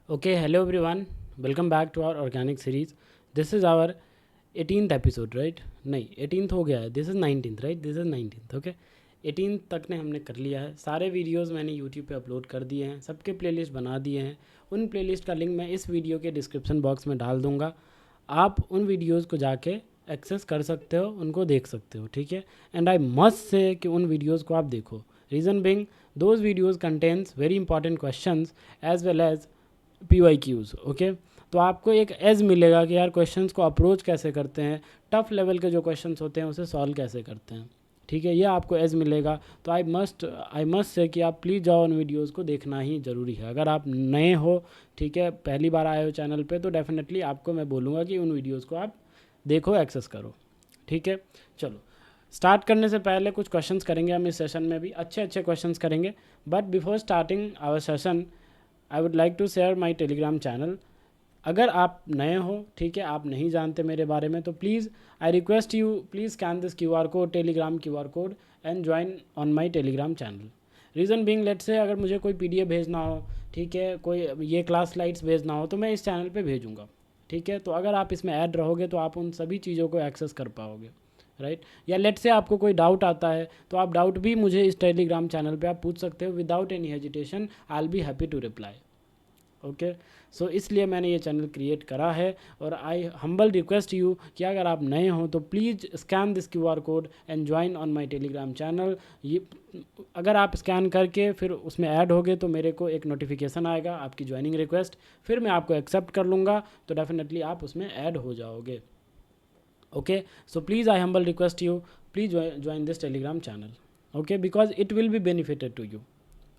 Okay, hello everyone. Welcome back to our organic series. This is our 18th episode, right? नहीं 18th हो गया है. This is 19th, right? This is 19th, okay? 18th तक ने हमने कर लिया है. सारे वीडियोस मैंने यूट्यूब पे अपलोड कर दिए हैं. सबके प्लेलिस्ट बना दिए हैं. उन प्लेलिस्ट का लिंक मैं इस वीडियो के डिस्क्रिप्शन बॉक्स में डाल दूंगा. आप उन वीडियोस को जाके एक्सेस कर सकते हो, उनको देख सकते हो, ठीक है. एंड आई मस्ट से कि उन वीडियोस को आप देखो. Reason being those videos contents very important questions as well as PYQs. Okay, तो आपको एक एज मिलेगा कि यार क्वेश्चंस को अप्रोच कैसे करते हैं, टफ लेवल के जो क्वेश्चंस होते हैं उसे सॉल्व कैसे करते हैं, ठीक है. ये आपको एज मिलेगा. तो आई मस्ट से कि आप प्लीज़ जाओ उन वीडियोस को देखना ही ज़रूरी है. अगर आप नए हो, ठीक है, पहली बार आए हो चैनल पे, तो डेफिनेटली आपको मैं बोलूँगा कि उन वीडियोज़ को आप देखो, एक्सेस करो, ठीक है. चलो, स्टार्ट करने से पहले कुछ क्वेश्चंस करेंगे हम इस सेशन में भी. अच्छे अच्छे क्वेश्चंस करेंगे. But before starting our session I would like to share my Telegram channel. अगर आप नए हो, ठीक है, आप नहीं जानते मेरे बारे में, तो please I request you, please scan this QR code, Telegram QR code, and join on my Telegram channel. Reason being, late से अगर मुझे कोई PDF भेजना हो, ठीक है, कोई ये क्लास स्लाइड्स भेजना हो, तो मैं इस चैनल पे भेजूँगा, ठीक है. तो अगर आप इसमें ऐड रहोगे तो आप उन सभी चीज़ों को एक्सेस कर पाओगे, राइट. या लेट से आपको कोई डाउट आता है तो आप डाउट भी मुझे इस टेलीग्राम चैनल पे आप पूछ सकते हो without any hesitation. I will be happy to reply. Okay, so इसलिए मैंने ये चैनल क्रिएट करा है. और आई हम्बल रिक्वेस्ट यू कि अगर आप नए हो तो please scan this QR code and join on my Telegram channel. ये अगर आप स्कैन करके फिर उसमें ऐड होगे तो मेरे को एक नोटिफिकेशन आएगा आपकी ज्वाइनिंग रिक्वेस्ट, फिर मैं आपको एक्सेप्ट कर लूँगा, तो डेफिनेटली आप उसमें ऐड हो जाओगे. Okay, so please I humble request you, please join this Telegram channel, okay, because it will be benefited to you.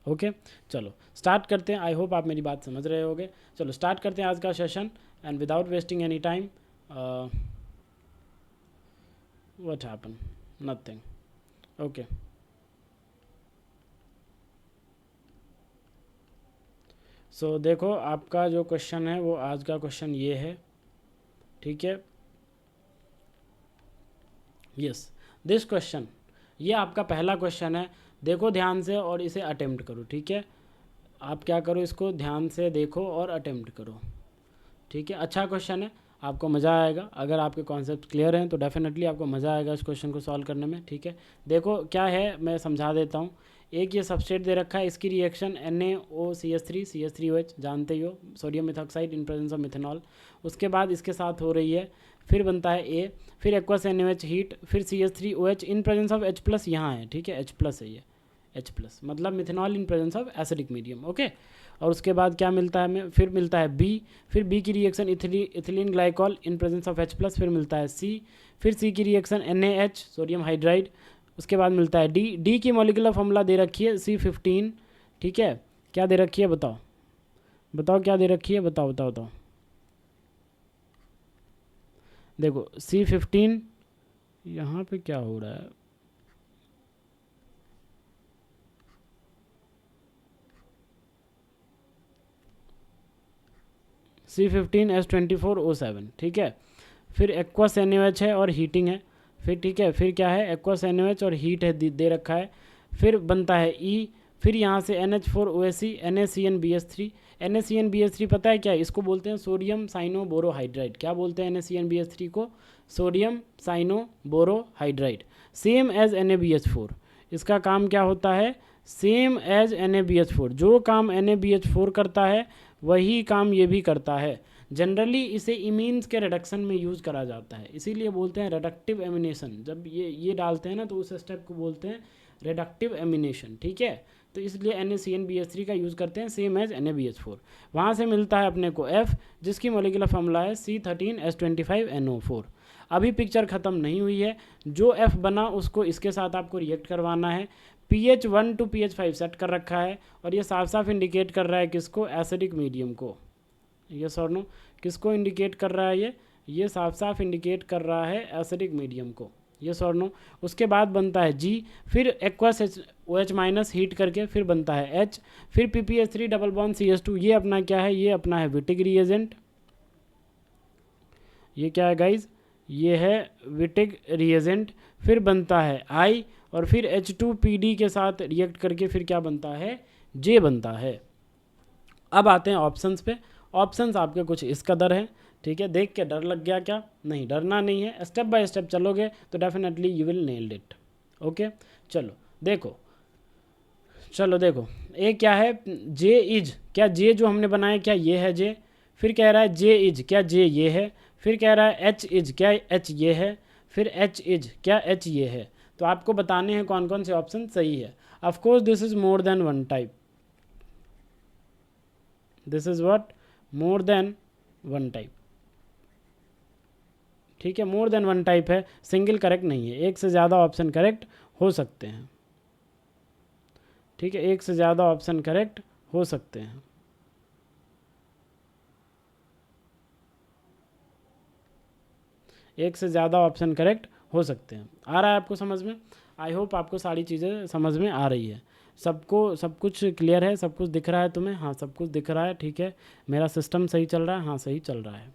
Okay, चलो स्टार्ट करते हैं. आई होप आप मेरी बात समझ रहे होगे. चलो स्टार्ट करते हैं आज का session. And without wasting any time, what happen, nothing. Okay, so देखो आपका जो क्वेश्चन है वो आज का क्वेश्चन ये है, ठीक है. यस, दिस क्वेश्चन, ये आपका पहला क्वेश्चन है. देखो ध्यान से और इसे अटेम्प्ट करो, ठीक है. आप क्या करो, इसको ध्यान से देखो और अटेम्प्ट करो, ठीक है. अच्छा क्वेश्चन है, आपको मज़ा आएगा. अगर आपके कॉन्सेप्ट क्लियर हैं तो डेफिनेटली आपको मज़ा आएगा इस क्वेश्चन को सॉल्व करने में, ठीक है. देखो क्या है, मैं समझा देता हूँ. एक ये सबस्ट्रेट दे रखा है, इसकी रिएक्शन NaOCH3CH3OH, जानते ही हो, sodium methoxide in presence of methanol. उसके बाद इसके साथ हो रही है, फिर बनता है A, फिर एक्वस NaOH हीट, फिर CH3OH in presence of H+ यहाँ है, ठीक है, H+ है ये, H+, मतलब methanol in presence of acidic medium. Okay, और उसके बाद क्या मिलता है हमें, फिर मिलता है B, फिर B की reaction ethylene glycol in presence of H+, फिर मिलता है C, फिर C की रिएक्शन NaH सोडियम हाइड्राइड. उसके बाद मिलता है D की मॉलिक्यूलर फॉर्मूला दे रखी है C15, ठीक है. क्या दे रखी है बताओ, बताओ क्या दे रखी है, बताओ बताओ बताओ. देखो C15, यहाँ पे क्या हो रहा है, C15H24O7, ठीक है. फिर एक्वस NaOH है और हीटिंग है, फिर ठीक है, फिर क्या है, एक्वस NaOH और हीट है, दे रखा है. फिर बनता है E, फिर यहाँ से NH4OHC NaCnBH3. NaCnBH3 पता है क्या है, इसको बोलते हैं सोडियम साइनोबोरोहाइड्राइड. क्या बोलते हैं NaCnBH3 को, सोडियम साइनोबोरोहाइड्राइड. Same as NaBH4. इसका काम क्या होता है, सेम एज NaBH4. जो काम NaBH4 करता है वही काम ये भी करता है. जनरली इसे इमीन्स के रिडक्शन में यूज़ करा जाता है, इसीलिए बोलते हैं रिडक्टिव एमिनेशन. जब ये डालते हैं ना तो उस स्टेप को बोलते हैं रिडक्टिव एमिनेशन, ठीक है. तो इसलिए NaCnBH3 का यूज़ करते हैं सेम एज NaBH4. वहाँ से मिलता है अपने को F, जिसकी मॉलिक्यूलर फॉर्मूला है C13H25NO4. अभी पिक्चर ख़त्म नहीं हुई है, जो F बना उसको इसके साथ आपको रिएक्ट करवाना है. pH 1 to pH 5 सेट कर रखा है, और ये साफ साफ इंडिकेट कर रहा है किसको, एसिडिक मीडियम को. यस और नो, किसको इंडिकेट कर रहा है ये साफ साफ इंडिकेट कर रहा है एसिडिक मीडियम को. यस और नो. उसके बाद बनता है G, फिर एक्वस OH- हीट करके फिर बनता है H, फिर PPH3 डबल बॉन्ड CH2. ये अपना क्या है, ये अपना है विटिक रिएजेंट. ये क्या है गाइज, ये है विटिक रिएजेंट. फिर बनता है I, और फिर H2PD के साथ रिएक्ट करके फिर क्या बनता है, J बनता है. अब आते हैं ऑप्शंस पे. ऑप्शंस आपके कुछ इस कदर हैं, ठीक है। देख के डर लग गया क्या? नहीं, डरना नहीं है, स्टेप बाय स्टेप चलोगे तो definitely you will nailed it. Okay, चलो देखो, ए क्या है? जे इज, क्या जे जो हमने बनाया क्या ये है जे? फिर कह रहा है जे इज, क्या जे ये है? फिर कह रहा है एच इज, क्या एच ये है? फिर एच इज, क्या एच ये है? तो आपको बताने हैं कौन कौन से ऑप्शन सही है। Of course this is more than one type, this is what, more than one type, ठीक है। मोर देन वन टाइप है, सिंगल करेक्ट नहीं है, एक से ज़्यादा ऑप्शन करेक्ट हो सकते हैं, ठीक है। एक से ज़्यादा ऑप्शन करेक्ट हो सकते हैं। एक से ज़्यादा ऑप्शन करेक्ट हो सकते हैं। आ रहा है आपको समझ में? आई होप आपको सारी चीज़ें समझ में आ रही है, सबको सब कुछ क्लियर है, सब कुछ दिख रहा है तुम्हें? हाँ, सब कुछ दिख रहा है, ठीक है। मेरा सिस्टम सही चल रहा है? हाँ, सही चल रहा है।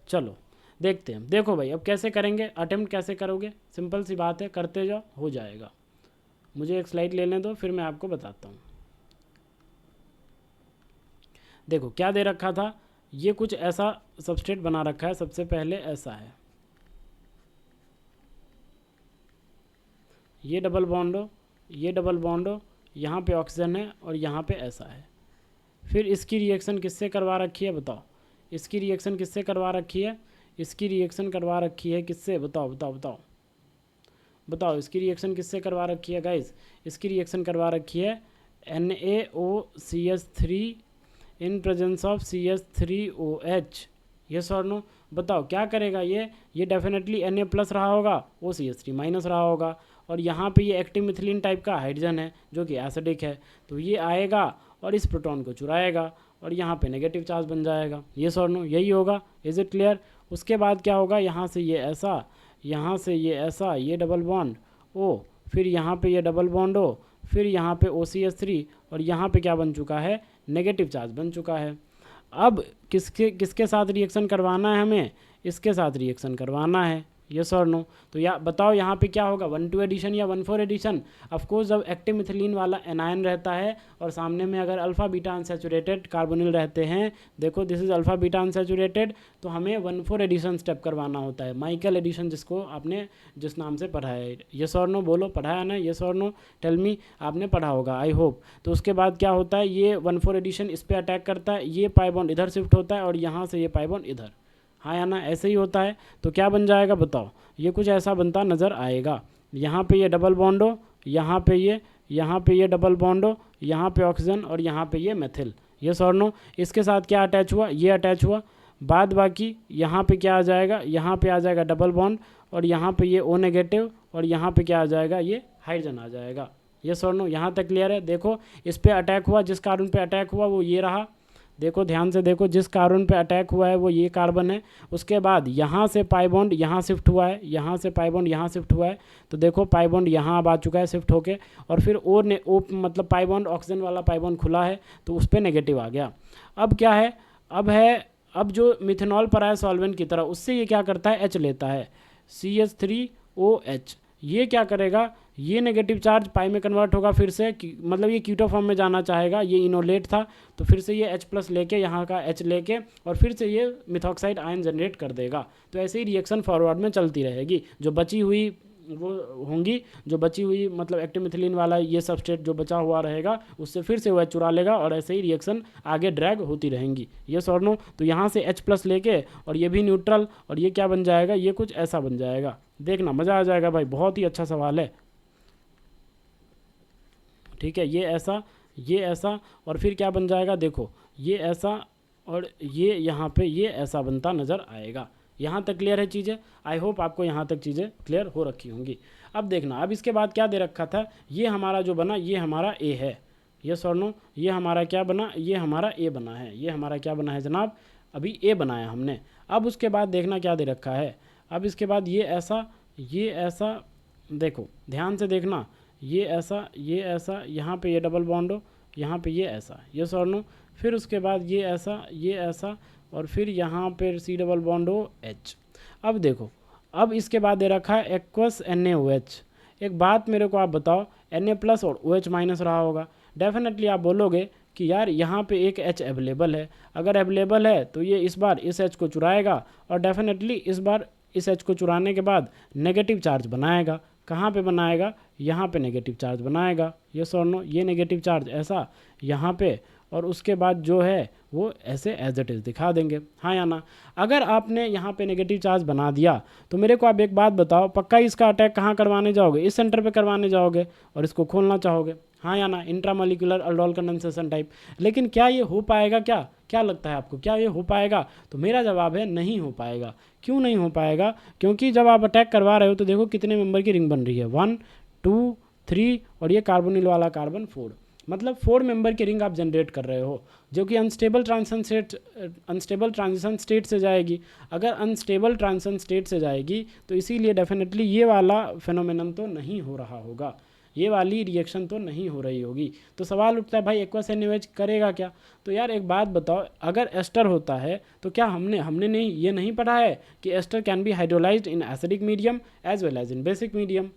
चलो देखते हैं। देखो भाई, अब कैसे करेंगे, अटेम्प्ट कैसे करोगे? सिंपल सी बात है, करते जाओ, हो जाएगा। मुझे एक स्लाइड लेने दो, फिर मैं आपको बताता हूँ। देखो क्या दे रखा था, ये कुछ ऐसा सबस्ट्रेट बना रखा है। सबसे पहले ऐसा है, ये डबल बॉन्ड हो, ये डबल बॉन्ड हो, यहाँ पे ऑक्सीजन है और यहाँ पे ऐसा है। फिर इसकी रिएक्शन किससे करवा रखी है बताओ? इसकी रिएक्शन किससे करवा रखी है? इसकी रिएक्शन करवा रखी है किससे? बताओ बताओ बताओ बताओ, इसकी रिएक्शन किससे करवा रखी है गाइस? इसकी रिएक्शन करवा रखी है NaOCH3 in presence of CH3OH। Yes और नो? बताओ क्या करेगा ये डेफिनेटली Na प्लस रहा होगा, OCH3 माइनस रहा होगा, और यहाँ पे ये एक्टिव मिथिलीन टाइप का हाइड्रोजन है जो कि एसिडिक है, तो ये आएगा और इस प्रोटॉन को चुराएगा और यहाँ पे नेगेटिव चार्ज बन जाएगा। यस और नो? यही होगा। Is it clear? उसके बाद क्या होगा, यहाँ से ये ऐसा, यहाँ से ये ऐसा, ये डबल बॉन्ड ओ, फिर यहाँ पे ये डबल बॉन्ड ओ, फिर यहाँ पे OCH3, और यहाँ पे क्या बन चुका है? नेगेटिव चार्ज बन चुका है। अब किसके किसके साथ रिएक्शन करवाना है हमें? इसके साथ रिएक्शन करवाना है। यस और नो? तो या बताओ यहाँ पे क्या होगा, 1,2 एडिशन या 1,4 एडिशन? ऑफकोर्स जब एक्टिव मिथिलीन वाला एनायन रहता है और सामने में अगर अल्फा बीटा अनसैचुरेटेड कार्बोनिल रहते हैं, देखो this is alpha beta unsaturated, तो हमें 1,4 एडिशन स्टेप करवाना होता है, माइकल एडिशन, जिसको आपने जिस नाम से पढ़ा है। यस और नो बोलो, पढ़ा है ना? यस और नो? टेल मी, आपने पढ़ा होगा आई होप। तो उसके बाद क्या होता है, ये 1,4 एडिशन इस पर अटैक करता है, ये पाई बॉन्ड इधर शिफ्ट होता है और यहाँ से ये पाई बॉन्ड इधर, हाँ या ना? ऐसे ही होता है। तो क्या बन जाएगा बताओ? ये कुछ ऐसा बनता नज़र आएगा। यहाँ पे ये डबल बॉन्ड हो, यहाँ पे ये डबल बॉन्ड हो, यहाँ पे ऑक्सीजन और यहाँ पे ये मेथिल। यस और नो? इसके साथ क्या अटैच हुआ? ये अटैच हुआ। बाद बाकी यहाँ पे क्या आ जाएगा? यहाँ पे आ जाएगा डबल बॉन्ड और यहाँ पे ये O नेगेटिव और यहाँ पे क्या आ जाएगा? ये हाइड्रोजन आ जाएगा। यस और नो? यहाँ तक क्लियर है? देखो इस पर अटैक हुआ, जिस कार्बन पे अटैक हुआ वो ये रहा, देखो ध्यान से देखो, जिस कार्बन पे अटैक हुआ है वो ये कार्बन है। उसके बाद यहाँ से पाई बॉन्ड यहाँ शिफ्ट हुआ है, यहाँ से पाई बॉन्ड यहाँ शिफ्ट हुआ है, तो देखो पाई बॉन्ड यहाँ अब आ चुका है शिफ्ट होके, और फिर ओ मतलब पाई बॉन्ड, ऑक्सीजन वाला पाई बॉन्ड खुला है तो उस पर नेगेटिव आ गया। अब क्या है, अब जो मिथेनॉल पर आया सॉल्वेंट की तरह, उससे ये क्या करता है? H लेता है, CH3OH। ये क्या करेगा? ये नेगेटिव चार्ज पाई में कन्वर्ट होगा फिर से, मतलब ये कीटो फॉर्म में जाना चाहेगा, ये इनोलेट था तो फिर से ये H प्लस लेके, यहाँ का H लेके, और फिर से ये मिथॉक्साइड आयन जनरेट कर देगा। तो ऐसे ही रिएक्शन फॉरवर्ड में चलती रहेगी। जो बची हुई वो होंगी, जो बची हुई मतलब एक्टिव मिथिलीन वाला ये सबस्ट्रेट जो बचा हुआ रहेगा, उससे फिर से वह चुरा लेगा और ऐसे ही रिएक्शन आगे ड्रैग होती रहेंगी। यस और नो? तो यहाँ से H प्लस लेके, और ये भी न्यूट्रल, और ये क्या बन जाएगा? ये कुछ ऐसा बन जाएगा। देखना मज़ा आ जाएगा भाई, बहुत ही अच्छा सवाल है, ठीक है। ये ऐसा और फिर क्या बन जाएगा? देखो ये ऐसा और ये यहाँ पे ये ऐसा बनता नज़र आएगा। यहाँ तक क्लियर है चीज़ें? आई होप आपको यहाँ तक चीज़ें क्लियर हो रखी होंगी। अब देखना, अब इसके बाद क्या दे रखा था, ये हमारा जो बना, ये हमारा ए है। यस और नो? ये हमारा क्या बना? ये हमारा ए बना है। ये हमारा क्या बना है जनाब? अभी ए बनाया हमने। अब उसके बाद देखना क्या दे रखा है। अब इसके बाद ये ऐसा, देखो ध्यान से देखना, ये ऐसा, यहाँ पे ये डबल बॉन्ड हो, यहाँ पे ये ऐसा। यस और नो? फिर उसके बाद ये ऐसा और फिर यहाँ पे C डबल बॉन्ड हो H। अब देखो, अब इसके बाद दे रखा है एक्वस NaOH। एक बात मेरे को आप बताओ, Na प्लस और OH माइनस रहा होगा, डेफिनेटली आप बोलोगे कि यार यहाँ पे एक H अवेलेबल है, अगर अवेलेबल है तो ये इस बार इस H को चुराएगा और डेफिनेटली इस बार इस H को चुराने के बाद नेगेटिव चार्ज बनाएगा। कहाँ पे बनाएगा? यहाँ पे नेगेटिव चार्ज बनाएगा। ये नो ये नेगेटिव चार्ज ऐसा यहाँ पे, और उसके बाद जो है वो ऐसे एज इट इज़ दिखा देंगे, हाँ या ना। अगर आपने यहाँ पे नेगेटिव चार्ज बना दिया तो मेरे को आप एक बात बताओ, पक्का इसका अटैक कहाँ करवाने जाओगे? इस सेंटर पे करवाने जाओगे और इसको खोलना चाहोगे, हाँ या ना, इंट्रामोलिकुलर aldol कंडेंसेशन टाइप। लेकिन क्या ये हो पाएगा? क्या क्या लगता है आपको, क्या ये हो पाएगा? तो मेरा जवाब है नहीं हो पाएगा। क्यों नहीं हो पाएगा? क्योंकि जब आप अटैक करवा रहे हो तो देखो कितने मेंबर की रिंग बन रही है, 1 2 3 और ये कार्बोनिल वाला कार्बन 4, मतलब 4 मेंबर की रिंग आप जनरेट कर रहे हो, जो कि अनस्टेबल ट्रांजिशन स्टेट से जाएगी। अगर अनस्टेबल ट्रांजिशन स्टेट से जाएगी तो इसीलिए डेफिनेटली ये वाला फेनोमेनन तो नहीं हो रहा होगा, ये वाली रिएक्शन तो नहीं हो रही होगी। तो सवाल उठता है भाई एक्वस NaOH करेगा क्या? तो यार एक बात बताओ, अगर एस्टर होता है तो क्या हमने नहीं ये नहीं पढ़ा है कि ester can be hydrolysed in acidic medium as well as in basic medium?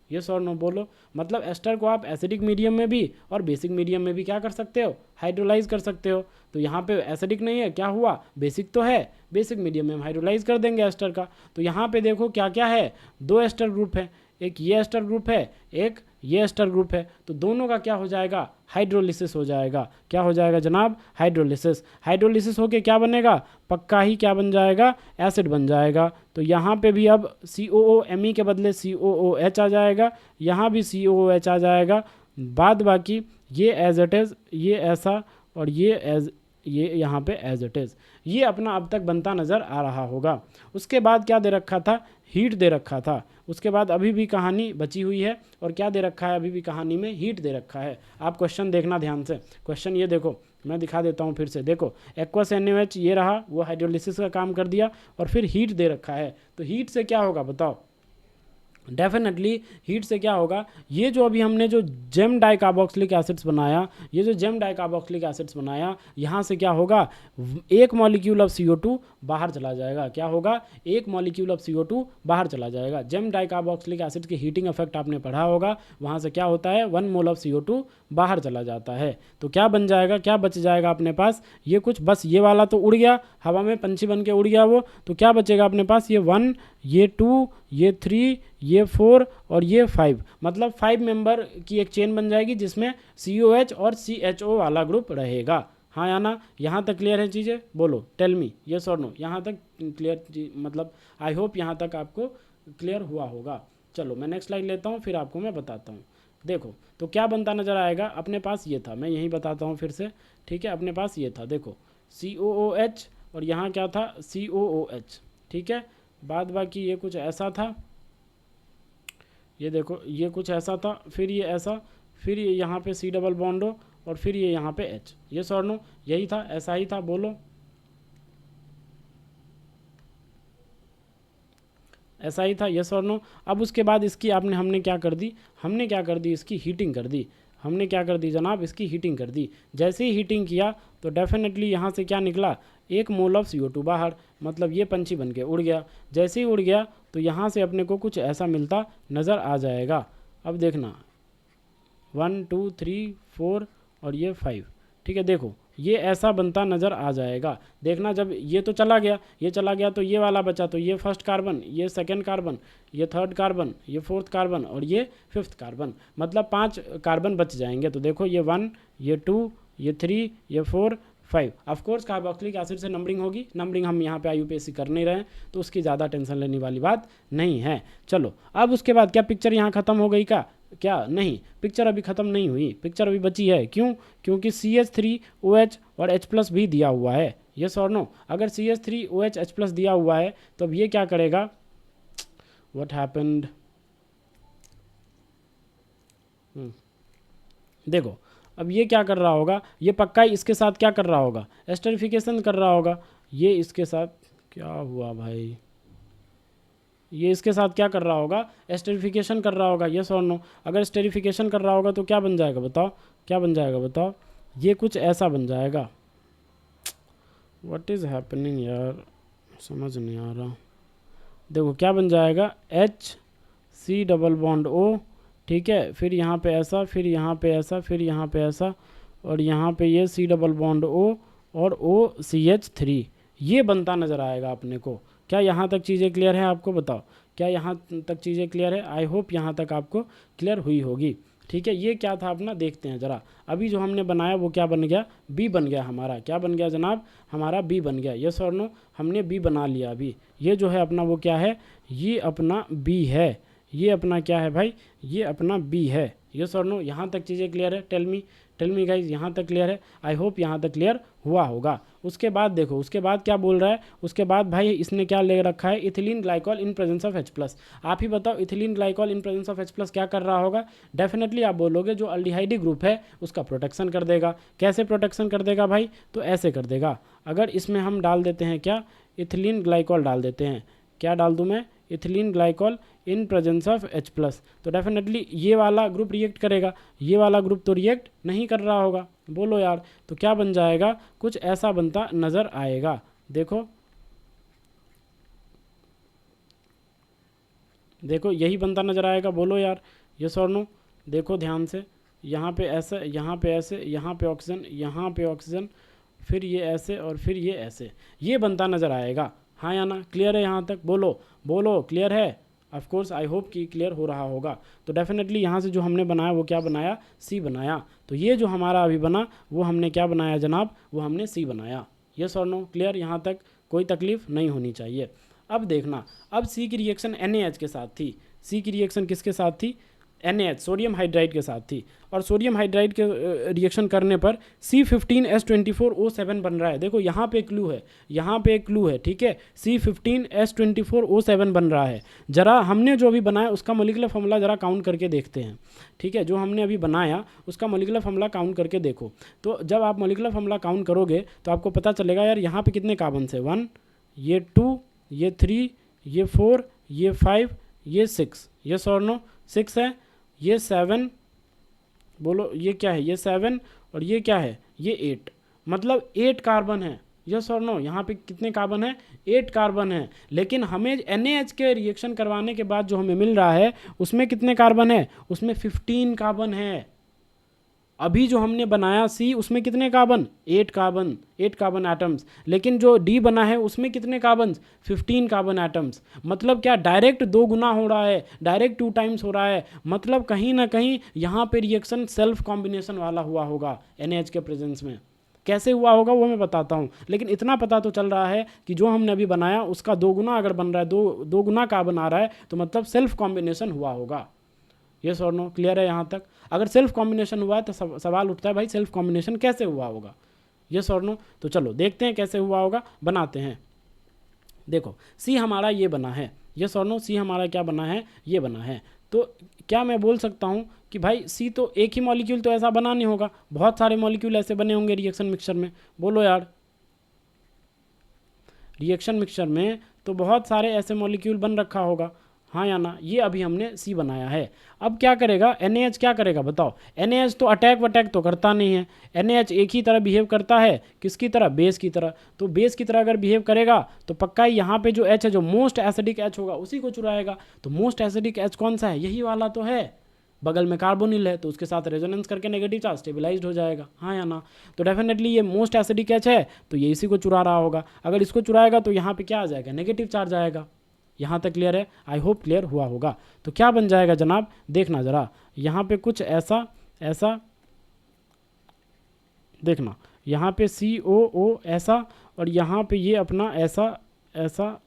Yes और नो बोलो। मतलब एस्टर को आप एसिडिक मीडियम में भी और बेसिक मीडियम में भी क्या कर सकते हो? हाइड्रोलाइज कर सकते हो। तो यहाँ पे एसिडिक नहीं है, क्या हुआ? बेसिक तो है, बेसिक मीडियम में हम हाइड्रोलाइज कर देंगे एस्टर का। तो यहाँ पे देखो क्या क्या है, 2 एस्टर ग्रुप है, एक ये एस्टर ग्रुप है, एक ये एस्टर ग्रुप है, तो दोनों का क्या हो जाएगा? हाइड्रोलिसिस हो जाएगा। क्या हो जाएगा जनाब? हाइड्रोलिसिस। हाइड्रोलिसिस होके क्या बनेगा? पक्का ही क्या बन जाएगा? एसिड बन जाएगा। तो यहाँ पे भी अब COOMe के बदले COOH आ जाएगा, यहाँ भी COOH आ जाएगा। बाद बाकी ये एज इट इज़, ये ऐसा, और ये यहाँ पे एज इट इज़, ये अपना अब तक बनता नज़र आ रहा होगा। उसके बाद क्या दे रखा था? हीट दे रखा था। उसके बाद अभी भी कहानी बची हुई है, और क्या दे रखा है? अभी भी कहानी में हीट दे रखा है। आप क्वेश्चन देखना ध्यान से, क्वेश्चन ये देखो, मैं दिखा देता हूँ फिर से। देखो एक्वस NaOH ये रहा, वो हाइड्रोलिसिस का काम कर दिया, और फिर हीट दे रखा है। तो हीट से क्या होगा बताओ? डेफिनेटली हीट से क्या होगा? ये जो अभी हमने जो जेम डाइकार्बोक्सिलिक एसिड्स बनाया, ये जो जेम डाइकार्बोक्सिलिक एसिड्स बनाया, यहाँ से क्या होगा? एक मॉलिक्यूल ऑफ CO2 बाहर चला जाएगा। क्या होगा? एक मॉलिक्यूल ऑफ CO2 बाहर चला जाएगा। जेम डाइकार्बोक्सिलिक एसिड की हीटिंग इफेक्ट आपने पढ़ा होगा, वहाँ से क्या होता है? 1 मोल ऑफ CO2 बाहर चला जाता है। तो क्या बन जाएगा, क्या बच जाएगा अपने पास? ये कुछ, बस ये वाला तो उड़ गया, हवा में पंछी बन के उड़ गया वो। तो क्या बचेगा अपने पास? ये 1, ये 2, ये 3, ये 4 और ये 5, मतलब 5 मेंबर की एक चेन बन जाएगी जिसमें COH और CHO वाला ग्रुप रहेगा, हाँ या ना? यहाँ तक क्लियर है चीज़ें? बोलो, टेल मी यस और नो। यहाँ तक क्लियर, मतलब आई होप यहाँ तक आपको क्लियर हुआ होगा। चलो मैं नेक्स्ट स्लाइड लेता हूँ, फिर आपको मैं बताता हूँ। देखो तो क्या बनता नज़र आएगा? अपने पास ये था, मैं यही बताता हूँ फिर से, ठीक है? अपने पास ये था, देखो COOH, और यहाँ क्या था? COOH, ठीक है? बाद बाकी ये कुछ ऐसा था, ये देखो ये कुछ ऐसा था, फिर ये ऐसा, फिर ये यहाँ पे C डबल बॉन्ड हो, और फिर ये यहाँ पे H। ये सर नो यही था, ऐसा ही था, बोलो ऐसा ही था, यस और नो। अब उसके बाद इसकी हमने क्या कर दी? इसकी हीटिंग कर दी। हमने क्या कर दी जनाब? इसकी हीटिंग कर दी। जैसे ही हीटिंग किया तो डेफिनेटली यहाँ से क्या निकला? 1 मोल ऑफ CO2 बाहर, मतलब ये पंछी बन के उड़ गया। जैसे ही उड़ गया तो यहाँ से अपने को कुछ ऐसा मिलता नज़र आ जाएगा। अब देखना 1 2 3 4 और ये 5, ठीक है? देखो ये ऐसा बनता नज़र आ जाएगा। देखना जब ये तो चला गया, ये चला गया तो ये वाला बचा, तो ये फर्स्ट कार्बन, ये सेकंड कार्बन, ये थर्ड कार्बन, ये फोर्थ कार्बन और ये फिफ्थ कार्बन, मतलब 5 कार्बन बच जाएंगे। तो देखो ये 1, ये 2, ये 3, ये 4, 5। ऑफकोर्स कार्बोक्सिलिक एसिड से नंबरिंग होगी, नंबरिंग हम यहाँ पे IUPAC कर नहीं रहे हैं, तो उसकी ज़्यादा टेंशन लेने वाली बात नहीं है। चलो अब उसके बाद क्या पिक्चर यहाँ ख़त्म हो गई का? क्या नहीं, पिक्चर अभी ख़त्म नहीं हुई, पिक्चर अभी बची है। क्यों? क्योंकि CH3OH और H+ भी दिया हुआ है, यस और नो। अगर CH3OH H+ दिया हुआ है तो अब ये क्या करेगा? What happened? देखो अब ये क्या कर रहा होगा? ये पक्का इसके साथ क्या कर रहा होगा? एस्टरिफिकेशन कर रहा होगा। ये इसके साथ क्या हुआ भाई? ये इसके साथ क्या कर रहा होगा? एस्टरिफिकेशन कर रहा होगा, यस और नो। अगर एस्टरिफिकेशन कर रहा होगा तो क्या बन जाएगा बताओ? क्या बन जाएगा बताओ? ये कुछ ऐसा बन जाएगा। व्हाट इज़ हैपनिंग यार, समझ नहीं आ रहा। देखो क्या बन जाएगा? HC डबल बॉन्ड O, ठीक है? फिर यहाँ पे ऐसा, फिर यहाँ पे ऐसा, फिर यहाँ पे ऐसा, और यहाँ पे ये C डबल बॉन्ड O और OCH3, ये बनता नज़र आएगा अपने को। क्या यहाँ तक चीज़ें क्लियर है आपको? बताओ, क्या यहाँ तक चीज़ें क्लियर है? आई होप यहाँ तक आपको क्लियर हुई होगी। ठीक है, ये क्या था अपना, देखते हैं ज़रा। अभी जो हमने बनाया वो क्या बन गया? बी बन गया हमारा। क्या बन गया जनाब? हमारा बी बन गया। यस और नो? हमने बी बना लिया अभी। ये जो है अपना वो क्या है? ये अपना बी है। ये अपना क्या है भाई? ये अपना बी है। यस और नो? यहाँ तक चीज़ें क्लियर है? टेल मी गाइज, यहाँ तक क्लियर है? आई होप यहाँ तक क्लियर हुआ होगा। उसके बाद देखो, उसके बाद क्या बोल रहा है? उसके बाद भाई इसने क्या ले रखा है? Ethylene glycol in presence of H+। आप ही बताओ, ethylene glycol in presence of H+ क्या कर रहा होगा? डेफिनेटली आप बोलोगे जो अल्डिहाइडी ग्रुप है उसका प्रोटेक्शन कर देगा। कैसे प्रोटेक्शन कर देगा भाई? तो ऐसे कर देगा। अगर इसमें हम डाल देते हैं क्या? इथिलीन ग्लाइकॉल डाल देते हैं। क्या डाल दूँ मैं? Ethylene glycol in presence of H+, तो डेफिनेटली ये वाला ग्रुप रिएक्ट करेगा। ये वाला ग्रुप तो रिएक्ट नहीं कर रहा होगा। बोलो यार, तो क्या बन जाएगा? कुछ ऐसा बनता नज़र आएगा। देखो देखो, यही बनता नज़र आएगा। बोलो यार, यस और नो? देखो ध्यान से, यहाँ पे ऐसे, यहाँ पे ऐसे, यहाँ पे ऑक्सीजन, यहाँ पे ऑक्सीजन, फिर ये ऐसे और फिर ये ऐसे, ये बनता नज़र आएगा। हाँ या ना? क्लियर है यहाँ तक? बोलो बोलो, क्लियर है? ऑफ कोर्स आई होप कि क्लियर हो रहा होगा। तो डेफिनेटली यहाँ से जो हमने बनाया वो क्या बनाया? सी बनाया। तो ये जो हमारा अभी बना वो हमने क्या बनाया जनाब? वो हमने सी बनाया। यस और नो? क्लियर यहाँ तक? कोई तकलीफ नहीं होनी चाहिए। अब देखना, अब सी की रिएक्शन NaH के साथ थी। सी की रिएक्शन किसके साथ थी? NaH, सोडियम हाइड्राइड के साथ थी। और सोडियम हाइड्राइड के रिएक्शन करने पर C15H24O7 बन रहा है। देखो यहाँ पे क्लू है, यहाँ पे एक क्लू है। ठीक है, C15H24O7 बन रहा है। जरा हमने जो अभी बनाया उसका मॉलिक्यूलर फॉर्मूला जरा काउंट करके देखते हैं। ठीक है, जो हमने अभी बनाया उसका मॉलिक्यूलर फॉर्मूला काउंट करके देखो। तो जब आप मॉलिक्यूलर फॉर्मूला काउंट करोगे तो आपको पता चलेगा यार यहाँ पे कितने कार्बन है? 1, ये 2, ये 3, ये 4, ये 5, ये 6। यस और नो? 6 है, ये 7, बोलो ये क्या है? ये 7, और ये क्या है? ये 8, मतलब 8 कार्बन है। यस और नो? यहाँ पे कितने कार्बन है? 8 कार्बन है। लेकिन हमें NaH के रिएक्शन करवाने के बाद जो हमें मिल रहा है उसमें कितने कार्बन है? उसमें 15 कार्बन है। अभी जो हमने बनाया सी उसमें कितने कार्बन? 8 carbon, 8 carbon atoms. लेकिन जो डी बना है उसमें कितने कार्बन? 15 carbon atoms. मतलब क्या? डायरेक्ट 2 गुना हो रहा है, डायरेक्ट 2 टाइम्स हो रहा है। मतलब कहीं ना कहीं यहाँ पे रिएक्शन सेल्फ कॉम्बिनेशन वाला हुआ होगा NaH के प्रेजेंस में। कैसे हुआ होगा वो मैं बताता हूँ, लेकिन इतना पता तो चल रहा है कि जो हमने अभी बनाया उसका 2 गुना अगर बन रहा है, दो गुना कार्बन आ रहा है, तो मतलब सेल्फ कॉम्बिनेशन हुआ होगा। यस और नो? क्लियर है यहाँ तक? अगर सेल्फ कॉम्बिनेशन हुआ है तो सवाल उठता है भाई सेल्फ कॉम्बिनेशन कैसे हुआ होगा? यस और नो? तो चलो देखते हैं कैसे हुआ होगा, बनाते हैं। देखो सी हमारा ये बना है। यस और नो? सी हमारा क्या बना है? ये बना है। तो क्या मैं बोल सकता हूँ कि भाई सी तो एक ही मॉलिक्यूल तो ऐसा बना नहीं होगा, बहुत सारे मॉलिक्यूल ऐसे बने होंगे रिएक्शन मिक्सचर में। बोलो यार, रिएक्शन मिक्सचर में तो बहुत सारे ऐसे मॉलिक्यूल बन रखा होगा। हाँ या ना? ये अभी हमने सी बनाया है। अब क्या करेगा NaH? क्या करेगा बताओ? NaH तो अटैक वटैक तो करता नहीं है। NaH एक ही तरह बिहेव करता है, किसकी तरह? बेस की तरह। तो बेस की तरह अगर बिहेव करेगा तो पक्का ही यहाँ पे जो H है, जो मोस्ट एसिडिक H होगा उसी को चुराएगा। तो मोस्ट एसिडिक H कौन सा है? यही वाला तो है। बगल में कार्बोनिल है तो उसके साथ रेजोनेंस करके नेगेटिव चार्ज स्टेबलाइज्ड हो जाएगा। हाँ या ना? तो डेफिनेटली ये मोस्ट एसिडिक H है तो ये इसी को चुरा रहा होगा। अगर इसको चुराएगा तो यहाँ पे क्या आ जाएगा? नेगेटिव चार्ज आएगा। यहाँ तक क्लियर है? आई होप क्लियर हुआ होगा। तो क्या बन जाएगा जनाब? देखना ज़रा, यहाँ पे कुछ ऐसा ऐसा देखना, यहाँ पे COO ऐसा, और यहाँ पे ये अपना ऐसा ऐसा,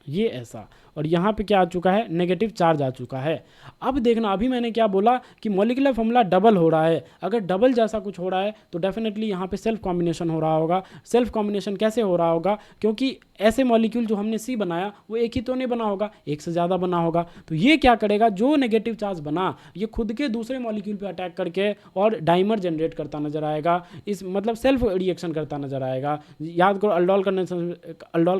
ये ऐसा, और यहाँ पे क्या आ चुका है? नेगेटिव चार्ज आ चुका है। अब देखना, अभी मैंने क्या बोला कि मॉलिक्यूलर फॉर्मूला डबल हो रहा है। अगर डबल जैसा कुछ हो रहा है तो डेफिनेटली यहाँ पे सेल्फ कॉम्बिनेशन हो रहा होगा। सेल्फ कॉम्बिनेशन कैसे हो रहा होगा? क्योंकि ऐसे मॉलिक्यूल जो हमने सी बनाया वो एक ही तो नहीं बना होगा, एक से ज़्यादा बना होगा। तो ये क्या करेगा? जो नेगेटिव चार्ज बना ये खुद के दूसरे मॉलिक्यूल पे अटैक करके और डाइमर जनरेट करता नजर आएगा। इस मतलब सेल्फ रिएक्शन करता नजर आएगा। याद करो अल्डोल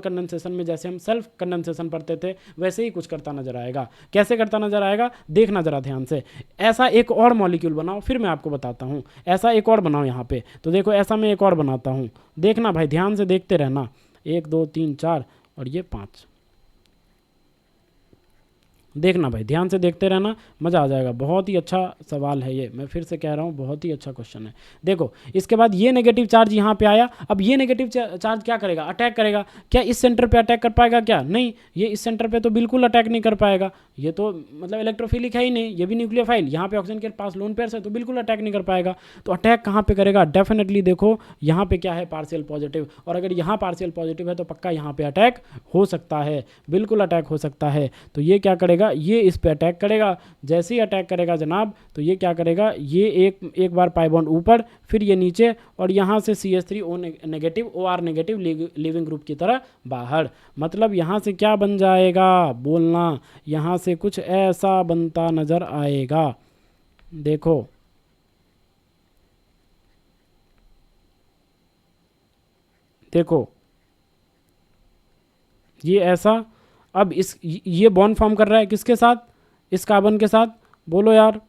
कंडेंसेशन में जैसे हम सेल्फ कंडेंसेशन पढ़ते थे वैसे ही कुछ करता नजर आएगा। कैसे करता नजर आएगा? देखना जरा ध्यान से। ऐसा एक और मॉलिक्यूल बनाओ, फिर मैं आपको बताता हूँ। ऐसा एक और बनाओ यहाँ पे। तो देखो ऐसा मैं एक और बनाता हूँ, देखना भाई, ध्यान से देखते रहना। 1 2 3 4 और ये 5। देखना भाई, ध्यान से देखते रहना, मज़ा आ जाएगा। बहुत ही अच्छा सवाल है ये, मैं फिर से कह रहा हूँ, बहुत ही अच्छा क्वेश्चन है। देखो इसके बाद ये नेगेटिव चार्ज यहाँ पे आया, अब ये नेगेटिव चार्ज क्या करेगा, अटैक करेगा। क्या इस सेंटर पे अटैक कर पाएगा क्या? नहीं, ये इस सेंटर पे तो बिल्कुल अटैक नहीं कर पाएगा, ये तो मतलब इलेक्ट्रोफिलिक है ही नहीं, ये भी न्यूक्लियोफाइल, यहाँ पे ऑक्सीजन के पास लोन पेयर्स है तो बिल्कुल अटैक नहीं कर पाएगा। तो अटैक कहाँ पे करेगा? डेफिनेटली देखो यहाँ पे क्या है, पार्शियल पॉजिटिव, और अगर यहाँ पार्शियल पॉजिटिव है तो पक्का यहाँ पे अटैक हो सकता है, बिल्कुल अटैक हो सकता है। तो ये क्या करेगा, ये इस पे अटैक करेगा। जैसे ही अटैक करेगा जनाब, तो ये क्या करेगा, ये एक बार पाई बॉन्ड ऊपर, फिर ये नीचे, और यहाँ से CH3O negative, OR negative leaving group की तरह बाहर। मतलब यहाँ से क्या बन जाएगा, बोलना, यहाँ से कुछ ऐसा बनता नजर आएगा। देखो देखो ये ऐसा, अब इस ये बॉन्ड फॉर्म कर रहा है किसके साथ, इस कार्बन के साथ, बोलो यार,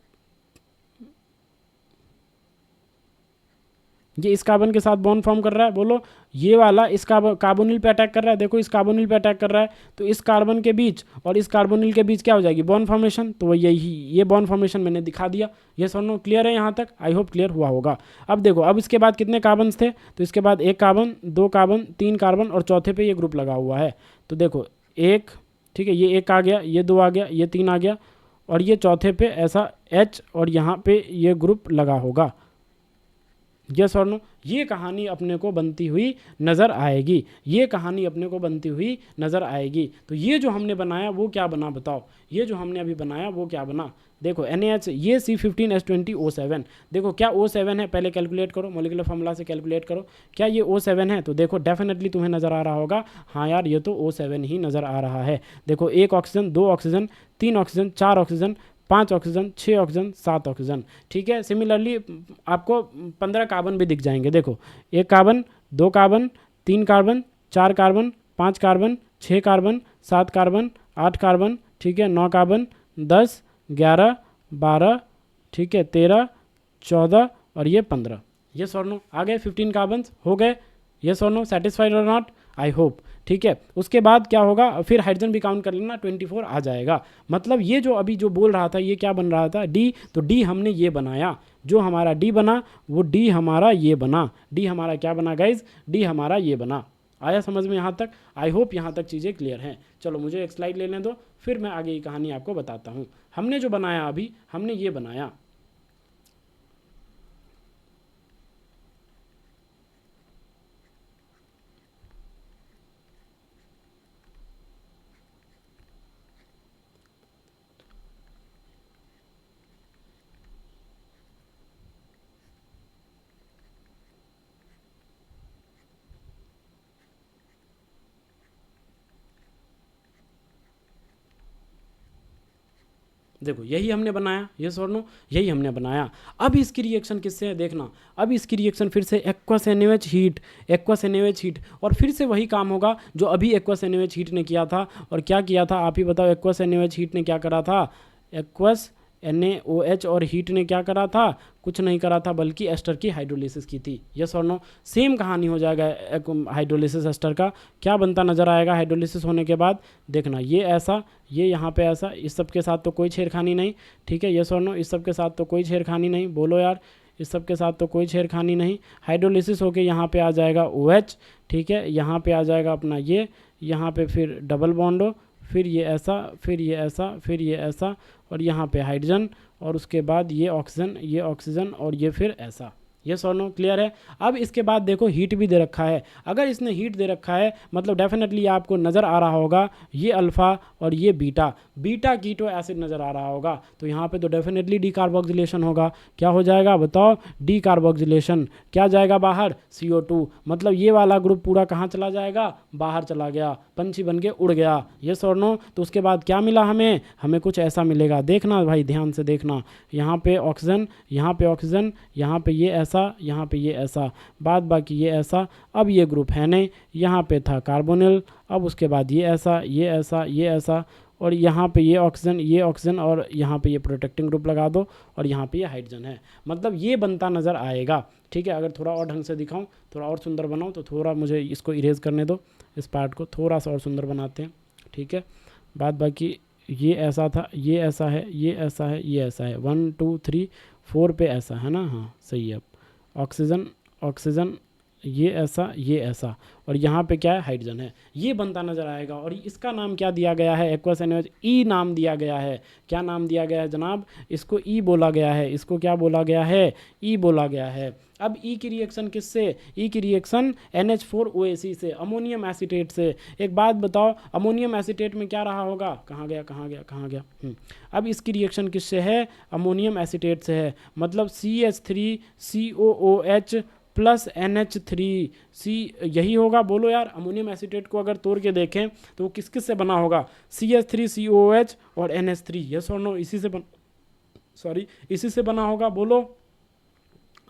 ये इस कार्बन के साथ बॉन्ड फॉर्म कर रहा है, बोलो। ये वाला इस कार्बोनिल पे अटैक कर रहा है, देखो इस कार्बोनिल पे अटैक कर रहा है, तो इस कार्बन के बीच और इस कार्बोनिल के बीच क्या हो जाएगी, बॉन्ड फॉर्मेशन। तो यही, ये बॉन्ड फॉर्मेशन मैंने दिखा दिया। ये सुनो, क्लियर है यहाँ तक? आई होप क्लियर हुआ होगा। अब देखो, अब इसके बाद कितने कार्बन थे, तो इसके बाद एक कार्बन, दो कार्बन, तीन कार्बन, और चौथे पे ये ग्रुप लगा हुआ है। तो देखो एक, ठीक है, ये एक आ गया, ये दो आ गया, ये तीन आ गया, और ये चौथे पे ऐसा H, और यहाँ पे ये ग्रुप लगा होगा। यस और नो, ये कहानी अपने को बनती हुई नज़र आएगी, ये कहानी अपने को बनती हुई नज़र आएगी। तो ये जो हमने बनाया वो क्या बना, बताओ, ये जो हमने अभी बनाया वो क्या बना। देखो NaH, ये C15H20O7, देखो क्या O7 है, पहले कैलकुलेट करो, मोलिकुलर फार्मूला से कैलकुलेट करो, क्या ये O7 है? तो देखो डेफिनेटली तुम्हें नज़र आ रहा होगा, हाँ यार ये तो O7 ही नज़र आ रहा है। देखो एक ऑक्सीजन, दो ऑक्सीजन, तीन ऑक्सीजन, चार ऑक्सीजन, पाँच ऑक्सीजन, छः ऑक्सीजन, सात ऑक्सीजन, ठीक है। सिमिलरली आपको 15 कार्बन भी दिख जाएंगे। देखो एक कार्बन, दो कार्बन, तीन कार्बन, चार कार्बन, पाँच कार्बन, छः कार्बन, सात कार्बन, आठ कार्बन, ठीक है, नौ कार्बन, 10, 11, 12, ठीक है, 13, 14, और ये 15। ये और नो, आ गए 15 कार्बन हो गए। ये और नो, सेटिस्फाइड और नॉट, आई होप, ठीक है। उसके बाद क्या होगा, फिर हाइड्रोजन भी काउंट कर लेना, 24 आ जाएगा। मतलब ये जो अभी जो बोल रहा था, ये क्या बन रहा था, डी, तो डी हमने ये बनाया, जो हमारा डी बना वो डी हमारा ये बना, डी हमारा क्या बना गाइज, डी हमारा ये बना। आया समझ में यहाँ तक? आई होप यहाँ तक चीज़ें क्लियर हैं। चलो मुझे एक स्लाइड लेने दो, फिर मैं आगे की कहानी आपको बताता हूँ। हमने जो बनाया अभी, हमने ये बनाया, देखो यही हमने बनाया, ये नो, यही हमने बनाया। अब इसकी रिएक्शन किससे है देखना, अब इसकी रिएक्शन फिर से aqueous NaOH heat, aqueous NaOH heat, और फिर से वही काम होगा जो अभी एक्वस NaOH हीट ने किया था। और क्या किया था आप ही बताओ, एक्वस NaOH हीट ने क्या करा था, एक्वस NaOH और हीट ने क्या करा था, कुछ नहीं करा था, बल्कि एस्टर की हाइड्रोलिसिस की थी। यस और नो, सेम कहानी हो जाएगा हाइड्रोलिसिस एस्टर का। क्या बनता नजर आएगा हाइड्रोलिसिस होने के बाद, देखना ये ऐसा, ये यहाँ पे ऐसा, इस सब के साथ तो कोई छेड़खानी नहीं, ठीक है। यस और नो, इस सब के साथ तो कोई छेड़खानी नहीं, बोलो यार, इस सब के साथ तो कोई छेड़खानी नहीं। हाइड्रोलिसिस होके यहाँ पे आ जाएगा OH, ठीक है, यहाँ पे आ जाएगा अपना ये, यहाँ पे फिर डबल बॉन्डो, फिर ये ऐसा, फिर ये ऐसा, फिर ये ऐसा, और यहाँ पे हाइड्रोजन, और उसके बाद ये ऑक्सीजन, ये ऑक्सीजन, और ये फिर ऐसा। ये नो, क्लियर है। अब इसके बाद देखो हीट भी दे रखा है, अगर इसने हीट दे रखा है मतलब डेफिनेटली आपको नज़र आ रहा होगा ये अल्फ़ा और ये बीटा, बीटा कीटो एसिड नज़र आ रहा होगा। तो यहाँ पे तो डेफिनेटली डी कार्बोक्सिलेशन होगा। क्या हो जाएगा बताओ, डी कार्बोक्सिलेशन। क्या जाएगा बाहर, CO2। मतलब ये वाला ग्रुप पूरा कहाँ चला जाएगा, बाहर चला गया, पंछी बन के उड़ गया। ये नो, तो उसके बाद क्या मिला हमें, हमें कुछ ऐसा मिलेगा, देखना भाई ध्यान से देखना, यहाँ पे ऑक्सीजन, यहाँ पे ऑक्सीजन, यहाँ पे ये ऐसा, यहाँ पे ये ऐसा, बाद बाकी ये ऐसा। अब ये ग्रुप है नहीं, यहाँ पे था कार्बोनिल, अब उसके बाद ये ऐसा, ये ऐसा, ये ऐसा, और यहाँ पे ये ऑक्सीजन, और यहाँ पे ये प्रोटेक्टिंग ग्रुप लगा दो, और यहाँ पे ये हाइड्रोजन है। मतलब ये बनता नज़र आएगा, ठीक है। अगर थोड़ा और ढंग से दिखाऊं, थोड़ा और सुंदर बनाऊं, तो थोड़ा मुझे इसको इरेज करने दो, इस पार्ट को थोड़ा सा और सुंदर बनाते हैं, ठीक है। बाद बाकी ये ऐसा था, ये ऐसा है, ये ऐसा है, ये ऐसा है, 1 2 3 4 पे ऐसा है ना, हाँ सही है। अब ऑक्सीजन, ऑक्सीजन, ये ऐसा, ये ऐसा, और यहाँ पे क्या है, हाइड्रोजन है। ये बनता नजर आएगा। और इसका नाम क्या दिया गया है, एक्वस एनएच, ई नाम दिया गया है। क्या नाम दिया गया है जनाब, इसको ई बोला गया है। इसको क्या बोला गया है, ई बोला गया है। अब ई की रिएक्शन किससे, ई की रिएक्शन NH4OAC से, अमोनियम एसीटेट से। एक बात बताओ, अमोनियम एसीटेट में क्या रहा होगा, कहाँ गया कहाँ गया कहाँ गया, अब इसकी रिएक्शन किससे है, अमोनियम एसीटेट से है। मतलब CH3COOH प्लस NH3C, यही होगा, बोलो यार। अमोनियम एसीटेट को अगर तोड़ के देखें तो वो किस किस से बना होगा, CH3COOH और NH3, यस और नो, इसी से इसी से बना होगा, बोलो,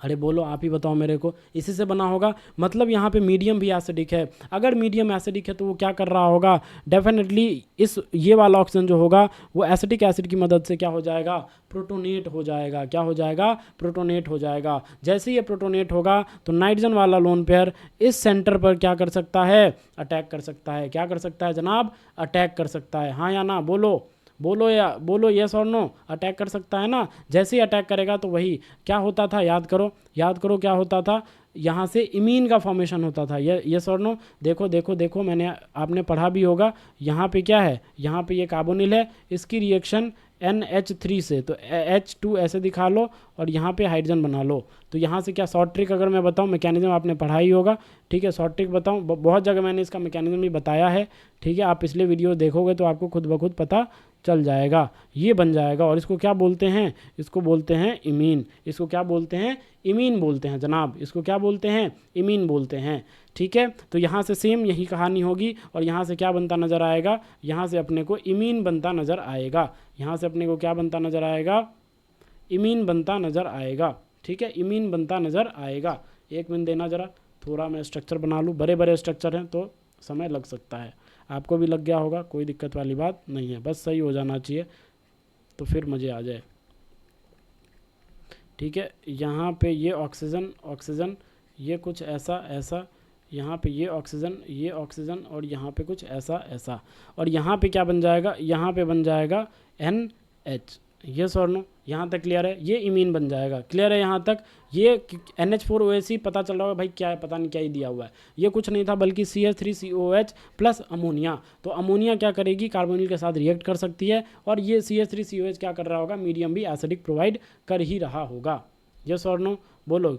अरे बोलो, आप ही बताओ मेरे को, इसी से बना होगा। मतलब यहाँ पे मीडियम भी एसिडिक है। अगर मीडियम एसिडिक है तो वो क्या कर रहा होगा, डेफिनेटली ये वाला ऑक्सीजन जो होगा वो एसिटिक एसिड की मदद से क्या हो जाएगा, प्रोटोनेट हो जाएगा। क्या हो जाएगा, प्रोटोनेट हो जाएगा। जैसे ये प्रोटोनेट होगा तो नाइट्रोजन वाला लोन पेयर इस सेंटर पर क्या कर सकता है, अटैक कर सकता है। क्या कर सकता है जनाब, अटैक कर सकता है, हाँ या ना, बोलो बोलो, या बोलो यस और नो, अटैक कर सकता है ना। जैसे ही अटैक करेगा तो वही क्या होता था, याद करो याद करो, क्या होता था, यहाँ से इमीन का फॉर्मेशन होता था। यस और नो, देखो देखो देखो, आपने पढ़ा भी होगा। यहाँ पे क्या है, यहाँ पे ये कार्बोनिल है, इसकी रिएक्शन NH3 से, तो H2 ऐसे दिखा लो और यहाँ पे हाइड्रोजन बना लो। तो यहाँ से क्या, शॉर्ट ट्रिक अगर मैं बताऊँ, मैकेनिज्म आपने पढ़ा ही होगा, ठीक है। शॉर्ट ट्रिक बताऊँ, बहुत जगह मैंने इसका मैकेनिज्म भी बताया है, ठीक है। आप पिछले वीडियो देखोगे तो आपको खुद ब खुद पता चल जाएगा। ये बन जाएगा। और इसको क्या बोलते हैं, इसको बोलते हैं इमीन। इसको क्या बोलते हैं, इमीन बोलते हैं जनाब। इसको क्या बोलते हैं, इमीन बोलते हैं, ठीक है। तो यहाँ से सेम यही कहानी होगी। और यहाँ से क्या बनता नज़र आएगा, यहाँ से अपने को इमीन बनता नज़र आएगा। यहाँ से अपने को क्या बनता नज़र आएगा, इमीन बनता नज़र आएगा, ठीक है। इमीन बनता नज़र आएगा। एक मिनट देना ज़रा, थोड़ा मैं स्ट्रक्चर बना लूँ। बड़े बड़े स्ट्रक्चर हैं तो समय लग सकता है, आपको भी लग गया होगा, कोई दिक्कत वाली बात नहीं है, बस सही हो जाना चाहिए तो फिर मज़े आ जाए, ठीक है। यहाँ पे ये ऑक्सीजन, ऑक्सीजन, ये कुछ ऐसा ऐसा, यहाँ पे ये ऑक्सीजन और यहाँ पे कुछ ऐसा ऐसा। और यहाँ पे क्या बन जाएगा, यहाँ पे बन जाएगा NH। यस और नो, यहाँ तक क्लियर है, ये इमीन बन जाएगा। क्लियर है यहाँ तक। ये NH4OAC पता चल रहा होगा भाई क्या है, पता नहीं क्या ही दिया हुआ है। ये कुछ नहीं था बल्कि CH3COOH प्लस अमोनिया। तो अमोनिया क्या करेगी, कार्बोनिल के साथ रिएक्ट कर सकती है। और ये CH3COH क्या कर रहा होगा, मीडियम भी एसिडिक प्रोवाइड कर ही रहा होगा। यस और नो, बोलो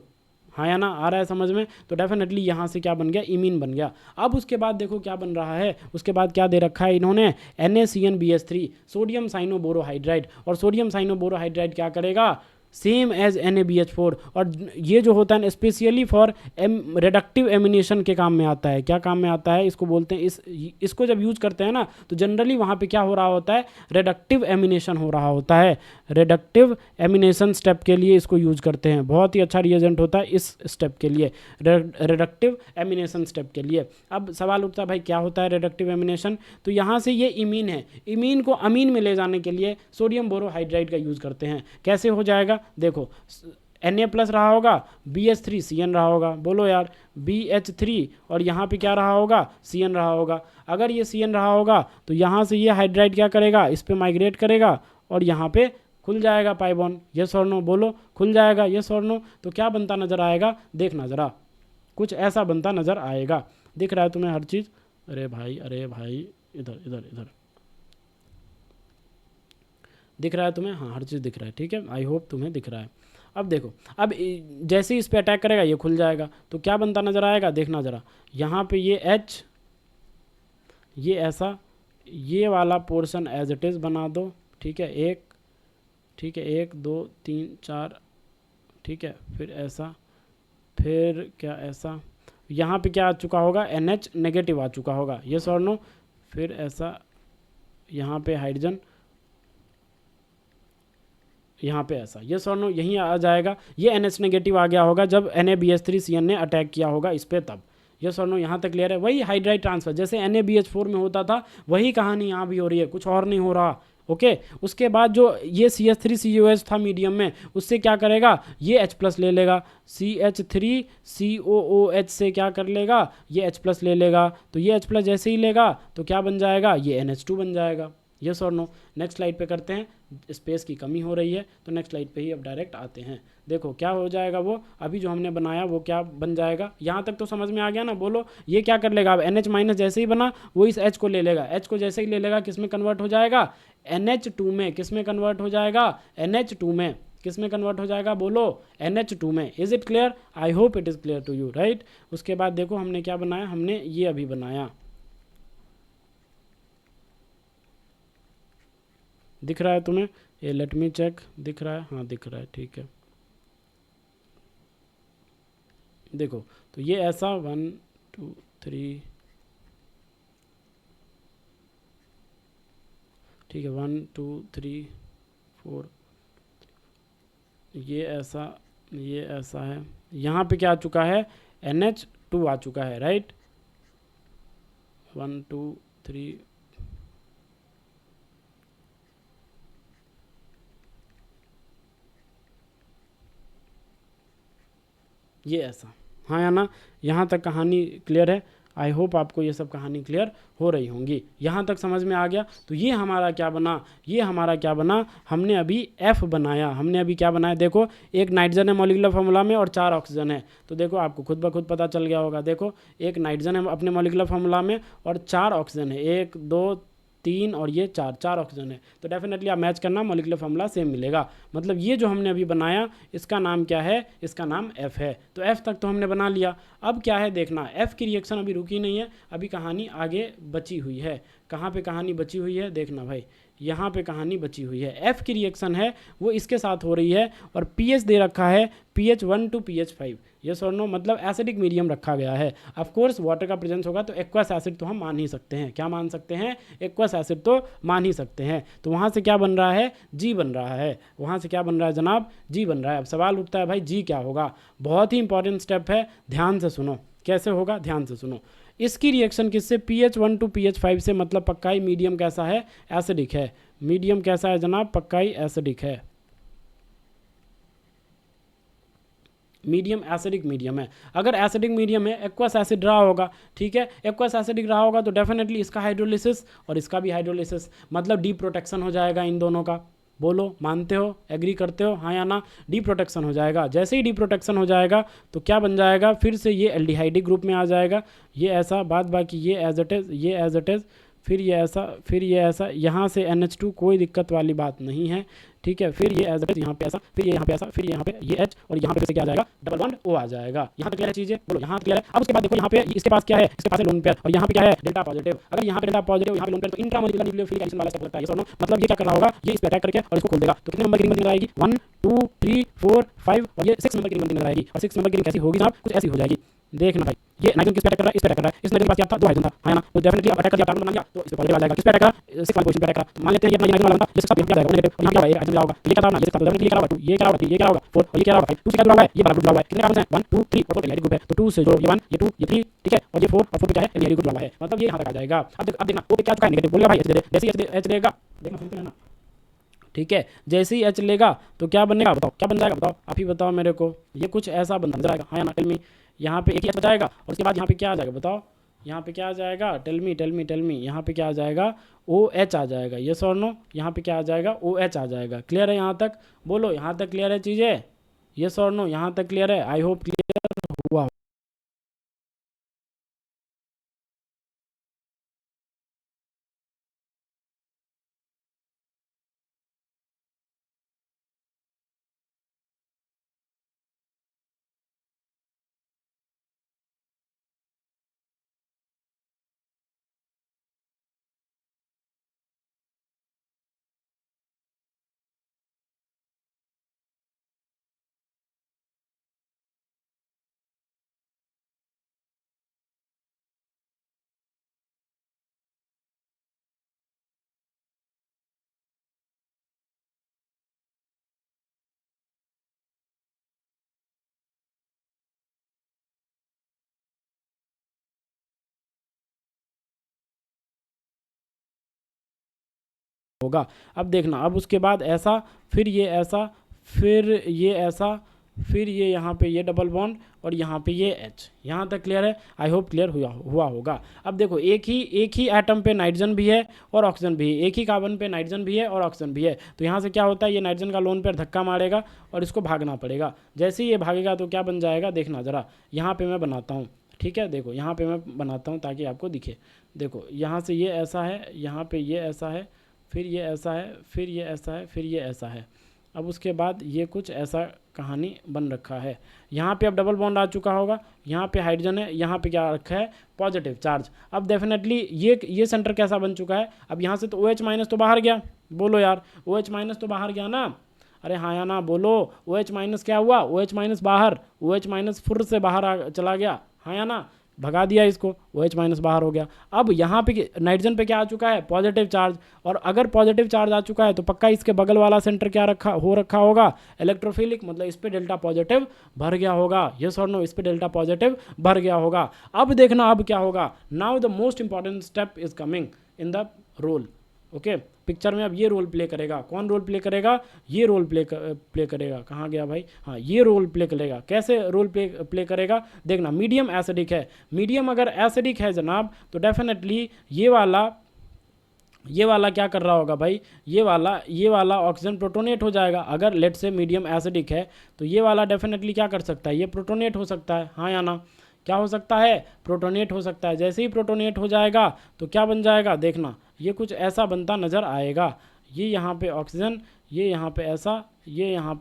हाँ या ना, आ रहा है समझ में। तो डेफिनेटली यहाँ से क्या बन गया, इमीन बन गया। अब उसके बाद देखो क्या बन रहा है, उसके बाद क्या दे रखा है इन्होंने, NaCnBH3, सोडियम साइनोबोरोहाइड्राइड। और सोडियम साइनोबोरोहाइड्राइड क्या करेगा, सेम एज NaBH4। और ये जो होता है स्पेशली फॉर रिडक्टिव एमिनेशन के काम में आता है। क्या काम में आता है, इसको बोलते हैं, इसको जब यूज करते हैं ना तो जनरली वहाँ पे क्या हो रहा होता है, रिडक्टिव एमिनेशन हो रहा होता है। रिडक्टिव एमिनेशन स्टेप के लिए इसको यूज करते हैं। बहुत ही अच्छा रिएजेंट होता है इस स्टेप के लिए, रिडक्टिव एमिनेशन स्टेप के लिए। अब सवाल उठता है भाई क्या होता है रिडक्टिव एमिनेशन। तो यहाँ से ये इमीन है, इमीन को अमीन में ले जाने के लिए सोडियम बोरोहाइड्राइड का यूज करते हैं। कैसे हो जाएगा, देखो Na प्लस रहा होगा, BH3Cn रहा होगा, बोलो यार, BH3 और यहाँ पे क्या रहा होगा, Cn रहा होगा। अगर ये Cn रहा होगा तो यहाँ से ये हाइड्राइड क्या करेगा, इस पे माइग्रेट करेगा और यहाँ पे खुल जाएगा पाई बॉन्ड। यस और नो, बोलो खुल जाएगा, यस और नो। तो क्या बनता नजर आएगा, देखना जरा, कुछ ऐसा बनता नजर आएगा। दिख रहा है तुम्हें हर चीज़, अरे भाई इधर इधर इधर दिख रहा है तुम्हें, हाँ हर चीज़ दिख रहा है, ठीक है। आई होप तुम्हें दिख रहा है। अब देखो, अब जैसे ही इस पे अटैक करेगा ये खुल जाएगा। तो क्या बनता नजर आएगा, देखना ज़रा, यहाँ पे ये H, ये ऐसा, ये वाला पोर्शन एज इट इज़ बना दो, ठीक है। एक, ठीक है, 1 2 3 4, ठीक है। फिर ऐसा, फिर क्या ऐसा, यहाँ पे क्या आ चुका होगा, NH नेगेटिव आ चुका होगा, यस और नो। फिर ऐसा, यहाँ पे हाइड्रोजन, यहाँ पे ऐसा, यस और नो, यहीं आ जाएगा। ये NH नेगेटिव आ गया होगा जब NaBH3Cn ने अटैक किया होगा इस पर, तब। यस और नो, यहाँ तक क्लियर है। वही हाइड्राइड ट्रांसफर जैसे NaBH4 में होता था, वही कहानी यहाँ भी हो रही है, कुछ और नहीं हो रहा, ओके। उसके बाद जो ये CH3COH था मीडियम में, उससे क्या करेगा, ये H प्लस ले लेगा, CH3COOH से क्या कर लेगा, ये H प्लस ले लेगा। तो ये H प्लस जैसे ही लेगा तो क्या बन जाएगा, ये NH2 बन जाएगा। यस और नो। नेक्स्ट स्लाइड पे करते हैं, स्पेस की कमी हो रही है तो नेक्स्ट स्लाइड पे ही अब डायरेक्ट आते हैं। देखो क्या हो जाएगा, वो अभी जो हमने बनाया वो क्या बन जाएगा, यहाँ तक तो समझ में आ गया ना। बोलो ये क्या कर लेगा, अब NH माइनस जैसे ही बना वो इस H को ले लेगा, H को जैसे ही ले लेगा किस में कन्वर्ट हो जाएगा, NH2 में। किस में कन्वर्ट हो जाएगा, NH2 में। किस में कन्वर्ट हो जाएगा, बोलो NH2 में। Is it clear, I hope it is clear to you, right. उसके बाद देखो हमने क्या बनाया, हमने ये अभी बनाया, दिख रहा है तुम्हें, ये लेट मी चेक, दिख रहा है, हाँ दिख रहा है, ठीक है। देखो तो ये ऐसा 1 2 3, ठीक है, 1 2 3 4, ये ऐसा है। यहाँ पे क्या आ चुका है, NH2 आ चुका है, राइट। 1 2 3, ये ऐसा, हाँ या ना। यहाँ तक कहानी क्लियर है, आई होप आपको ये सब कहानी क्लियर हो रही होंगी। यहाँ तक समझ में आ गया। तो ये हमारा क्या बना, ये हमारा क्या बना, हमने अभी F बनाया। हमने अभी क्या बनाया, देखो एक नाइट्रोजन है मॉलिक्यूलर फार्मूला में और 4 ऑक्सीजन है। तो देखो आपको खुद ब खुद पता चल गया होगा, देखो एक नाइट्रोजन है अपने मॉलिक्यूलर फार्मूला में और 4 ऑक्सीजन है, 1 2 3 और ये 4 ऑक्सीजन है। तो डेफिनेटली आप मैच करना, मॉलिक्यूलर फार्मूला सेम मिलेगा। मतलब ये जो हमने अभी बनाया इसका नाम क्या है, इसका नाम F है। तो F तक तो हमने बना लिया। अब क्या है देखना, F की रिएक्शन अभी रुकी नहीं है, अभी कहानी आगे बची हुई है। कहाँ पे कहानी बची हुई है देखना भाई, यहाँ पे कहानी बची हुई है। F की रिएक्शन है वो इसके साथ हो रही है और pH दे रखा है pH 1 to pH 5, यस और नो, मतलब एसिडिक मीडियम रखा गया है। ऑफ कोर्स वाटर का प्रेजेंस होगा तो एक्वस एसिड तो हम मान ही सकते हैं। क्या मान सकते हैं, एक्वस एसिड तो मान ही सकते हैं। तो वहाँ से क्या बन रहा है, G बन रहा है। वहाँ से क्या बन रहा है जनाब, G बन रहा है। अब सवाल उठता है भाई G क्या होगा। बहुत ही इंपॉर्टेंट स्टेप है, ध्यान से सुनो कैसे होगा, ध्यान से सुनो। इसकी रिएक्शन किससे, pH 1 to pH 5 से, मतलब पक्का ही मीडियम कैसा है, एसिडिक है। मीडियम कैसा है जनाब, पक्का ही एसिडिक है। मीडियम एसिडिक मीडियम है। अगर एसिडिक मीडियम है, एक्वस एसिड रहा होगा, ठीक है, एक्वस एसिडिक रहा होगा तो डेफिनेटली इसका हाइड्रोलिसिस और इसका भी हाइड्रोलिसिस, मतलब डी प्रोटेक्शन हो जाएगा इन दोनों का। बोलो मानते हो, एग्री करते हो, हाँ या ना। डी प्रोटेक्शन हो जाएगा। जैसे ही डी प्रोटेक्शन हो जाएगा तो क्या बन जाएगा, फिर से ये एल्डिहाइडिक ग्रुप में आ जाएगा। ये ऐसा, बाद बाकी ये एज इट इज़, ये एज इट इज़, फिर ये ऐसा, फिर ये ऐसा, यहाँ से NH2 कोई दिक्कत वाली बात नहीं है, ठीक है। फिर ये एज इट इज यहाँ पे ऐसा, फिर ये यहाँ पे ऐसा, फिर यहाँ पे ये H और यहाँ पे से क्या आ जाएगा, डबल बॉन्ड O आ जाएगा। यहाँ तक क्लियर है चीजें, बोलो यहाँ क्लियर है। अब उसके बाद देखो यहाँ पे इसके पास क्या है, इसके पास है लोन पेयर और यहाँ पे क्या है, डेल्टा पॉजिटिव। अगर यहाँ पे डेल्टा पॉजिटिव, यहाँ पे लोन पेयर, तो इंट्रामोलिकुलर न्यूक्लियोफिलिक एडिशन वाला स्टेप लगता है, ये सुनो। मतलब ये क्या कर रहा होगा, ये इस पे अटैक करके और इसको खोल देगा। तो कितने नंबर की रिंग बनकर आएगी, 1 2 3 4 5 और ये 6 नंबर की रिंग बनकर आएगी। और 6 नंबर की रिंग कैसी होगी साहब, कुछ ऐसी हो जाएगी। देखना भाई, ये नाइट्रोजन किस पे अटैक कर रहा है, इस पे अटैक कर रहा है। इस नाइट्रोजन के पास क्या था, 2 हाइड्रोजन था, है ना। तो डेफिनेटली अटैक कर दिया, कार्बन बना दिया, तो इस पे पॉजिटिव आ जाएगा। किस पे अटैक करा, 6 वाली पोजीशन पे अटैक करा। मान लेते हैं ये अपना नाइट्रोजन वाला था, जिसके साथ यहाँ पे जाएगा नेगेटिव, और यहाँ क्या होगा, ये हाइड्रोजन होगा। ये क्या था ना, ये साथ ये क्या होगा 2, ये क्या होगा 3, ये क्या होगा 4 और ये क्या होगा 5। 2 से क्या जुड़ा हुआ है, ये वाला ग्रुप जुड़ा हुआ है। कितने कार्बन हैं, 1 2 3 और 4 एल्डिहाइड ग्रुप है। तो 2 से जोड़ो, ये 1 ये 2 ये 3, ठीक है, और ये 4 और 4 पे क्या है, एल्डिहाइड ग्रुप जुड़ा हुआ है। मतलब ये यहाँ तक आ जाएगा। अब देखना वो पे क्या चुका है, नेगेटिव। बोलेगा भाई H दे दे, जैसे ही H लेगा, देखना सुनते रहना, ठीक है। जैसे ही H लेगा तो क्या बनेगा, बताओ क्या बन जाएगा, बताओ आप ही बताओ मेरे को। ये कुछ ऐसा बन जाएगा, हाँ या ना, टेल मी। यहाँ पे एक ही H बचाएगा और उसके बाद यहाँ पे क्या आ जाएगा, बताओ यहाँ पे क्या आ जाएगा, tell me tell me tell me. यहाँ पे क्या आ जाएगा, OH आ जाएगा, यस और नो। यहाँ पे क्या आ जाएगा, OH आ जाएगा। क्लियर है यहाँ तक, बोलो यहाँ तक क्लियर है चीज़ें, यस और नो, यहाँ तक क्लियर है। आई होप क्लियर हुआ। होगा। अब देखना, अब उसके बाद ऐसा, फिर ये ऐसा, फिर ये ऐसा, फिर ये यहाँ पे ये डबल बॉन्ड और यहाँ पे ये H। यहाँ तक क्लियर है? आई होप क्लियर हुआ होगा। अब देखो एक ही एटम पे नाइट्रोजन भी है और ऑक्सीजन भी है, एक ही कार्बन पे नाइट्रोजन भी है और ऑक्सीजन भी है। तो यहाँ से क्या होता है, ये नाइट्रोजन का लोन पेयर धक्का मारेगा और इसको भागना पड़ेगा। जैसे ही ये भागेगा तो क्या बन जाएगा, देखना ज़रा, यहाँ पर मैं बनाता हूँ, ठीक है। देखो यहाँ पे मैं बनाता हूँ ताकि आपको दिखे। देखो यहाँ से ये ऐसा है, यहाँ पे ये ऐसा है, फिर ये ऐसा है, फिर ये ऐसा है, फिर ये ऐसा है। अब उसके बाद ये कुछ ऐसा कहानी बन रखा है। यहाँ पे अब डबल बॉन्ड आ चुका होगा, यहाँ पे हाइड्रोजन है, यहाँ पे क्या रखा है, पॉजिटिव चार्ज। अब डेफिनेटली ये सेंटर कैसा बन चुका है, अब यहाँ से तो OH माइनस तो बाहर गया, बोलो यार, OH माइनस तो बाहर गया ना, अरे हाँ या ना बोलो, OH माइनस क्या हुआ, OH माइनस बाहर, OH माइनस फुर से बाहर चला गया, हाँ या ना, भगा दिया इसको, OH माइनस बाहर हो गया। अब यहाँ पे नाइट्रोजन पे क्या आ चुका है, पॉजिटिव चार्ज, और अगर पॉजिटिव चार्ज आ चुका है तो पक्का इसके बगल वाला सेंटर क्या रखा होगा, इलेक्ट्रोफिलिक, मतलब इस पे डेल्टा पॉजिटिव भर गया होगा। यस और नो, इस पे डेल्टा पॉजिटिव भर गया होगा। अब देखना अब क्या होगा, now the most important step is coming in the role. Okay, picture में अब ये रोल प्ले करेगा, कौन रोल प्ले करेगा, ये रोल प्ले करेगा, कहाँ गया भाई, हाँ ये रोल प्ले करेगा। कैसे रोल प्ले करेगा, देखना, मीडियम एसिडिक है, मीडियम अगर एसिडिक है जनाब तो डेफिनेटली ये वाला क्या कर रहा होगा भाई, ये वाला ऑक्सीजन प्रोटोनेट हो जाएगा। अगर लेट से मीडियम एसिडिक है तो ये वाला डेफिनेटली क्या कर सकता है, ये प्रोटोनेट हो सकता है, हाँ या ना, क्या हो सकता है, प्रोटोनेट हो सकता है। जैसे ही प्रोटोनेट हो जाएगा तो क्या बन जाएगा, देखना, ये कुछ ऐसा बनता नज़र आएगा। ये यहाँ पे ऑक्सीजन, ये यहाँ पे ऐसा, ये यहाँ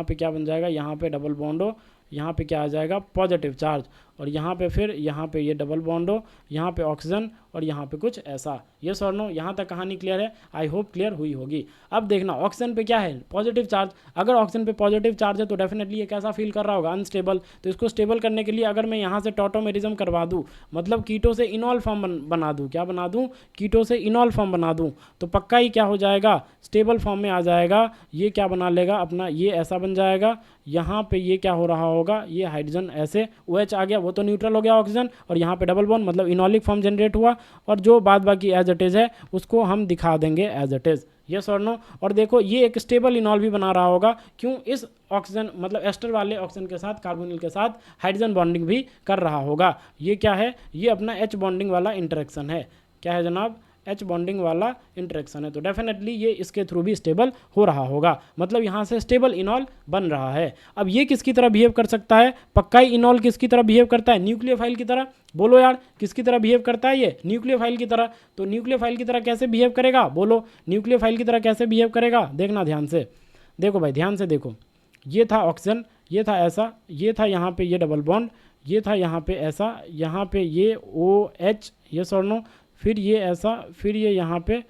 पे क्या बन जाएगा, यहाँ पे डबल बॉन्ड हो, यहाँ पे क्या आ जाएगा, पॉजिटिव चार्ज, और यहाँ पे फिर यहाँ पे ये डबल बॉन्ड हो, यहाँ पे ऑक्सीजन, और यहाँ पे कुछ ऐसा। यस और नो, यहाँ तक कहानी क्लियर है? आई होप क्लियर हुई होगी। अब देखना ऑक्सीजन पे क्या है, पॉजिटिव चार्ज। अगर ऑक्सीजन पे पॉजिटिव चार्ज है तो डेफिनेटली ये कैसा फील कर रहा होगा, अनस्टेबल। तो इसको स्टेबल करने के लिए अगर मैं यहाँ से टॉटोमेरिज्म करवा दूँ, मतलब कीटो से इनॉल फॉर्म बना दूँ, क्या बना दूँ, कीटो से इनॉल फॉर्म बना दूँ, तो पक्का ही क्या हो जाएगा, स्टेबल फॉर्म में आ जाएगा। ये क्या बना लेगा अपना, ये ऐसा बन जाएगा। यहाँ पे ये क्या हो रहा होगा, ये हाइड्रोजन ऐसे OH आ गया, वो तो न्यूट्रल हो गया ऑक्सीजन, और यहाँ पे डबल बॉन्ड मतलब इनॉलिक फॉर्म जनरेट हुआ, और जो बाद बाकी एज इट इज़ है उसको हम दिखा देंगे एज इट इज़। यस और नो। और देखो ये एक स्टेबल इनॉल भी बना रहा होगा, क्यों, इस ऑक्सीजन मतलब एस्टर वाले ऑक्सीजन के साथ कार्बोनिल के साथ हाइड्रोजन बॉन्डिंग भी कर रहा होगा। ये क्या है, ये अपना H बॉन्डिंग वाला इंटरेक्शन है। क्या है जनाब, H बॉन्डिंग वाला इंटरेक्शन है। तो डेफिनेटली ये इसके थ्रू भी स्टेबल हो रहा होगा, मतलब यहाँ से स्टेबल इनॉल बन रहा है। अब ये किसकी तरह बिहेव कर सकता है, पक्का ही इनॉल किसकी तरह बिहेव करता है, न्यूक्लियोफाइल की तरह। बोलो यार, किसकी तरह बिहेव करता है ये, न्यूक्लियोफाइल की तरह। तो न्यूक्लियोफाइल की तरह कैसे बिहेव करेगा, बोलो, न्यूक्लियोफाइल की तरह कैसे बिहेव करेगा, देखना ध्यान से, देखो भाई ध्यान से देखो। ये था ऑक्सीजन, ये था ऐसा, ये था यहाँ पे ये डबल बॉन्ड, ये था यहाँ पे ऐसा, यहाँ पे ये OH, यस और नो, फिर ये ऐसा, फिर ये यहाँ पे,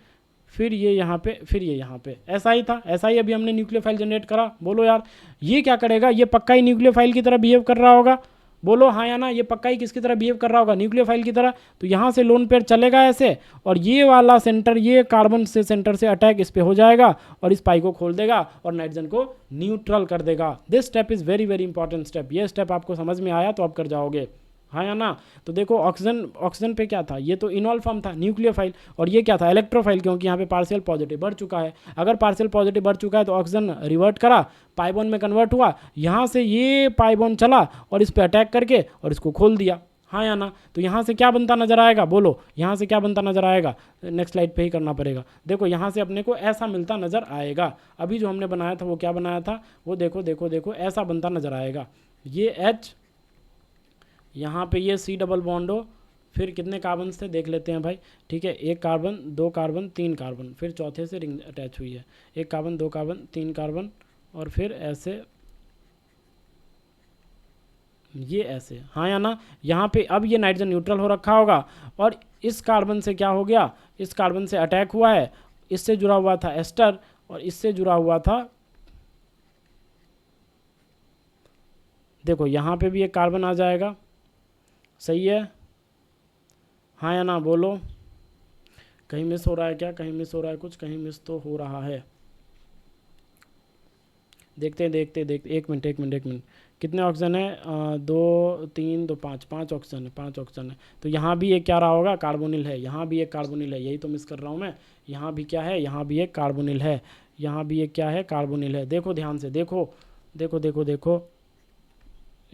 फिर ये यहाँ पे, फिर ये यहाँ पे, ऐसा ही था, ऐसा ही अभी हमने न्यूक्लियोफाइल जनरेट करा। बोलो यार, ये क्या करेगा, ये पक्का ही न्यूक्लियोफाइल की तरह बिहेव कर रहा होगा। बोलो हाँ या ना, ये पक्का ही किसकी तरह बिहेव कर रहा होगा, न्यूक्लियोफाइल की तरह। तो यहाँ से लोन पेयर चलेगा ऐसे, और ये वाला सेंटर, ये कार्बन से सेंटर से अटैक इस पे हो जाएगा, और इस पाई को खोल देगा और नाइट्रोजन को न्यूट्रल कर देगा। This step is very very important step. ये स्टेप आपको समझ में आया तो आप कर जाओगे, हाँ या ना। तो देखो ऑक्सीजन पे क्या था, ये तो इनॉल फॉर्म था, न्यूक्लियोफाइल, और ये क्या था, इलेक्ट्रोफाइल, क्योंकि यहाँ पे पार्शियल पॉजिटिव बढ़ चुका है। अगर पार्शियल पॉजिटिव बढ़ चुका है तो ऑक्सीजन रिवर्ट करा, पाइबॉन में कन्वर्ट हुआ, यहाँ से ये पाइबॉन चला और इस पर अटैक करके और इसको खोल दिया, हाँ या ना। तो यहाँ से क्या बनता नजर आएगा, बोलो, यहाँ से क्या बनता नजर आएगा, नेक्स्ट स्लाइड पे ही करना पड़ेगा। देखो यहाँ से अपने को ऐसा मिलता नजर आएगा। अभी जो हमने बनाया था वो क्या बनाया था, वो देखो देखो देखो, ऐसा बनता नजर आएगा। ये H, यहाँ पे ये C डबल बॉन्ड हो, फिर कितने कार्बन थे देख लेते हैं भाई, ठीक है, एक कार्बन, दो कार्बन, तीन कार्बन, फिर चौथे से रिंग अटैच हुई है, एक कार्बन, दो कार्बन, तीन कार्बन, और फिर ऐसे, ये ऐसे, हाँ या ना। यहाँ पे अब ये नाइट्रोजन न्यूट्रल हो रखा होगा, और इस कार्बन से क्या हो गया, इस कार्बन से अटैक हुआ है, इससे जुड़ा हुआ था एस्टर, और इससे जुड़ा हुआ था, देखो यहाँ पे भी एक कार्बन आ जाएगा, सही है, हाँ या ना, बोलो, कहीं मिस हो रहा है क्या, कहीं मिस हो रहा है कुछ, कहीं मिस तो हो रहा है, देखते देखते देखते, एक मिनट, कितने ऑक्सीजन है, 2 3 2 5, 5 ऑक्सीजन है, 5 ऑक्सीजन है। तो यहाँ भी एक क्या रहा होगा, कार्बोनिल है, यहाँ भी एक कार्बोनिल है, यही तो मिस कर रहा हूँ मैं। यहाँ भी क्या है, यहाँ भी एक कार्बोनिल है, यहाँ भी एक क्या है, कार्बोनिल है। देखो ध्यान से देखो, देखो देखो देखो,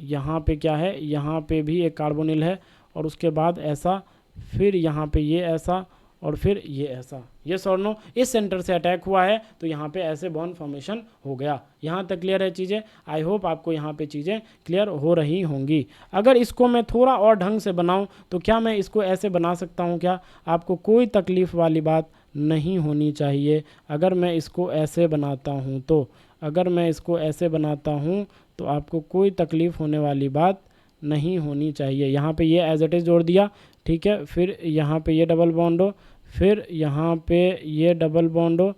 यहाँ पे क्या है, यहाँ पे भी एक कार्बोनिल है और उसके बाद ऐसा, फिर यहाँ पे ये ऐसा और फिर ये ऐसा। यस और नो, इस सेंटर से अटैक हुआ है तो यहाँ पे ऐसे बॉन्ड फॉर्मेशन हो गया। यहाँ तक क्लियर है चीज़ें? आई होप आपको यहाँ पे चीज़ें क्लियर हो रही होंगी। अगर इसको मैं थोड़ा और ढंग से बनाऊँ तो क्या मैं इसको ऐसे बना सकता हूँ क्या? आपको कोई तकलीफ़ वाली बात नहीं होनी चाहिए। अगर मैं इसको ऐसे बनाता हूँ तो, अगर मैं इसको ऐसे बनाता हूँ तो आपको कोई तकलीफ़ होने वाली बात नहीं होनी चाहिए। यहाँ पे ये एज इट इज़ जोड़ दिया, ठीक है। फिर यहाँ पे ये डबल बॉन्ड हो, फिर यहाँ पे ये डबल बॉन्ड हो,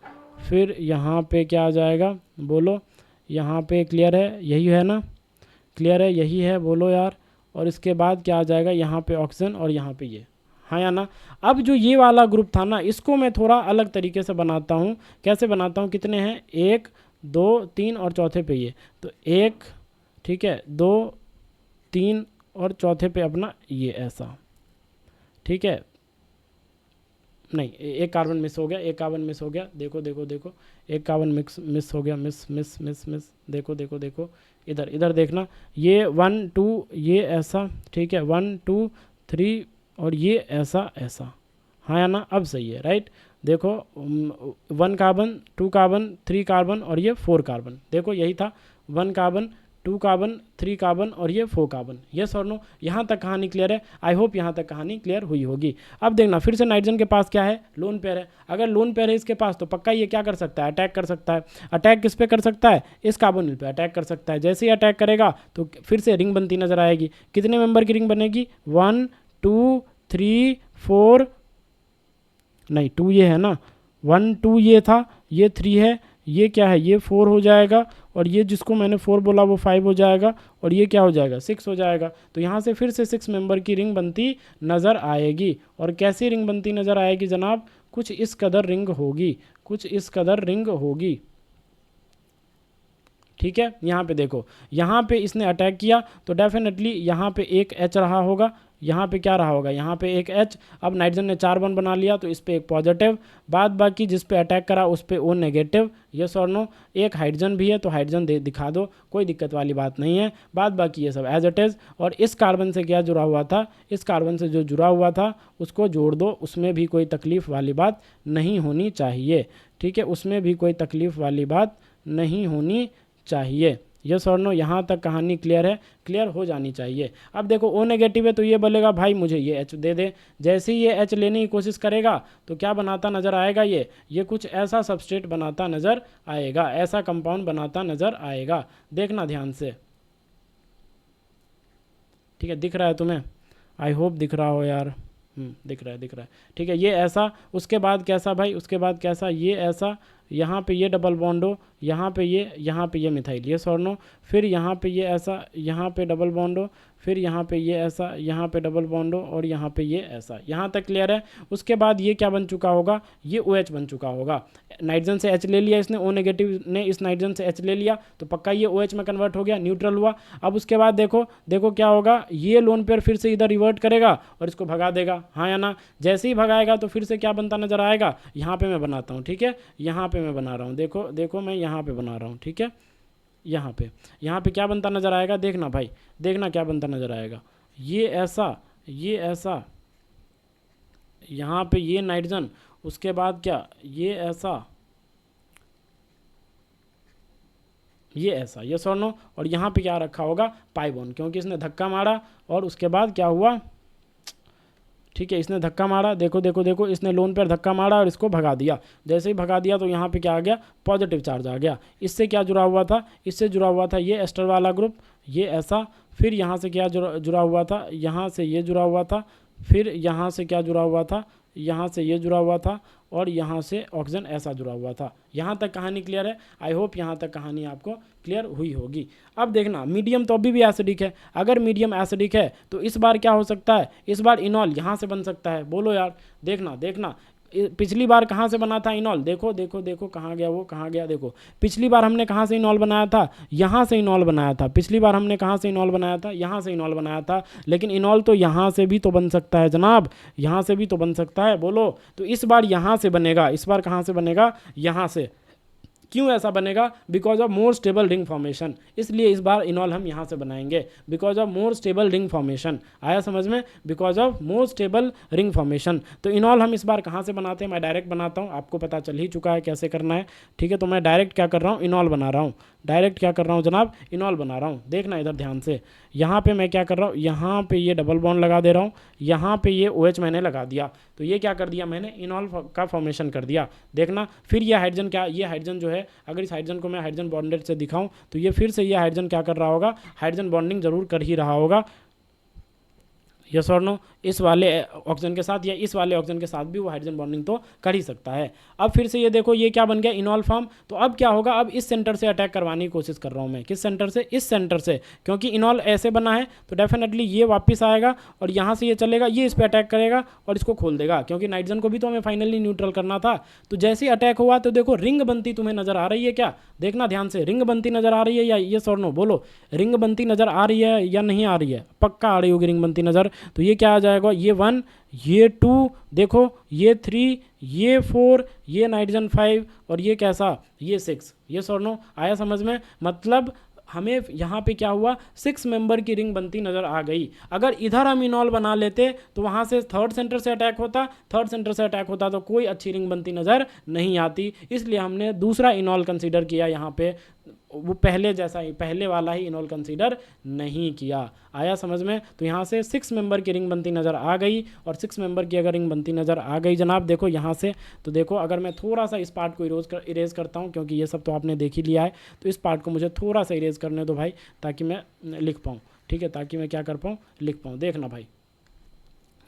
फिर यहाँ पे क्या आ जाएगा बोलो? यहाँ पे क्लियर है, यही है ना? क्लियर है, यही है, बोलो यार। और इसके बाद क्या आ जाएगा? यहाँ पे ऑक्सीजन और यहाँ पे ये, हाँ या ना? अब जो ये वाला ग्रुप था ना, इसको मैं थोड़ा अलग तरीके से बनाता हूँ। कैसे बनाता हूँ? कितने हैं? 1 2 3 और चौथे पे ये, तो 1, ठीक है, 2 3 और चौथे पे अपना ये ऐसा, ठीक है। नहीं, एक कार्बन मिस हो गया, एक कार्बन मिस हो गया, देखो देखो देखो, एक कार्बन मिस हो गया, मिस मिस मिस मिस, देखो देखो देखो, इधर इधर देखना, ये 1 2 ये ऐसा, ठीक है, 1 2 3 और ये ऐसा ऐसा, हाँ या ना? अब सही है, राइट। देखो 1 कार्बन 2 कार्बन 3 कार्बन और ये 4 कार्बन, देखो यही था, 1 कार्बन 2 कार्बन 3 कार्बन और ये 4 कार्बन। यस और नो? यहाँ तक कहानी क्लियर है? आई होप यहाँ तक कहानी क्लियर हुई होगी। अब देखना, फिर से नाइट्रोजन के पास क्या है? लोन पेयर है। अगर लोन पेयर है इसके पास तो पक्का ये क्या कर सकता है? अटैक कर सकता है। अटैक किस पे कर सकता है? इस कार्बोनिल पे अटैक कर सकता है। जैसे ही अटैक करेगा तो फिर से रिंग बनती नजर आएगी। कितने मेंबर की रिंग बनेगी? 1 2 3 4, नहीं 2 ये है ना, 1 2 ये था, ये 3 है, ये क्या है? ये 4 हो जाएगा और ये जिसको मैंने 4 बोला वो 5 हो जाएगा और ये क्या हो जाएगा? 6 हो जाएगा। तो यहाँ से फिर से 6 मेंबर की रिंग बनती नज़र आएगी। और कैसी रिंग बनती नज़र आएगी जनाब? कुछ इस कदर रिंग होगी, कुछ इस कदर रिंग होगी, ठीक है। यहाँ पे देखो, यहाँ पे इसने अटैक किया तो डेफिनेटली यहाँ पे एक एच रहा होगा, यहाँ पे क्या रहा होगा? यहाँ पे एक एच। अब नाइट्रोजन ने 4 बॉन्ड बना लिया तो इस पे एक पॉजिटिव, बाद बाकी जिस पे अटैक करा उस पे ओ नेगेटिव। यस और नो? एक हाइड्रोजन भी है तो हाइड्रोजन दिखा दो, कोई दिक्कत वाली बात नहीं है। बाद बाकी ये सब एज इट इज़। और इस कार्बन से क्या जुड़ा हुआ था? इस कार्बन से जो जुड़ा हुआ था उसको जोड़ दो, उसमें भी कोई तकलीफ़ वाली बात नहीं होनी चाहिए, ठीक है, उसमें भी कोई तकलीफ़ वाली बात नहीं होनी चाहिए। यस और नो? यहाँ तक कहानी क्लियर है? क्लियर हो जानी चाहिए। अब देखो ओ नेगेटिव है तो ये बोलेगा भाई मुझे ये एच दे दे। जैसे ही ये एच लेने की कोशिश करेगा तो क्या बनाता नज़र आएगा? ये कुछ ऐसा सबस्ट्रेट बनाता नज़र आएगा, ऐसा कंपाउंड बनाता नज़र आएगा। देखना ध्यान से, ठीक है। दिख रहा है तुम्हें? आई होप दिख रहा हो यार। दिख रहा है, दिख रहा है, ठीक है। ये ऐसा, उसके बाद कैसा भाई? उसके बाद कैसा? ये ऐसा, यहाँ पे ये डबल बॉन्ड हो, यहाँ पे ये मिथाइल। ये और नो? फिर यहाँ पे ये ऐसा, यहाँ पे डबल बॉन्ड हो, फिर यहाँ पे ये ऐसा, यहाँ पे डबल बॉन्ड हो और यहाँ पे ये ऐसा। यहाँ तक क्लियर है? उसके बाद ये क्या बन चुका होगा? ये OH बन चुका होगा। नाइट्रोजन से H ले लिया इसने, O नेगेटिव ने इस नाइट्रोजन से H ले लिया तो पक्का ये OH में कन्वर्ट हो गया, न्यूट्रल हुआ। अब उसके बाद देखो देखो क्या होगा? ये लोन पेयर फिर से इधर रिवर्ट करेगा और इसको भगा देगा, हाँ या ना? जैसे ही भगाएगा तो फिर से क्या बनता नजर आएगा? यहाँ पे मैं बनाता हूँ, ठीक है, यहाँ पे मैं बना रहा हूँ, देखो देखो मैं यहाँ पे बना रहा हूँ, ठीक है। यहाँ पे क्या बनता नजर आएगा? देखना भाई, देखना क्या बनता नजर आएगा। ये ऐसा, ये ऐसा, यहाँ पे ये नाइट्रोजन, उसके बाद क्या? ये ऐसा, ये ऐसा। ये और नो? और यहाँ पे क्या रखा होगा? पाई बॉन्ड, क्योंकि इसने धक्का मारा और उसके बाद क्या हुआ? ठीक है, इसने धक्का मारा, देखो देखो देखो, इसने लोन पर धक्का मारा और इसको भगा दिया। जैसे ही भगा दिया तो यहाँ पे क्या आ गया? पॉजिटिव चार्ज आ गया। इससे क्या जुड़ा हुआ था? इससे जुड़ा हुआ था ये एस्टर वाला ग्रुप, ये ऐसा। फिर यहाँ से क्या जुड़ा हुआ था? यहाँ से ये जुड़ा हुआ था। फिर यहाँ से क्या जुड़ा हुआ था? यहाँ से ये जुड़ा हुआ था और यहाँ से ऑक्सीजन ऐसा जुड़ा हुआ था। यहाँ तक कहानी क्लियर है? आई होप यहाँ तक कहानी आपको क्लियर हुई होगी। अब देखना, मीडियम तो अभी भी एसिडिक है। अगर मीडियम एसिडिक है तो इस बार क्या हो सकता है? इस बार इनॉल यहाँ से बन सकता है। बोलो यार, देखना देखना, पिछली बार कहाँ से बना था इनॉल? देखो देखो देखो, कहाँ गया वो, कहाँ गया? देखो पिछली बार हमने कहाँ से इनॉल बनाया था? यहाँ से इनॉल बनाया था। पिछली बार हमने कहाँ से इनॉल बनाया था? यहाँ से इनॉल बनाया था। लेकिन इनॉल तो यहाँ से भी तो बन सकता है जनाब, यहाँ से भी तो बन सकता है। बोलो, तो इस बार यहाँ से बनेगा। इस बार कहाँ से बनेगा? यहाँ से। क्यों ऐसा बनेगा? Because of more stable ring formation, इसलिए इस बार इनॉल हम यहाँ से बनाएंगे, because of more stable ring formation. आया समझ में? Because of more stable ring formation. तो इनॉल हम इस बार कहाँ से बनाते हैं? मैं डायरेक्ट बनाता हूँ, आपको पता चल ही चुका है कैसे करना है, ठीक है। तो मैं डायरेक्ट क्या कर रहा हूँ? इनॉल बना रहा हूँ। डायरेक्ट क्या कर रहा हूँ जनाब? इनॉल बना रहा हूँ। देखना इधर ध्यान से, यहाँ पे मैं क्या कर रहा हूँ? यहाँ पे ये डबल बॉन्ड लगा दे रहा हूँ, यहाँ पे ये OH मैंने लगा दिया, तो ये क्या कर दिया मैंने? इनॉल का फॉर्मेशन कर दिया। देखना फिर ये हाइड्रोजन क्या, ये हाइड्रोजन जो है, अगर इस हाइड्रोजन को मैं हाइड्रोजन बॉन्डेड से दिखाऊं तो ये फिर से ये हाइड्रोजन क्या कर रहा होगा? हाइड्रोजन बॉन्डिंग जरूर कर ही रहा होगा। यस और नो? इस वाले ऑक्सीजन के साथ या इस वाले ऑक्सीजन के साथ भी वो हाइड्रोजन बॉन्डिंग तो कर ही सकता है। अब फिर से ये देखो, ये क्या बन गया? इनॉल फॉर्म। तो अब क्या होगा? अब इस सेंटर से अटैक करवाने की कोशिश कर रहा हूँ मैं। किस सेंटर से? इस सेंटर से, क्योंकि इनॉल ऐसे बना है तो डेफिनेटली ये वापस आएगा और यहाँ से ये चलेगा, ये इस पर अटैक करेगा और इसको खोल देगा, क्योंकि नाइट्रोजन को भी तो हमें फाइनली न्यूट्रल करना था। तो जैसे ही अटैक हुआ तो देखो रिंग बनती तुम्हें नजर आ रही है क्या? देखना ध्यान से, रिंग बनती नजर आ रही है या ये और नो? बोलो, रिंग बनती नजर आ रही है या नहीं आ रही है? पक्का आ रही होगी रिंग बनती नजर। तो ये क्या आ जाएगा? ये 1, ये 2, देखो ये 3, ये 4, ये नाइट्रोजन 5 और ये कैसा? ये 6। ये और नो? आया समझ में? मतलब हमें यहाँ पे क्या हुआ? 6 मेंबर की रिंग बनती नज़र आ गई। अगर इधर हम इनॉल बना लेते तो वहाँ से थर्ड सेंटर से अटैक होता, थर्ड सेंटर से अटैक होता तो कोई अच्छी रिंग बनती नज़र नहीं आती। इसलिए हमने दूसरा इनॉल कंसीडर किया यहाँ पे, वो पहले जैसा ही, पहले वाला ही इनॉल कंसीडर नहीं किया। आया समझ में? तो यहाँ से 6 मेंबर की रिंग बनती नज़र आ गई, और 6 मेंबर की अगर रिंग बनती नज़र आ गई जनाब, देखो यहाँ से, तो देखो अगर मैं थोड़ा सा इस पार्ट को इरेज करता हूँ, क्योंकि ये सब तो आपने देख ही लिया है, तो इस पार्ट को मुझे थोड़ा सा इरेज करने दो भाई, ताकि मैं लिख पाऊँ, ठीक है, ताकि मैं क्या कर पाऊँ? लिख पाऊँ। देखना भाई,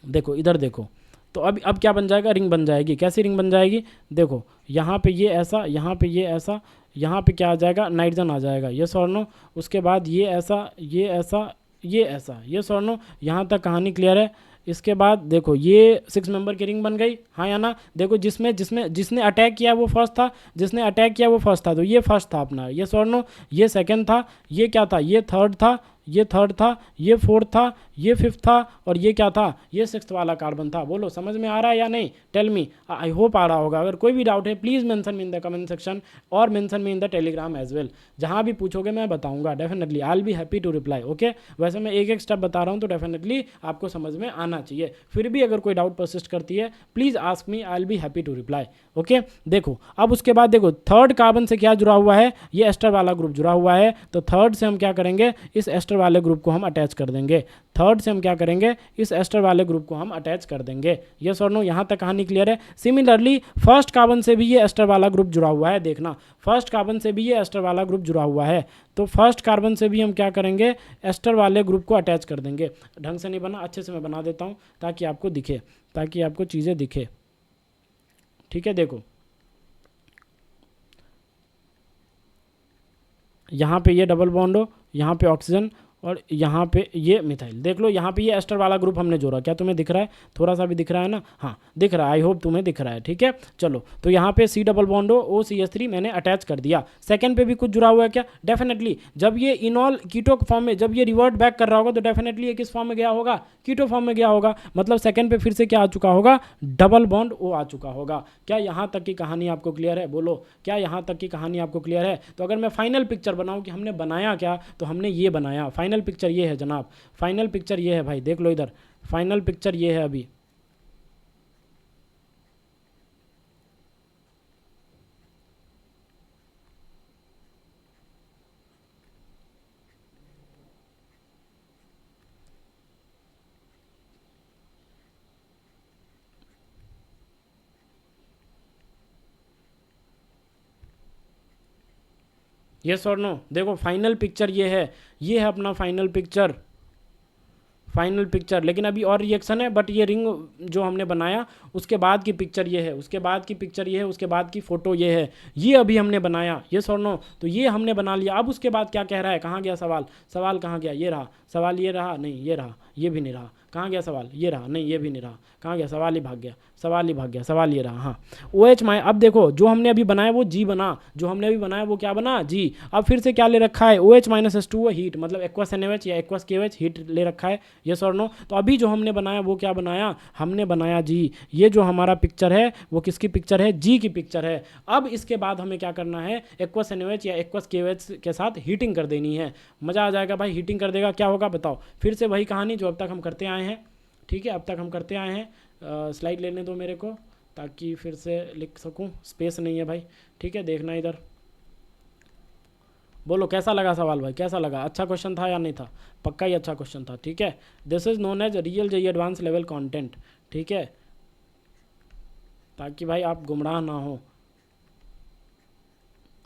देखो इधर देखो, तो अब क्या बन जाएगा? रिंग बन जाएगी। कैसी रिंग बन जाएगी? देखो यहाँ पे ये ऐसा, यहाँ पे ये ऐसा, यहाँ पे क्या आ जाएगा? नाइट्रोजन आ जाएगा। ये और नो? उसके बाद ये ऐसा, ये ऐसा, ये ऐसा। ये और नो? यहाँ तक कहानी क्लियर है। इसके बाद देखो ये 6 मेंबर की रिंग बन गई, हाँ या ना? देखो जिसमें जिसमें जिसने अटैक किया वो फर्स्ट था, जिसने अटैक किया वो फर्स्ट था, तो ये फर्स्ट था अपना। ये और नो? ये सेकंड था, ये क्या था? ये थर्ड था, ये थर्ड था, ये फोर्थ था, ये फिफ्थ था, और ये क्या था? ये सिक्स्थ वाला कार्बन था। बोलो समझ में आ रहा है या नहीं? Tell me. आई होप आ रहा होगा। अगर कोई भी डाउट है please mention me in the comment section और mention me in the Telegram as well. जहाँ भी पूछोगे मैं बताऊंगा definitely, I will be happy to reply. Okay, वैसे मैं एक एक स्टेप बता रहा हूँ तो डेफिनेटली आपको समझ में आना चाहिए। फिर भी अगर कोई डाउट परसिस्ट करती है please ask me, I will be happy to reply. Okay, देखो अब उसके बाद देखो थर्ड कार्बन से क्या जुड़ा हुआ है? ये एस्टर वाला ग्रुप जुड़ा हुआ है, तो थर्ड से हम क्या करेंगे? इस एस्टर वाले ग्रुप को हम अटैच कर देंगे। थर्ड से हम क्या करेंगे? इस एस्टर वाले ग्रुप को हम अटैच कर देंगे। यस और नो? यहाँ तक कहानी क्लियर है? सिमिलरली फर्स्ट कार्बन से भी ये एस्टर वाला ग्रुप जुड़ा हुआ है। देखना, फर्स्ट कार्बन से भी ये एस्टर वाला ग्रुप जुड़ा हुआ है, तो फर्स्ट कार्बन से भी हम क्या करेंगे? एस्टर वाले ग्रुप को अटैच कर देंगे। ढंग से नहीं बना, अच्छे से मैं बना देता हूँ ताकि आपको दिखे, ताकि आपको चीज़ें दिखे। ठीक है, देखो यहाँ पे ये डबल बॉन्ड हो, यहाँ पे ऑक्सीजन, और यहाँ पे ये मिथाइल। देख लो यहाँ पे ये एस्टर वाला ग्रुप हमने जोड़ा। क्या तुम्हें दिख रहा है? थोड़ा सा भी दिख रहा है ना? हाँ दिख रहा है, आई होप तुम्हें दिख रहा है। ठीक है, चलो तो यहाँ पे C डबल बॉन्ड हो OCH3 मैंने अटैच कर दिया। सेकंड पे भी कुछ जुड़ा हुआ है क्या? डेफिनेटली जब ये इनॉल कीटो फॉर्म में, जब ये रिवर्ट बैक कर रहा होगा तो डेफिनेटली ये किस फॉर्म में गया होगा? कीटो फॉर्म में गया होगा। मतलब सेकंड पे फिर से क्या आ चुका होगा? डबल बॉन्ड O आ चुका होगा। क्या यहाँ तक की कहानी आपको क्लियर है? बोलो, क्या यहाँ तक की कहानी आपको क्लियर है? तो अगर मैं फाइनल पिक्चर बनाऊँ कि हमने बनाया क्या, तो हमने ये बनाया। फाइनल पिक्चर ये है जनाब, फाइनल पिक्चर ये है भाई, देख लो इधर, फाइनल पिक्चर ये है अभी। यस और नो? देखो फाइनल पिक्चर ये है अपना फाइनल पिक्चर, फाइनल पिक्चर। लेकिन अभी और रिएक्शन है, बट ये रिंग जो हमने बनाया उसके बाद की पिक्चर ये है, उसके बाद की पिक्चर ये है, उसके बाद की फोटो ये है, ये अभी हमने बनाया। ये और नो? तो ये हमने बना लिया। अब उसके बाद क्या कह रहा है? कहाँ गया सवाल? सवाल कहाँ गया? ये रहा सवाल, ये रहा नहीं, ये रहा, ये भी नहीं रहा। कहाँ गया सवाल, ये रहा, नहीं ये भी नहीं रहा, कहाँ गया, सवाल ही भाग गया, सवाल ही भाग गया, सवाल ये रहा, हाँ OH माइ। अब देखो जो हमने अभी बनाया वो G बना, जो हमने अभी बनाया वो क्या बना, G। अब फिर से क्या ले रखा है, OH माइनस H2O हीट, मतलब एक्वस NaOH या एक्वस KOH हीट ले रखा है, यस और नो। तो अभी जो हमने बनाया वो क्या बनाया, हमने बनाया G। ये जो हमारा पिक्चर है वो किसकी पिक्चर है, G की पिक्चर है। अब इसके बाद हमें क्या करना है, एक्वस NaOH या एक्वस KOH के साथ हीटिंग कर देनी है। मज़ा आ जाएगा भाई, हीटिंग कर देगा क्या होगा बताओ, फिर से वही कहानी जो अब तक हम करते आए हैं, ठीक है, अब तक हम करते आए हैं। स्लाइड लेने दो मेरे को ताकि फिर से लिख सकूं, स्पेस नहीं है भाई, ठीक है, देखना इधर। बोलो कैसा लगा सवाल भाई, कैसा लगा, अच्छा क्वेश्चन था या नहीं था, पक्का ही अच्छा क्वेश्चन था, ठीक है। This is known as real JEE advance level content, ठीक है, ताकि भाई आप गुमराह ना हो।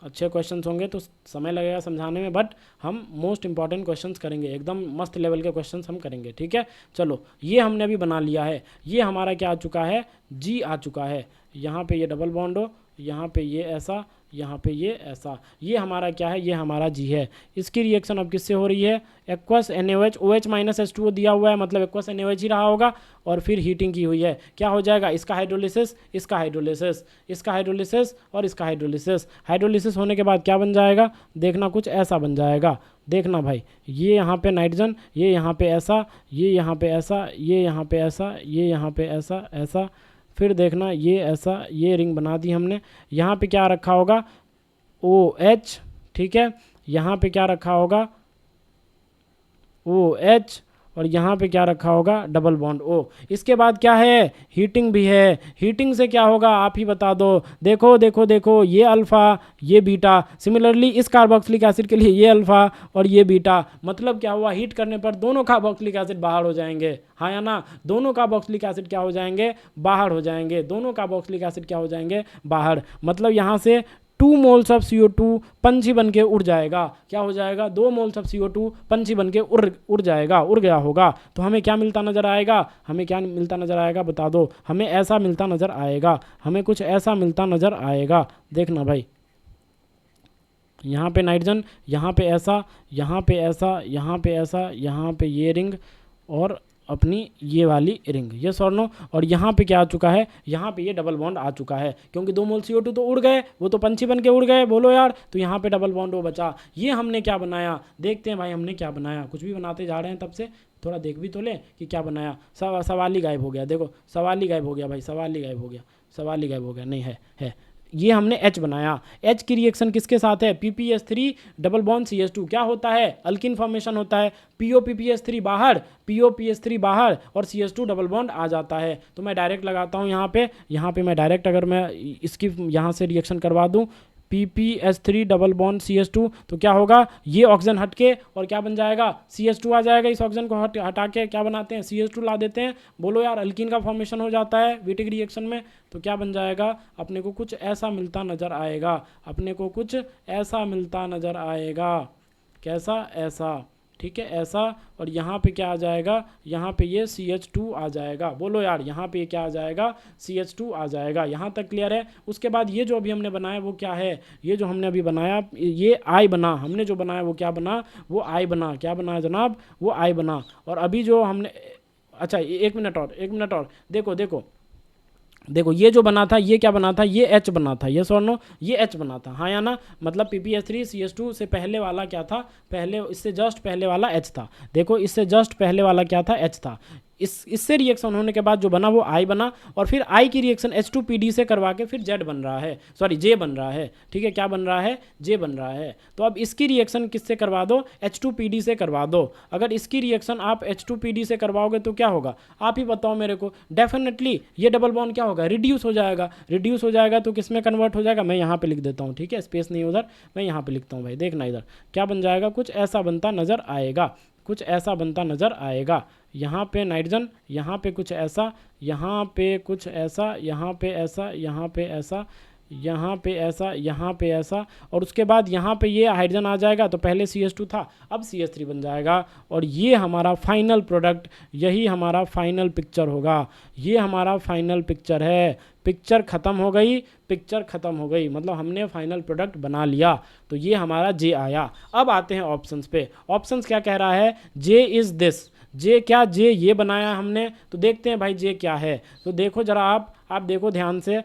अच्छे क्वेश्चंस होंगे तो समय लगेगा समझाने में, बट हम मोस्ट इंपॉर्टेंट क्वेश्चंस करेंगे, एकदम मस्त लेवल के क्वेश्चंस हम करेंगे, ठीक है। चलो ये हमने अभी बना लिया है, ये हमारा क्या आ चुका है, G आ चुका है। यहाँ पे ये डबल बॉन्ड हो, यहाँ पे ये ऐसा, यहाँ पे ये ऐसा, ये हमारा क्या है, ये हमारा G है। इसकी रिएक्शन अब किससे हो रही है, aqueous NaOH, OH minus H2O दिया हुआ है, मतलब एक्वस NaOH ही रहा होगा, और फिर हीटिंग की हुई है, क्या हो जाएगा, इसका हाइड्रोलिसिस, इसका हाइड्रोलिसिस, इसका हाइड्रोलिसिस और इसका हाइड्रोलिसिस। हाइड्रोलिसिस होने के बाद क्या बन जाएगा, देखना कुछ ऐसा बन जाएगा, देखना भाई, ये यहाँ पे नाइट्रोजन, ये यहाँ पे ऐसा, ये यहाँ पे ऐसा, ये यहाँ पे ऐसा, ये यहाँ पे ऐसा ऐसा, फिर देखना ये ऐसा, ये रिंग बना दी हमने। यहाँ पे क्या रखा होगा, OH, ठीक है, यहाँ पे क्या रखा होगा, OH, और यहाँ पे क्या रखा होगा, डबल बॉन्ड O। इसके बाद क्या है, हीटिंग भी है। हीटिंग से क्या होगा आप ही बता दो, देखो देखो देखो, ये अल्फ़ा ये बीटा, सिमिलरली इस कार्बोक्सिलिक एसिड के लिए ये अल्फ़ा और ये बीटा, मतलब क्या हुआ, हीट करने पर दोनों कार्बोक्सिलिक एसिड बाहर हो जाएंगे, हाँ या ना, दोनों कार्बोक्सिलिक एसिड क्या हो जाएंगे, बाहर हो जाएंगे, दोनों कार्बोक्सिलिक एसिड क्या हो जाएंगे, बाहर, मतलब यहाँ से 2 मोल्स ऑफ CO2 पंछी बन के उड़ जाएगा, क्या हो जाएगा, 2 मोल्स ऑफ CO2 पंछी बन के उड़ जाएगा, उड़ गया होगा। तो हमें क्या मिलता नजर आएगा, हमें क्या मिलता नजर आएगा बता दो, हमें ऐसा मिलता नजर आएगा, हमें कुछ ऐसा मिलता नजर आएगा, देखना भाई, यहाँ पे नाइट्रोजन, यहाँ पे ऐसा, यहाँ पे ऐसा, यहाँ पे ऐसा, यहाँ पे ये रिंग और अपनी ये वाली रिंग, ये नो। और यहाँ पे क्या आ चुका है, यहाँ पे ये डबल बॉन्ड आ चुका है, क्योंकि 2 मोल CO2 तो उड़ गए, वो तो पंछी बन के उड़ गए, बोलो यार, तो यहाँ पे डबल बॉन्ड वो बचा। ये हमने क्या बनाया, देखते हैं भाई हमने क्या बनाया, कुछ भी बनाते जा रहे हैं तब से, थोड़ा देख भी तो ले कि क्या बनाया। सवाल ही गायब हो गया, देखो सवाल ही गायब हो गया भाई, सवाल ही गायब हो गया, सवाल ही गायब हो गया, नहीं है। ये हमने H बनाया, H की रिएक्शन किसके साथ है, PPS3 डबल बॉन्ड CH2, क्या होता है, अल्किन फॉर्मेशन होता है, POPPS3 बाहर, POPS3 बाहर और CH2 डबल बॉन्ड आ जाता है। तो मैं डायरेक्ट लगाता हूँ यहाँ पे मैं डायरेक्ट, अगर मैं इसकी यहाँ से रिएक्शन करवा दूँ, PPS3 डबल बॉन्ड CH2, तो क्या होगा, ये ऑक्सीजन हट के और क्या बन जाएगा, CH2 आ जाएगा। इस ऑक्सीजन को हटा के क्या बनाते हैं, CH2 ला देते हैं, बोलो यार, अल्कीन का फॉर्मेशन हो जाता है विटिक रिएक्शन में। तो क्या बन जाएगा, अपने को कुछ ऐसा मिलता नज़र आएगा, अपने को कुछ ऐसा मिलता नज़र आएगा, कैसा, ऐसा, ठीक है, ऐसा। और यहाँ पे क्या आ जाएगा, यहाँ पे ये CH2 आ जाएगा, बोलो यार, यहाँ पे क्या आ जाएगा, CH2 आ जाएगा। यहाँ तक क्लियर है। उसके बाद ये जो अभी हमने बनाया वो क्या है, ये जो हमने अभी बनाया ये I बना, हमने जो बनाया वो क्या बना, वो I बना, क्या बना जनाब, वो I बना। और अभी जो हमने, अच्छा एक मिनट और देखो ये जो बना था ये क्या बना था, ये H बना था, ये नो, ये H बना था, हाँ या ना, मतलब PPS3 CH2 से पहले वाला क्या था, पहले इससे जस्ट पहले वाला H था। देखो इससे जस्ट पहले वाला क्या था, H था। इससे रिएक्शन होने के बाद जो बना वो I बना, और फिर I की रिएक्शन H2PD से करवा के फिर Z बन रहा है, सॉरी J बन रहा है, ठीक है, क्या बन रहा है, J बन रहा है। तो अब इसकी रिएक्शन किससे करवा दो, H2PD से करवा दो। अगर इसकी रिएक्शन आप H2PD से करवाओगे तो क्या होगा, आप ही बताओ मेरे को। डेफिनेटली ये डबल बॉन्ड क्या होगा, रिड्यूस हो जाएगा, रिड्यूस हो जाएगा तो किस में कन्वर्ट हो जाएगा, मैं यहाँ पे लिख देता हूँ, ठीक है, स्पेस नहीं उधर, मैं यहाँ पे लिखता हूँ भाई, देखना इधर क्या बन जाएगा, कुछ ऐसा बनता नज़र आएगा, कुछ ऐसा बनता नज़र आएगा। यहाँ पे नाइट्रोजन, यहाँ पे कुछ ऐसा, यहाँ पे कुछ ऐसा, यहाँ पे ऐसा, यहाँ पे ऐसा, यहाँ पे ऐसा, यहाँ पे ऐसा, और उसके बाद यहाँ पे ये हाइड्रोजन आ जाएगा। तो पहले CH2 था, अब CH3 बन जाएगा, और ये हमारा फाइनल प्रोडक्ट, यही हमारा फाइनल पिक्चर होगा, ये हमारा फाइनल पिक्चर है। पिक्चर ख़त्म हो गई, पिक्चर ख़त्म हो गई, मतलब हमने फाइनल प्रोडक्ट बना लिया। तो ये हमारा J आया। अब आते हैं ऑप्शंस पे। ऑप्शंस क्या कह रहा है, J इज़ दिस, जे क्या, जे ये बनाया हमने, तो देखते हैं भाई जे क्या है। तो देखो जरा आप देखो ध्यान से,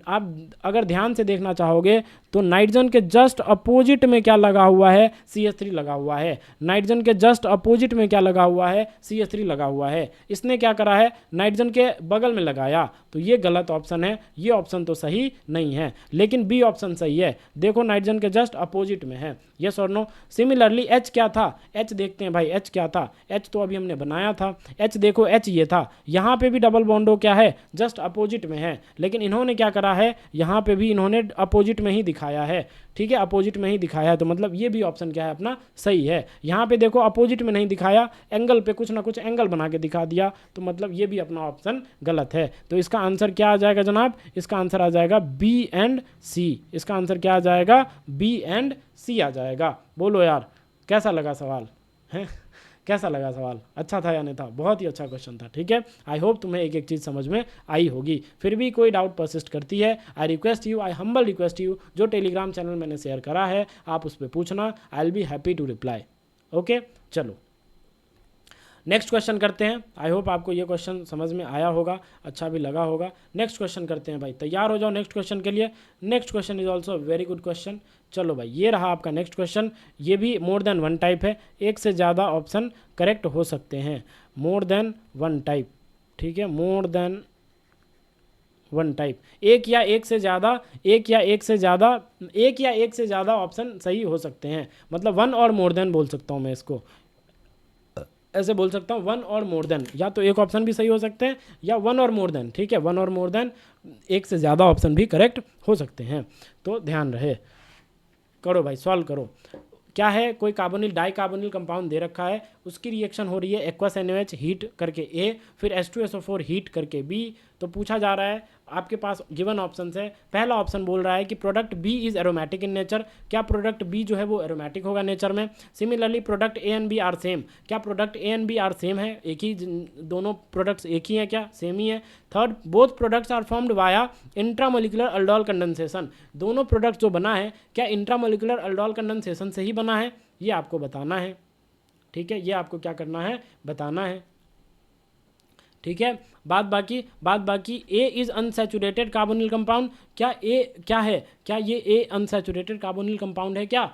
आप अगर ध्यान से देखना चाहोगे तो नाइट्रोजन के जस्ट अपोजिट में क्या लगा हुआ है, CH3 लगा हुआ है। नाइट्रोजन के जस्ट अपोजिट में क्या लगा हुआ है, CH3 लगा हुआ है। इसने क्या करा है, नाइट्रोजन के बगल में लगाया, तो ये गलत ऑप्शन है, ये ऑप्शन तो सही नहीं है। लेकिन बी ऑप्शन सही है, देखो नाइट्रोजन के जस्ट अपोजिट में है। यस और नो। सिमिलरली एच क्या था, एच देखते हैं भाई, एच क्या था, एच तो अभी हमने बनाया था। एच देखो, एच ये था, यहाँ पे भी डबल बॉन्डो क्या है, जस्ट अपोजिट में है। लेकिन इन्होंने क्या करा है, यहाँ पे भी इन्होंने अपोजिट में ही दिखाया है। ठीक है, अपोजिट में ही दिखाया है, तो मतलब ये भी ऑप्शन क्या है अपना, सही है। यहाँ पे देखो अपोजिट में नहीं दिखाया, एंगल पे कुछ ना कुछ एंगल बना के दिखा दिया, तो मतलब ये भी अपना ऑप्शन गलत है। तो इसका आंसर क्या आ जाएगा जनाब, इसका आंसर आ जाएगा बी एंड सी। इसका आंसर क्या आ जाएगा, बी एंड सी आ जाएगा। बोलो यार, कैसा लगा सवाल है, कैसा लगा सवाल, अच्छा था या नहीं था? बहुत ही अच्छा क्वेश्चन था। ठीक है, आई होप तुम्हें एक एक चीज़ समझ में आई होगी। फिर भी कोई डाउट परसिस्ट करती है, I request you, I humble request you, जो टेलीग्राम चैनल मैंने शेयर करा है आप उस पर पूछना, I will be happy to reply. Okay, चलो नेक्स्ट क्वेश्चन करते हैं। आई होप आपको ये क्वेश्चन समझ में आया होगा, अच्छा भी लगा होगा। नेक्स्ट क्वेश्चन करते हैं भाई, तैयार हो जाओ नेक्स्ट क्वेश्चन के लिए। Next question is also very good question. चलो भाई, ये रहा आपका नेक्स्ट क्वेश्चन। ये भी मोर देन वन टाइप है, एक से ज़्यादा ऑप्शन करेक्ट हो सकते हैं। मोर देन वन टाइप, ठीक है, मोर देन वन टाइप, एक या एक से ज़्यादा, एक या एक से ज़्यादा ऑप्शन सही हो सकते हैं। मतलब वन और मोर देन बोल सकता हूँ मैं इसको, ऐसे बोल सकता हूँ, वन और मोर देन, या तो एक ऑप्शन भी सही हो सकते हैं या वन और मोर देन। ठीक है, वन और मोर देन, एक से ज़्यादा ऑप्शन भी करेक्ट हो सकते हैं, तो ध्यान रहे। करो भाई, सॉल्व करो। क्या है, कोई कार्बोनिल डाई कार्बोनिल कंपाउंड दे रखा है, उसकी रिएक्शन हो रही है एक्वस NaOH हीट करके A, फिर H2SO4 हीट करके B। तो पूछा जा रहा है, आपके पास गिवन ऑप्शन है। पहला ऑप्शन बोल रहा है कि product B is aromatic in nature, क्या प्रोडक्ट B जो है वो एरोमेटिक होगा नेचर में। Similarly product A and B are same, क्या product A and B are same है, एक ही, दोनों प्रोडक्ट्स एक ही हैं क्या, सेम ही है। Third, both products are formed via intramolecular aldol condensation, दोनों प्रोडक्ट जो बना है क्या इंट्रामोलिकुलर अल्डोल कंडेंसेशन से ही बना है, ये आपको बताना है। ठीक है, ये आपको क्या करना है, बताना है। ठीक है, बात बाकी ए इज अनसैचुरेटेड कार्बोनिल कंपाउंड, क्या ए क्या है, क्या ये ए अनसैचुरेटेड कार्बोनिल कंपाउंड है क्या,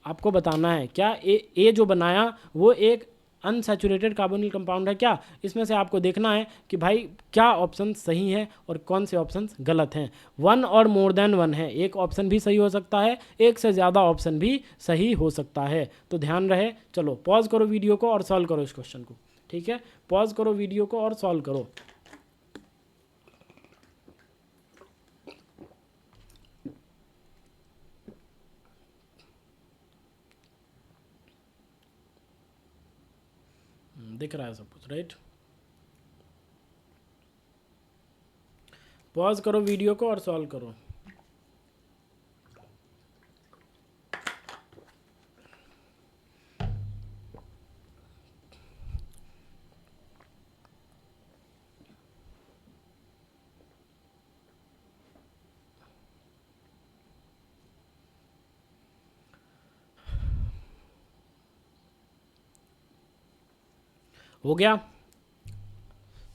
आपको बताना है। क्या ए जो बनाया वो एक अनसैचुरेटेड कार्बोनिल कंपाउंड है क्या, इसमें से आपको देखना है कि भाई क्या ऑप्शन सही है और कौन से ऑप्शन गलत हैं। वन और मोर देन वन है, एक ऑप्शन भी सही हो सकता है, एक से ज़्यादा ऑप्शन भी सही हो सकता है, तो ध्यान रहे। चलो पॉज करो वीडियो को और सॉल्व करो इस क्वेश्चन को। ठीक है, पॉज करो वीडियो को और सॉल्व करो। दिख रहा है सब कुछ, राइट? पॉज करो वीडियो को और सॉल्व करो। हो गया?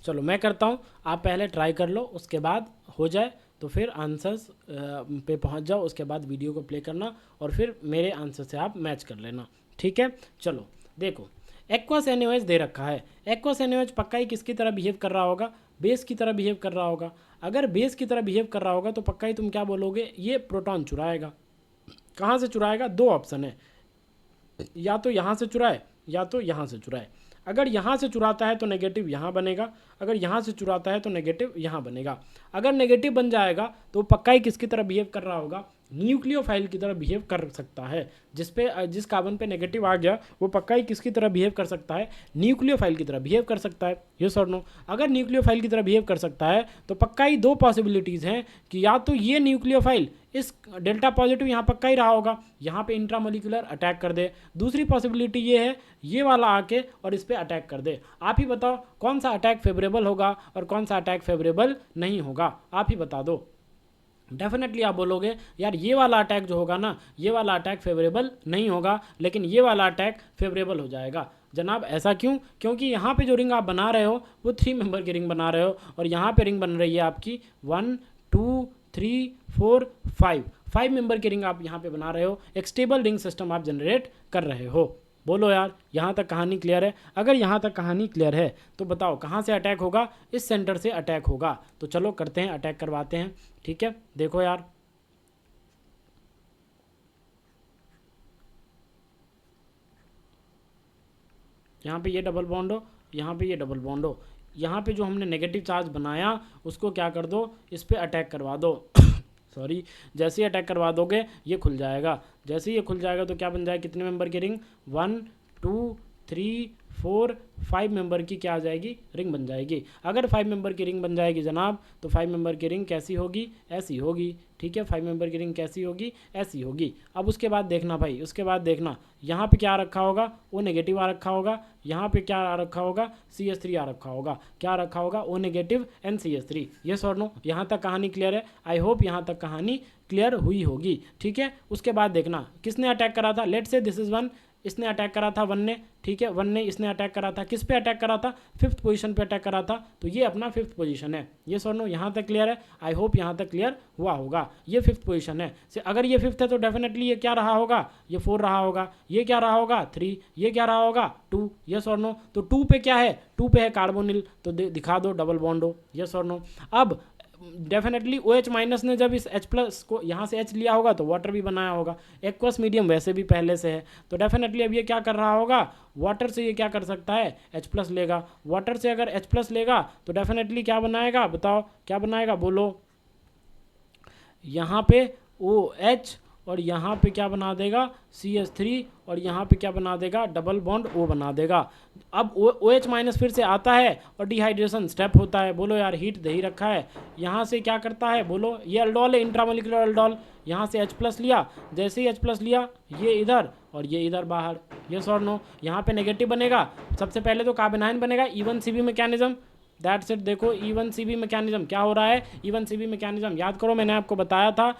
चलो मैं करता हूँ, आप पहले ट्राई कर लो, उसके बाद हो जाए तो फिर आंसर्स पे पहुँच जाओ, उसके बाद वीडियो को प्ले करना और फिर मेरे आंसर से आप मैच कर लेना। ठीक है, चलो देखो, एक्वस NaOH दे रखा है। एक्वस NaOH पक्का ही किसकी तरह बिहेव कर रहा होगा, बेस की तरह बिहेव कर रहा होगा। अगर बेस की तरह बिहेव कर रहा होगा तो पक्का ही तुम क्या बोलोगे, ये प्रोटॉन चुराएगा। कहाँ से चुराएगा, दो ऑप्शन है, या तो यहाँ से चुराए या तो यहाँ से चुराए। अगर यहाँ से चुराता है तो नेगेटिव यहाँ बनेगा, अगर यहाँ से चुराता है तो नेगेटिव यहाँ बनेगा। अगर नेगेटिव बन जाएगा तो पक्का ही किसकी तरह बिहेव कर रहा होगा, न्यूक्लियोफाइल की तरह बिहेव कर सकता है। जिस कार्बन पे नेगेटिव आ गया वो पक्का ही किसकी तरह बिहेव कर सकता है, न्यूक्लियोफाइल की तरह बिहेव कर सकता है। यस और नो? अगर न्यूक्लियोफाइल की तरह बिहेव कर सकता है तो पक्का ही दो पॉसिबिलिटीज़ हैं कि या तो ये न्यूक्लियोफाइल इस डेल्टा पॉजिटिव यहाँ पक्का ही रहा होगा, यहाँ पे इंट्रामोलिकुलर अटैक कर दे। दूसरी पॉसिबिलिटी ये है ये वाला आके और इस पर अटैक कर दे। आप ही बताओ कौन सा अटैक फेवरेबल होगा और कौन सा अटैक फेवरेबल नहीं होगा, आप ही बता दो। डेफिनेटली आप बोलोगे यार ये वाला अटैक जो होगा ना, ये वाला अटैक फेवरेबल नहीं होगा, लेकिन ये वाला अटैक फेवरेबल हो जाएगा। जनाब ऐसा क्यों? क्योंकि यहाँ पे जो रिंग आप बना रहे हो वो 3 मेंबर की रिंग बना रहे हो, और यहाँ पे रिंग बन रही है आपकी 1 2 3 4 5 मेंबर की रिंग आप यहाँ पे बना रहे हो। एक स्टेबल रिंग सिस्टम आप जनरेट कर रहे हो। बोलो यार, यहाँ तक कहानी क्लियर है? अगर यहाँ तक कहानी क्लियर है तो बताओ कहाँ से अटैक होगा? इस सेंटर से अटैक होगा। तो चलो करते हैं, अटैक करवाते हैं। ठीक है, देखो यार, यहाँ पे ये डबल बॉन्ड हो, यहाँ पे ये डबल बॉन्ड हो, यहाँ पे जो हमने नेगेटिव चार्ज बनाया उसको क्या कर दो, इस पर अटैक करवा दो। सॉरी, जैसे ही अटैक करवा दोगे ये खुल जाएगा। जैसे ही ये खुल जाएगा तो क्या बन जाएगा, कितने मेंबर की रिंग, 1 2 3 4 5 मेंबर की क्या आ जाएगी, रिंग बन जाएगी। अगर 5 मेंबर की रिंग बन जाएगी जनाब, तो 5 मेंबर की रिंग कैसी होगी, ऐसी होगी। ठीक है, 5 मेंबर की रिंग कैसी होगी, ऐसी होगी। अब उसके बाद देखना भाई, उसके बाद देखना यहाँ पे क्या आ रखा होगा, ओ नेगेटिव आ रखा होगा। यहाँ पे क्या आ रखा होगा, CS3 आ रखा होगा। क्या रखा होगा, O negative and CS3। Yes और नो? यहाँ तक कहानी क्लियर है? आई होप यहाँ तक कहानी क्लियर हुई होगी। ठीक है, उसके बाद देखना किसने अटैक करा था। लेट्स से दिस इज 1, इसने अटैक करा था 1 ने। ठीक है, 1 ने इसने अटैक करा था, किस पे अटैक करा था, 5th पोजीशन पे अटैक करा था। तो ये अपना 5th पोजीशन है। ये सर नो, यहाँ तक क्लियर है? आई होप यहाँ तक क्लियर हुआ होगा। ये 5th पोजीशन है। से अगर ये 5th है तो डेफिनेटली ये क्या रहा होगा, ये 4 रहा होगा। ये क्या रहा होगा, 3। ये क्या रहा होगा, 2। यस और नो? तो 2 पे क्या है, 2 पे है कार्बोनिल, तो दिखा दो डबल बॉन्ड हो। यस और नो? अब डेफिनेटली OH माइनस ने जब इस H प्लस को यहाँ से H लिया होगा तो वाटर भी बनाया होगा। एक्वस मीडियम वैसे भी पहले से है, तो डेफिनेटली अब ये क्या कर रहा होगा, वाटर से ये क्या कर सकता है, H प्लस लेगा। वाटर से अगर H प्लस लेगा तो डेफिनेटली क्या बनाएगा, बताओ क्या बनाएगा, बोलो। यहाँ पे OH और यहाँ पे क्या बना देगा, CS3, और यहाँ पे क्या बना देगा, डबल बॉन्ड O बना देगा। अब OH माइनस फिर से आता है और डिहाइड्रेशन स्टेप होता है। बोलो यार, हीट दे ही रखा है। यहाँ से क्या करता है, बोलो, ये अल्डोल है, इंट्रामोलिकुलर अल्डोल। यहाँ से H प्लस लिया, जैसे ही H प्लस लिया ये इधर और ये इधर बाहर। यस और नो? यहाँ पे नेगेटिव बनेगा, सबसे पहले तो कार्बोनाइन बनेगा, E1CB मैकेनिज्म। That's it. देखो E1CB मैकेनिज्म क्या हो रहा है, E1CB मैकेनिज्म याद करो, मैंने आपको बताया था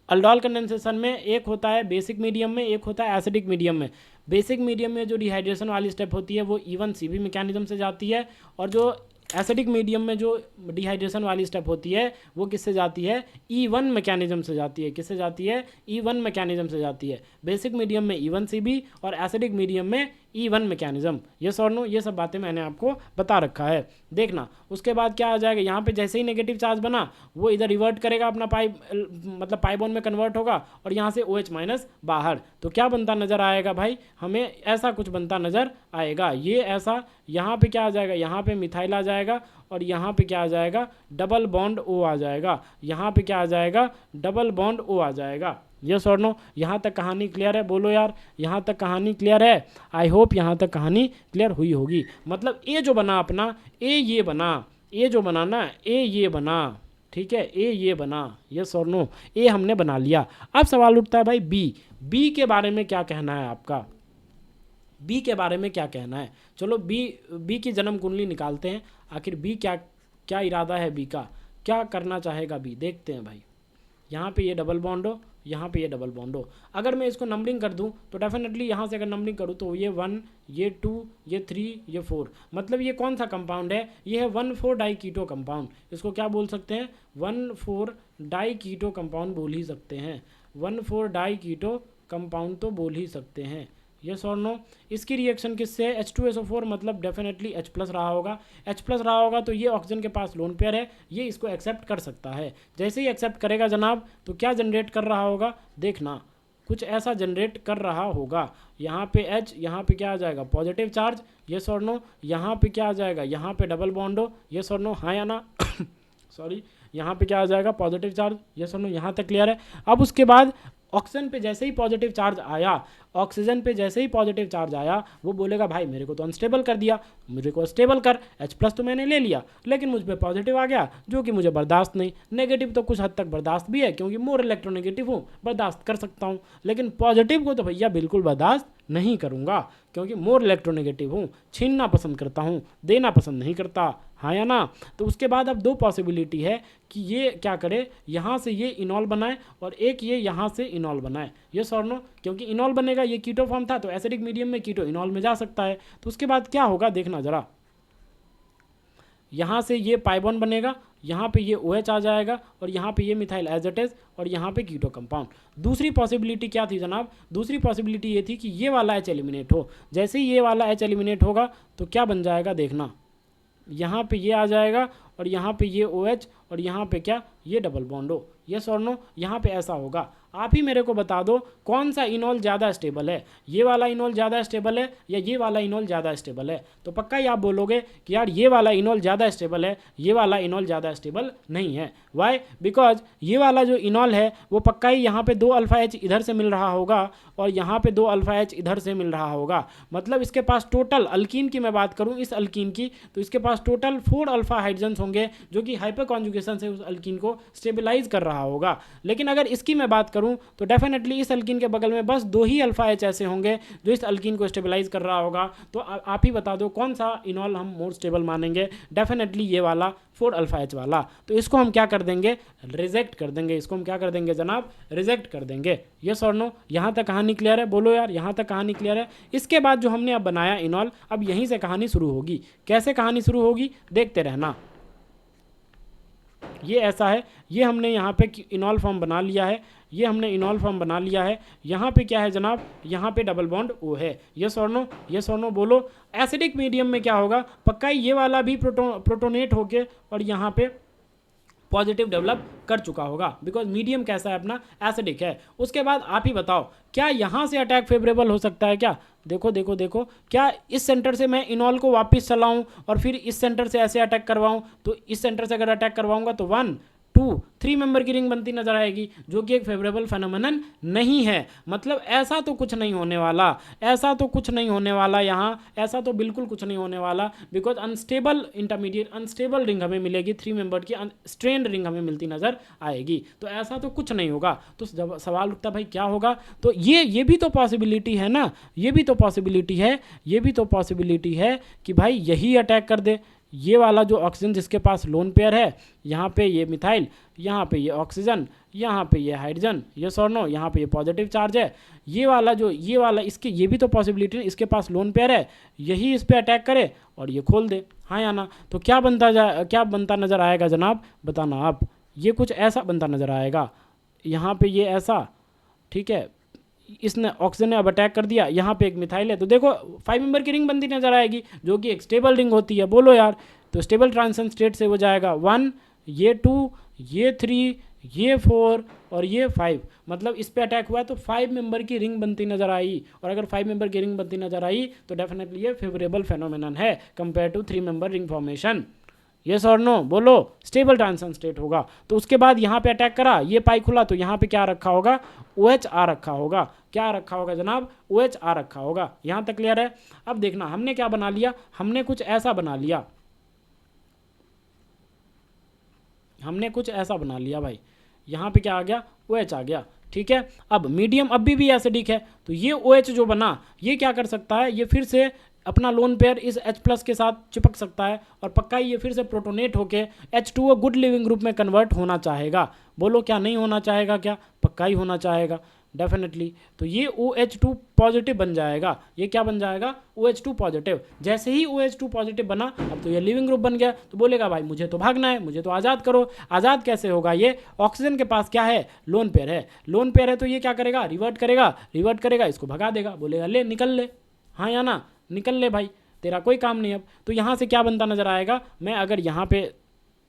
अल्डोल कंडेंसेशन में एक होता है बेसिक मीडियम में, एक होता है एसिडिक मीडियम में। बेसिक मीडियम में जो डिहाइड्रेशन वाली स्टेप होती है वो E1CB मैकेनिज्म से जाती है, और जो एसिडिक मीडियम में जो डिहाइड्रेशन वाली स्टेप होती है वो किससे जाती है, E1 मैकेनिज्म से जाती है। किससे जाती है, E1 मैकेनिज्म से जाती है। बेसिक मीडियम में E1CB और एसिडिक मीडियम में E1 मैकेनिज्म। यस और नो? ये सब बातें मैंने आपको बता रखा है। देखना उसके बाद क्या आ जाएगा, यहाँ पे जैसे ही नेगेटिव चार्ज बना वो इधर रिवर्ट करेगा अपना मतलब पाई बॉन्ड में कन्वर्ट होगा, और यहाँ से OH माइनस बाहर। तो क्या बनता नजर आएगा भाई, हमें ऐसा कुछ बनता नजर आएगा। ये ऐसा, यहाँ पे क्या आ जाएगा, यहाँ पे मिथाइल आ जाएगा, और यहाँ पे क्या आ जाएगा, डबल बॉन्ड O आ जाएगा। यहाँ पे क्या आ जाएगा, डबल बॉन्ड O आ जाएगा। यस और नो? यहाँ तक कहानी क्लियर है? बोलो यार, यहाँ तक कहानी क्लियर है? आई होप यहाँ तक कहानी क्लियर हुई होगी। मतलब ए जो बना अपना, ए ये बना, ए जो बना ना, ए ये बना। ठीक है, ए ये बना। यस और नो? ए हमने बना लिया। अब सवाल उठता है भाई बी के बारे में क्या कहना है आपका, बी के बारे में क्या कहना है। चलो बी की जन्म कुंडली निकालते हैं, आखिर बी क्या इरादा है, बी का क्या करना चाहेगा बी, देखते हैं भाई। यहाँ पे ये डबल बॉन्ड हो, यहाँ पे ये डबल बॉन्ड हो। अगर मैं इसको नंबरिंग कर दूँ तो डेफिनेटली यहाँ से अगर नंबरिंग करूँ तो ये 1, ये 2, ये 3, ये 4। मतलब ये कौन सा कंपाउंड है, ये है 1,4 डाई कीटो कंपाउंड। इसको क्या बोल सकते हैं, 1,4 डाई कीटो कंपाउंड बोल ही सकते हैं। 1,4 डाई कीटो कंपाउंड तो बोल ही सकते हैं। यस और नो? इसकी रिएक्शन किससे है, H2SO4, मतलब डेफिनेटली H प्लस रहा होगा। H प्लस रहा होगा तो ये ऑक्सीजन के पास लोन पेयर है, ये इसको एक्सेप्ट कर सकता है। जैसे ही एक्सेप्ट करेगा जनाब तो क्या जनरेट कर रहा होगा, देखना कुछ ऐसा जनरेट कर रहा होगा। यहाँ पे H, यहाँ पे क्या आ जाएगा, पॉजिटिव चार्ज। यस और नो? यहाँ पे क्या आ जाएगा, यहाँ पे डबल बॉन्ड हो। यस और नो? हाँ या ना? सॉरी, यहाँ पे क्या आ जाएगा, पॉजिटिव चार्ज। यस और नो? यहाँ तक क्लियर है? अब उसके बाद ऑक्सीजन पे जैसे ही पॉजिटिव चार्ज आया, ऑक्सीजन पे जैसे ही पॉजिटिव चार्ज आया, वो बोलेगा भाई मेरे को तो अनस्टेबल कर दिया, मेरे को स्टेबल कर। H प्लस तो मैंने ले लिया, लेकिन मुझ पे पॉजिटिव आ गया जो कि मुझे बर्दाश्त नहीं। नेगेटिव तो कुछ हद तक बर्दाश्त भी है क्योंकि मोर इलेक्ट्रोनेगेटिव हूँ, बर्दाश्त कर सकता हूँ, लेकिन पॉजिटिव को तो भैया बिल्कुल बर्दाश्त नहीं करूँगा क्योंकि मोर इलेक्ट्रोनेगेटिव हूँ, छीनना पसंद करता हूँ, देना पसंद नहीं करता। हाँ या ना? तो उसके बाद अब दो पॉसिबिलिटी है कि ये क्या करे, यहाँ से ये इनॉल बनाए और एक ये यहाँ से इनॉल बनाए। यस और नो? क्योंकि इनॉल बनेगा जाइएगा, ये कीटो फॉर्म था तो एसिडिक मीडियम में कीटो इनॉल में जा सकता है। तो उसके बाद क्या होगा देखना जरा, यहाँ से ये पाई बॉन्ड बनेगा, यहाँ पे ये OH आ जाएगा और यहाँ पे ये मिथाइल एज इट इज और यहाँ पे कीटो कंपाउंड। दूसरी पॉसिबिलिटी क्या थी जनाब, दूसरी पॉसिबिलिटी ये थी कि ये वाला H एलिमिनेट हो। जैसे ही ये वाला H एलिमिनेट होगा तो क्या बन जाएगा देखना, यहाँ पे ये आ जाएगा और यहाँ पे ये OH और यहाँ पे क्या, ये डबल बॉन्ड हो। यस और नो, यहाँ पे ऐसा होगा। आप ही मेरे को बता दो कौन सा इनॉल ज़्यादा स्टेबल है, ये वाला इनॉल ज़्यादा स्टेबल है या ये वाला इनॉल ज़्यादा स्टेबल है। तो पक्का ही आप बोलोगे कि यार ये वाला इनॉल ज़्यादा स्टेबल है, ये वाला इनॉल ज़्यादा स्टेबल नहीं है। वाई, बिकॉज ये वाला जो इनॉल है वो पक्का ही यहाँ पे 2 अल्फा H इधर से मिल रहा होगा और यहाँ पे 2 अल्फा H इधर से मिल रहा होगा। मतलब इसके पास टोटल, अल्कीन की मैं बात करूँ, इस अल्कीन की, तो इसके पास टोटल 4 अल्फा हाइड्रोजन्स होंगे जो कि हाइपर कॉन्जुगेशन से उस अल्कीन को स्टेबलाइज कर रहा होगा। लेकिन अगर इसकी मैं बात करूं तो डेफिनेटली इस अल्कीन के बगल में बस 2 ही अल्फा H ऐसे होंगे जो इस अल्कीन को स्टेबलाइज कर रहा होगा। तो आप ही बता दो कौन सा इनॉल हम मोर स्टेबल मानेंगे। डेफिनेटली ये वाला 4 अल्फा H वाला। तो इसको हम क्या कर देंगे, रिजेक्ट कर देंगे। इसको हम क्या कर देंगे जनाब, रिजेक्ट कर देंगे। यस और नो, यहाँ तक कहानी क्लियर है? बोलो यार, यहाँ तक कहानी क्लियर है? इसके बाद जो हमने अब बनाया इनॉल, अब यहीं से कहानी शुरू होगी। कैसे कहानी शुरू होगी देखते रहना। ये ऐसा है, ये हमने यहाँ पे इनॉल फॉर्म बना लिया है, ये हमने इनॉल फॉर्म बना लिया है। यहाँ पे क्या है जनाब, यहाँ पे डबल बॉन्ड O है। यस और नो, यस और नो बोलो। एसिडिक मीडियम में क्या होगा, पक्का ये वाला भी प्रोटोनेट होके और यहाँ पे पॉजिटिव डेवलप कर चुका होगा, बिकॉज मीडियम कैसा है अपना, एसिडिक है। उसके बाद आप ही बताओ क्या यहाँ से अटैक फेवरेबल हो सकता है क्या? देखो देखो देखो, क्या इस सेंटर से मैं इनॉल को वापस चलाऊं और फिर इस सेंटर से ऐसे अटैक करवाऊं? तो इस सेंटर से अगर अटैक करवाऊंगा तो 1 2 3 मेंबर की रिंग बनती नजर आएगी, जो कि एक फेवरेबल फेनोमेनन नहीं है। मतलब ऐसा तो कुछ नहीं होने वाला, ऐसा तो कुछ नहीं होने वाला, यहाँ ऐसा तो बिल्कुल कुछ नहीं होने वाला। Because unstable intermediate, unstable ring हमें मिलेगी, 3 मेंबर की स्ट्रेंड रिंग हमें मिलती नजर आएगी। तो ऐसा तो कुछ नहीं होगा। तो जब सवाल उठता भाई क्या होगा, तो ये भी तो पॉसिबिलिटी है ना, ये भी तो पॉसिबिलिटी है, ये भी तो पॉसिबिलिटी है कि भाई यही अटैक कर दे। ये वाला जो ऑक्सीजन जिसके पास लोन पेयर है, यहाँ पे ये मिथाइल, यहाँ पे ये ऑक्सीजन, यहाँ पे ये हाइड्रोजन, यस और नो, यहाँ पे ये पॉजिटिव चार्ज है। ये वाला इसके, ये भी तो पॉसिबिलिटी है, इसके पास लोन पेयर है, यही इस पे अटैक करे और ये खोल दे। हाँ या ना? तो क्या बनता नज़र आएगा जनाब, बताना आप। ये कुछ ऐसा बनता नज़र आएगा, यहाँ पे ये ऐसा, ठीक है। इसने ऑक्सीजन ने अब अटैक कर दिया, यहाँ पे एक मिथाइल है, तो देखो 5 मेंबर की रिंग बनती नजर आएगी, जो कि एक स्टेबल रिंग होती है। बोलो यार, तो स्टेबल ट्रांजिशन स्टेट से हो जाएगा 1, ये 2, ये 3, ये 4 और ये 5। मतलब इस पे अटैक हुआ तो 5 मेंबर की रिंग बनती नजर आई, और अगर 5 मेंबर की रिंग बनती नजर आई तो डेफिनेटली ये फेवरेबल फेनोमेनन है compare to 3 member ring formation. Yes और नो बोलो, स्टेबल ट्रांजिशन स्टेट होगा। तो उसके बाद यहाँ पे अटैक करा, ये पाई खुला, तो यहाँ पे क्या रखा होगा, OH आ रखा होगा। क्या रखा होगा जनाब, OH आ रखा होगा। यहाँ तक क्लियर है? अब देखना हमने क्या बना लिया, हमने कुछ ऐसा बना लिया, हमने कुछ ऐसा बना लिया भाई। यहाँ पे क्या आ गया, OH आ गया, ठीक है। अब मीडियम अभी भी एसिडिक है, तो ये OH जो बना, ये क्या कर सकता है, ये फिर से अपना लोन पेयर इस H+ के साथ चिपक सकता है और पक्का ही ये फिर से प्रोटोनेट होके H2O गुड लिविंग ग्रुप में कन्वर्ट होना चाहेगा। बोलो क्या नहीं होना चाहेगा, क्या पक्का ही होना चाहेगा डेफिनेटली। तो ये OH2 पॉजिटिव बन जाएगा। ये क्या बन जाएगा, OH2 पॉजिटिव। जैसे ही OH2 पॉजिटिव बना, अब तो ये लिविंग ग्रुप बन गया। तो बोलेगा भाई मुझे तो भागना है, मुझे तो आज़ाद करो। आज़ाद कैसे होगा, ये ऑक्सीजन के पास क्या है, लोन पेयर है। लोन पेयर है तो ये क्या करेगा, रिवर्ट करेगा, इसको भगा देगा। बोलेगा ले निकल ले, हाँ या ना, निकल ले भाई, तेरा कोई काम नहीं अब। तो यहाँ से क्या बनता नज़र आएगा, मैं अगर यहाँ पे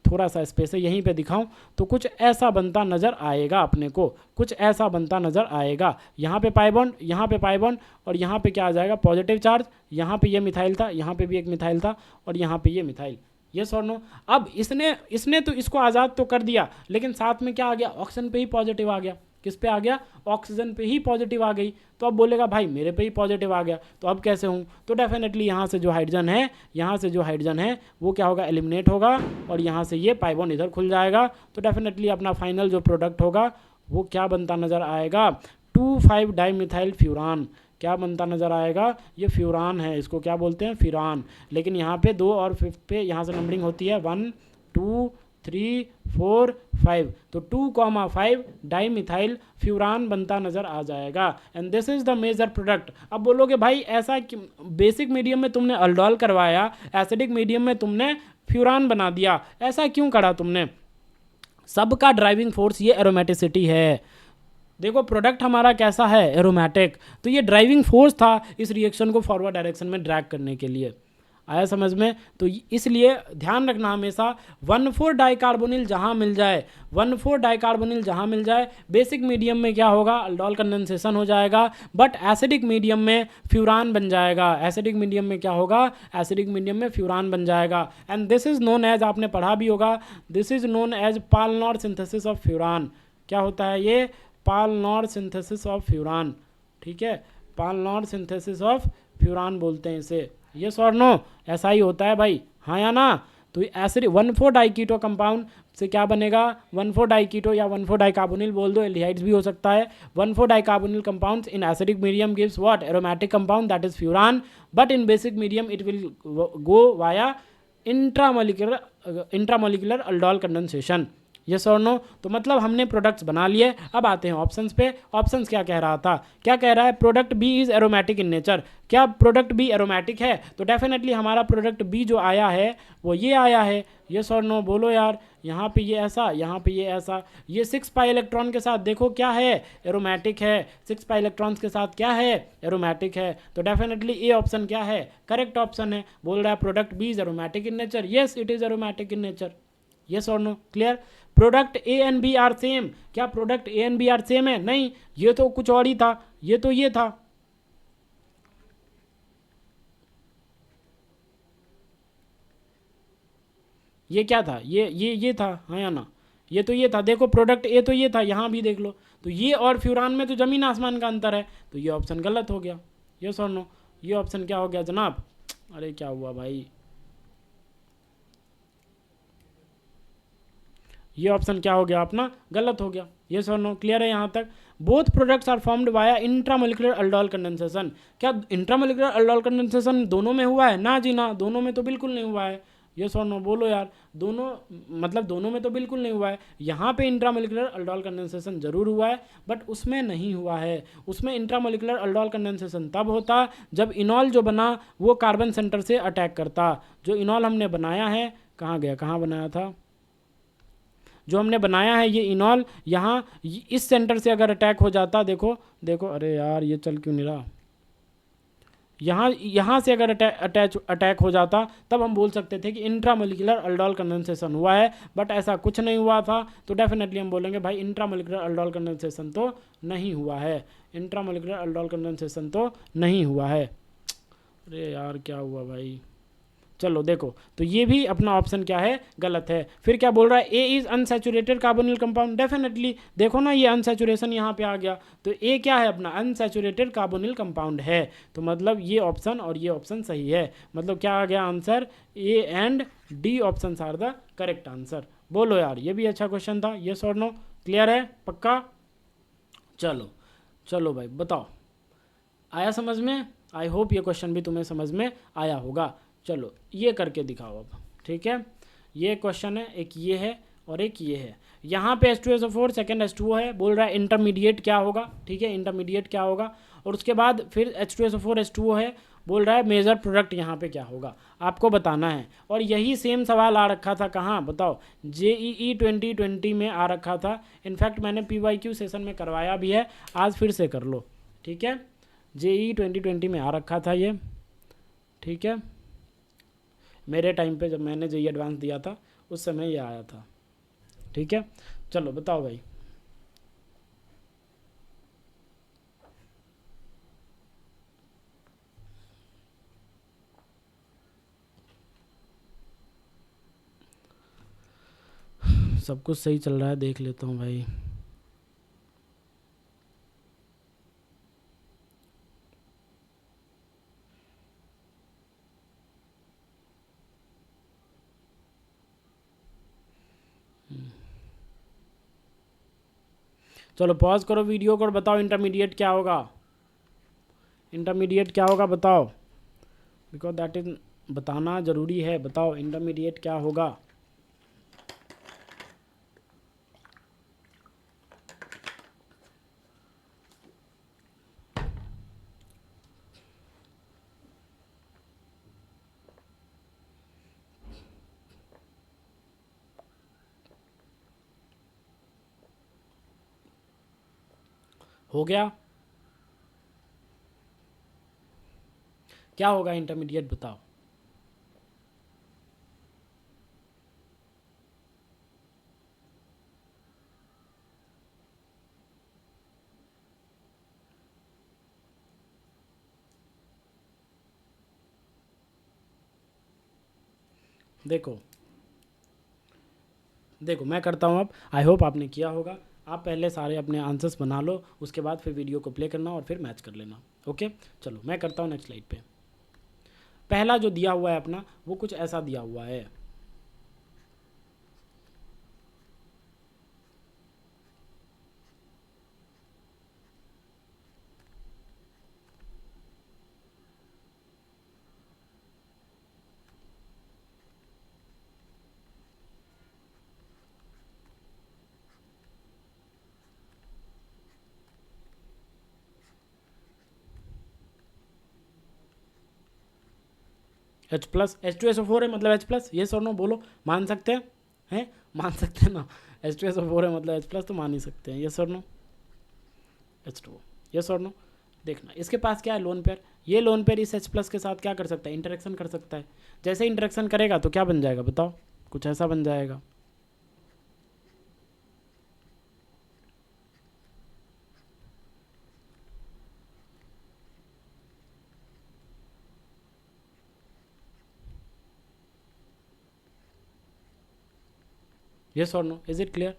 थोड़ा सा स्पेस है यहीं पे दिखाऊं तो कुछ ऐसा बनता नज़र आएगा अपने को, कुछ ऐसा बनता नज़र आएगा। यहाँ पे पाई बॉन्ड, यहाँ पे पाई बॉन्ड और यहाँ पे क्या आ जाएगा, पॉजिटिव चार्ज। यहाँ पे ये मिथाइल था, यहाँ पे भी एक मिथाइल था और यहाँ पे ये मिथाइल। यस और नो? अब इसने तो इसको आज़ाद तो कर दिया, लेकिन साथ में क्या आ गया, ऑक्सीजन पे ही पॉजिटिव आ गया। किस पे आ गया, ऑक्सीजन पे ही पॉजिटिव आ गई। तो अब बोलेगा भाई मेरे पे ही पॉजिटिव आ गया, तो अब कैसे हूँ? तो डेफिनेटली यहाँ से जो हाइड्रोजन है, यहाँ से जो हाइड्रोजन है वो क्या होगा, एलिमिनेट होगा और यहाँ से ये पाई बॉन्ड इधर खुल जाएगा। तो डेफिनेटली अपना फाइनल जो प्रोडक्ट होगा वो क्या बनता नज़र आएगा, 2,5 डाईमिथाइल फ्यूरान। क्या बनता नज़र आएगा, ये फ्यूरान है, इसको क्या बोलते हैं, फ्यूरान। लेकिन यहाँ पे 2 और 5 पे यहाँ से नंबरिंग होती है 1 2 3 4 5, तो 2,5 डाई मिथाइल फ्यूरान बनता नजर आ जाएगा and this is the major product. अब बोलोगे भाई ऐसा बेसिक मीडियम में तुमने अल्डोल करवाया, एसिडिक मीडियम में तुमने फ्यूरान बना दिया, ऐसा क्यों करा तुमने? सबका ड्राइविंग फोर्स ये एरोमेटिसिटी है। देखो प्रोडक्ट हमारा कैसा है, एरोमेटिक, तो ये ड्राइविंग फोर्स था इस रिएक्शन को फॉरवर्ड डायरेक्शन में ड्रैग करने के लिए। आया समझ में? तो इसलिए ध्यान रखना हमेशा 1,4 डाइकार्बोनिल जहाँ मिल जाए, 1,4 डाइकार्बोनिल जहाँ मिल जाए, बेसिक मीडियम में क्या होगा, अल्डोल कंडेंसेशन हो जाएगा, बट एसिडिक मीडियम में फ्यूरान बन जाएगा। एसिडिक मीडियम में क्या होगा, एसिडिक मीडियम में फ्यूरान बन जाएगा and this is known as, आपने पढ़ा भी होगा, this is known as Paal Knorr synthesis of furan. क्या होता है ये, पालनॉर सिंथेसिस ऑफ फ्यूरान, ठीक है, पालनॉर सिंथेसिस ऑफ फ्यूरान बोलते हैं इसे। यस और नो, ऐसा ही होता है भाई, हाँ या ना? तो एसिड 1,4 डाइकीटो कंपाउंड से क्या बनेगा, 1,4 डाइकीटो या 1,4 डाइकार्बोनिल बोल दो, एल्डिहाइड्स भी हो सकता है। 1,4 dicarbonyl compounds in acidic medium gives what, aromatic compound that is furan, but in basic medium it will go via intramolecular aldol condensation. Yes और नो? तो मतलब हमने प्रोडक्ट्स बना लिए। अब आते हैं ऑप्शंस पे। ऑप्शंस क्या कह रहा था, क्या कह रहा है, product B is aromatic in nature. क्या प्रोडक्ट बी एरोमेटिक है? तो डेफिनेटली हमारा प्रोडक्ट बी जो आया है वो ये आया है। यस और नो बोलो यार, यहाँ पे ये ऐसा, यहाँ पे ये ऐसा, ये 6 पाई इलेक्ट्रॉन के साथ देखो क्या है, एरोमेटिक है। 6 पाई इलेक्ट्रॉन्स के साथ क्या है, एरोमेटिक है। तो डेफिनेटली ए ऑप्शन क्या है, करेक्ट ऑप्शन है। बोल रहा है product B is aromatic in nature, yes it is aromatic in nature. Yes और no, clear? Product A and B are same, क्या product A and B are same है? नहीं, ये तो कुछ और ही था, ये तो ये था। ये क्या था, ये था, हाँ या ना? ये तो ये था, देखो प्रोडक्ट ए तो ये था, यहाँ भी देख लो, तो ये और फ्यूरान में तो जमीन आसमान का अंतर है, तो ये ऑप्शन गलत हो गया। यस और नो, ये ऑप्शन क्या हो गया जनाब? अरे क्या हुआ भाई, ये ऑप्शन क्या हो गया अपना, गलत हो गया। ये सर नो, क्लियर है यहाँ तक? Both products are formed via intramolecular aldol condensation. क्या इंट्रामोलिकुलर अल्डोल कंडेंसेशन दोनों में हुआ है? ना जी ना, दोनों में तो बिल्कुल नहीं हुआ है। ये सर नो बोलो यार, दोनों मतलब दोनों में तो बिल्कुल नहीं हुआ है। यहाँ पे इंट्रामोलिकुलर अल्डोल कंडेंसेशन जरूर हुआ है, बट उसमें नहीं हुआ है। उसमें इंट्रामोलिकुलर अल्डोल कंडेंसेशन तब होता जब इनॉल जो बना वो कार्बन सेंटर से अटैक करता। जो इनॉल हमने बनाया है, कहाँ गया, कहाँ बनाया था, जो हमने बनाया है ये इनॉल, यहाँ इस सेंटर से अगर अटैक हो जाता, देखो देखो, अरे यार ये चल क्यों नहीं रहा, यहाँ से अगर अटैक हो जाता तब हम बोल सकते थे कि इंट्रामोलिकुलर अल्डोल कंडेंसेशन हुआ है, बट ऐसा कुछ नहीं हुआ था। तो डेफिनेटली हम बोलेंगे भाई इंट्रामोलिकुलर अल्डोल कंडेंसेशन तो नहीं हुआ है, इंट्रामोलिकुलर अल्डोल कंडेंसेशन तो नहीं हुआ है। अरे यार क्या हुआ भाई, चलो देखो, तो ये भी अपना ऑप्शन क्या है, गलत है। फिर क्या बोल रहा है, A is unsaturated carbonyl compound. Definitely देखो ना, ये अनसैचुरेशन यहाँ पे आ गया, तो ए क्या है अपना, अनसैचुरेटेड कार्बोनिल कंपाउंड है। तो मतलब ये ऑप्शन और ये ऑप्शन सही है। मतलब क्या आ गया answer, A and D option are the correct answer. बोलो यार, ये भी अच्छा क्वेश्चन था। यस और नो, क्लियर है, पक्का? चलो चलो भाई बताओ, आया समझ में? आई होप ये क्वेश्चन भी तुम्हें समझ में आया होगा। चलो ये करके दिखाओ अब, ठीक है? ये क्वेश्चन है, एक ये है और एक ये है। यहाँ पे H2SO4 सेकेंड H2O है, बोल रहा है इंटरमीडिएट क्या होगा, ठीक है, इंटरमीडिएट क्या होगा। और उसके बाद फिर H2SO4 H2O है, बोल रहा है मेजर प्रोडक्ट यहाँ पे क्या होगा, आपको बताना है। और यही सेम सवाल आ रखा था कहाँ बताओ, JEE 2020 में आ रखा था। इनफैक्ट मैंने PYQ सेशन में करवाया भी है, आज फिर से कर लो, ठीक है? JEE 2020 में आ रखा था ये, ठीक है? मेरे टाइम पे जब मैंने JEE एडवांस दिया था उस समय ये आया था, ठीक है? चलो बताओ भाई। सब कुछ सही चल रहा है, देख लेता हूँ भाई। चलो पॉज करो वीडियो को और बताओ इंटरमीडिएट क्या होगा, इंटरमीडिएट क्या होगा बताओ, बिकॉज दैट इज बताना ज़रूरी है। बताओ इंटरमीडिएट क्या होगा। हो गया? क्या होगा इंटरमीडिएट बताओ? देखो देखो मैं करता हूँ अब, आई होप आपने किया होगा। आप पहले सारे अपने आंसर्स बना लो, उसके बाद फिर वीडियो को प्ले करना और फिर मैच कर लेना। ओके, चलो मैं करता हूँ नेक्स्ट स्लाइड पे। पहला जो दिया हुआ है अपना, वो कुछ ऐसा दिया हुआ है। H+, H2SO4 है मतलब H+, ये सर नो बोलो, मान सकते हैं मान सकते हैं ना? H2SO4 है मतलब H+ तो मान ही सकते हैं, ये सर नो? H2O, ये सर नो? देखना इसके पास क्या है, लोन पेयर। ये लोन पेयर इस H+ के साथ क्या कर सकता है, इंटरेक्शन कर सकता है। जैसे इंटरेक्शन करेगा तो क्या बन जाएगा बताओ? कुछ ऐसा बन जाएगा। यस और नो, इज इट क्लियर?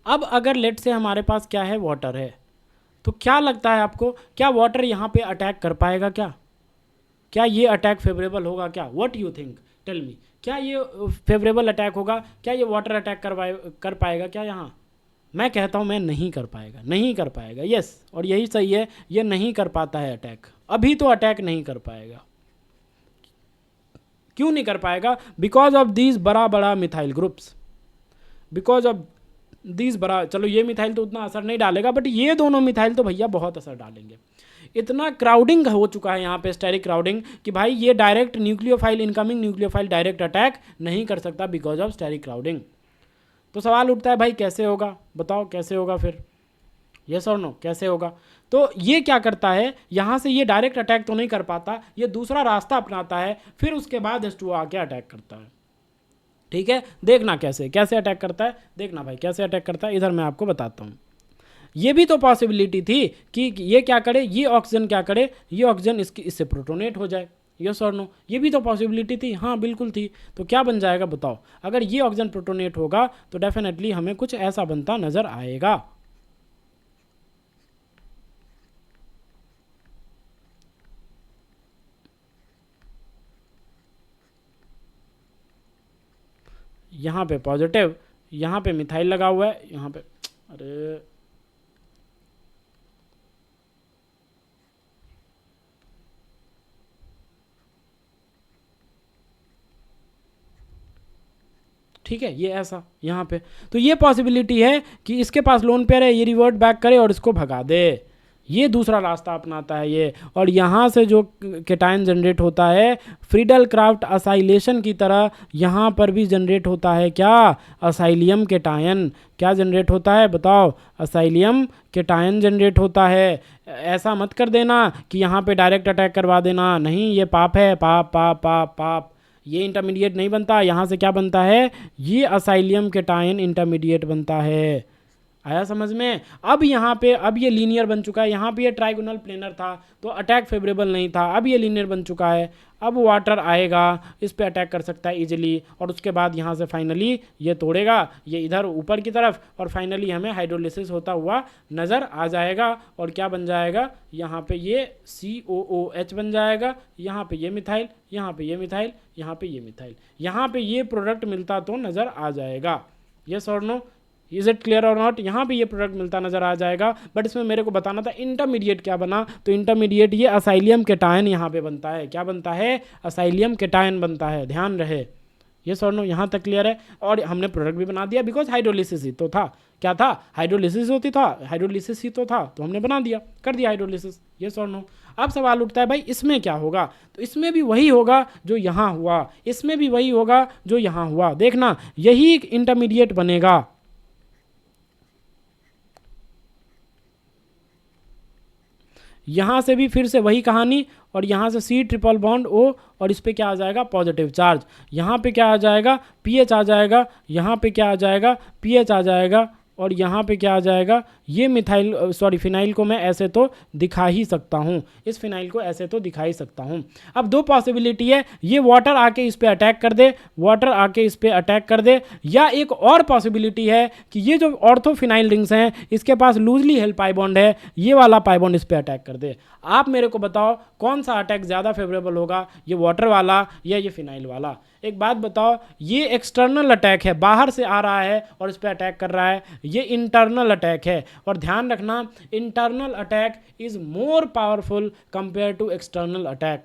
अब अगर लेट से हमारे पास क्या है, वाटर है, तो क्या लगता है आपको, क्या वाटर यहाँ पे अटैक कर पाएगा? क्या ये अटैक फेवरेबल होगा? क्या what you think, tell me, क्या ये फेवरेबल अटैक होगा? क्या ये वाटर अटैक कर पाएगा क्या यहाँ? मैं कहता हूँ मैं नहीं कर पाएगा, नहीं कर पाएगा। यस, और यही सही है, ये नहीं कर पाता है अटैक, अभी तो अटैक नहीं कर पाएगा। क्यों नहीं कर पाएगा? बिकॉज ऑफ दीज बड़ा बड़ा methyl groups, because of these बड़ा, चलो ये मिथाइल तो उतना असर नहीं डालेगा, बट ये दोनों मिथाइल तो भैया बहुत असर डालेंगे। इतना क्राउडिंग हो चुका है यहाँ पे, स्टेरिक क्राउडिंग, कि भाई ये direct nucleophile, incoming nucleophile direct attack नहीं कर सकता बिकॉज ऑफ स्टेरिक क्राउडिंग। तो सवाल उठता है भाई कैसे होगा, बताओ कैसे होगा फिर? यस और नो, कैसे होगा? तो ये क्या करता है, यहाँ से ये डायरेक्ट अटैक तो नहीं कर पाता, ये दूसरा रास्ता अपनाता है, फिर उसके बाद H2O आके अटैक करता है। ठीक है, देखना कैसे कैसे अटैक करता है, देखना भाई कैसे अटैक करता है, इधर मैं आपको बताता हूँ। ये भी तो पॉसिबिलिटी थी कि ये क्या करे, ये ऑक्सीजन क्या करे, ये ऑक्सीजन इससे प्रोटोनेट हो जाए। यस और नो, ये भी तो पॉसिबिलिटी थी, हाँ बिल्कुल थी। तो क्या बन जाएगा बताओ? अगर ये ऑक्सीजन प्रोटोनेट होगा तो डेफिनेटली हमें कुछ ऐसा बनता नजर आएगा। यहाँ पे पॉजिटिव, यहाँ पे मिथाइल लगा हुआ है, यहाँ पे, अरे ठीक है, ये ऐसा यहाँ पे, तो ये पॉसिबिलिटी है कि इसके पास लोन पेयर है, ये रिवर्ट बैक करे और इसको भगा दे, ये दूसरा रास्ता अपनाता है ये। और यहाँ से जो केटायन जनरेट होता है, फ्रीडल क्राफ्ट असाइलेशन की तरह यहाँ पर भी जनरेट होता है क्या, असाइलियम केटायन। क्या जनरेट होता है बताओ? असाइलियम केटायन जनरेट होता है। ऐसा मत कर देना कि यहाँ पे डायरेक्ट अटैक करवा देना, नहीं, ये पाप है, पाप पाप पाप पाप। ये इंटरमीडिएट नहीं बनता, यहाँ से क्या बनता है, ये असाइलियम केटायन इंटरमीडिएट बनता है। आया समझ में? अब यहाँ पे, अब ये लीनियर बन चुका है, यहाँ पे ये ट्राइगोनल प्लेनर था तो अटैक फेवरेबल नहीं था, अब ये लीनियर बन चुका है, अब वाटर आएगा, इस पे अटैक कर सकता है इजीली, और उसके बाद यहाँ से फाइनली ये तोड़ेगा, ये इधर ऊपर की तरफ, और फाइनली हमें हाइड्रोलिसिस होता हुआ नज़र आ जाएगा। और क्या बन जाएगा, यहाँ पे ये COOH बन जाएगा, यहाँ पे ये मिथाइल, यहाँ पे ये मिथाइल, यहाँ पे ये मिथाइल, यहाँ पे ये प्रोडक्ट मिलता तो नज़र आ जाएगा। यस और नो, इज इट क्लियर और नॉट? यहाँ पे ये प्रोडक्ट मिलता नजर आ जाएगा, बट इसमें मेरे को बताना था इंटरमीडिएट क्या बना। तो इंटरमीडिएट ये असाइलियम केटायन यहाँ पे बनता है। क्या बनता है? असाइलियम केटायन बनता है, ध्यान रहे। ये सर नो, यहाँ तक क्लियर है? और हमने प्रोडक्ट भी बना दिया बिकॉज हाइड्रोलिसिस ही तो था। क्या था? हाइड्रोलिसिस होती था, हाइड्रोलिसिस ही तो था, तो हमने बना दिया, कर दिया हाइड्रोलिसिस। ये सर नो। अब सवाल उठता है भाई इसमें क्या होगा? तो इसमें भी वही होगा जो यहाँ हुआ, इसमें भी वही होगा जो यहाँ हुआ। देखना, यही इंटरमीडिएट बनेगा। यहाँ से भी फिर से वही कहानी, और यहाँ से C ट्रिपल बॉन्ड O, और इस पे क्या आ जाएगा पॉजिटिव चार्ज, यहाँ पे क्या आ जाएगा pH आ जाएगा, यहाँ पे क्या आ जाएगा pH आ जाएगा, और यहाँ पे क्या आ जाएगा, ये मिथाइल सॉरी फिनाइल को मैं ऐसे तो दिखा ही सकता हूँ, इस फिनाइल को ऐसे तो दिखा ही सकता हूँ। अब दो पॉसिबिलिटी है, ये वाटर आके इस पे अटैक कर दे, वाटर आके इस पे अटैक कर दे, या एक और पॉसिबिलिटी है कि ये जो ऑर्थोफिनाइल रिंग्स हैं इसके पास लूजली हेल्ड पाई बॉन्ड है, ये वाला पाई बॉन्ड इस पे अटैक कर दे। आप मेरे को बताओ कौन सा अटैक ज़्यादा फेवरेबल होगा, ये वाटर वाला या ये फिनाइल वाला। एक बात बताओ, ये एक्सटर्नल अटैक है, बाहर से आ रहा है और इस पे अटैक कर रहा है, ये इंटरनल अटैक है, और ध्यान रखना internal attack is more powerful compare to external attack.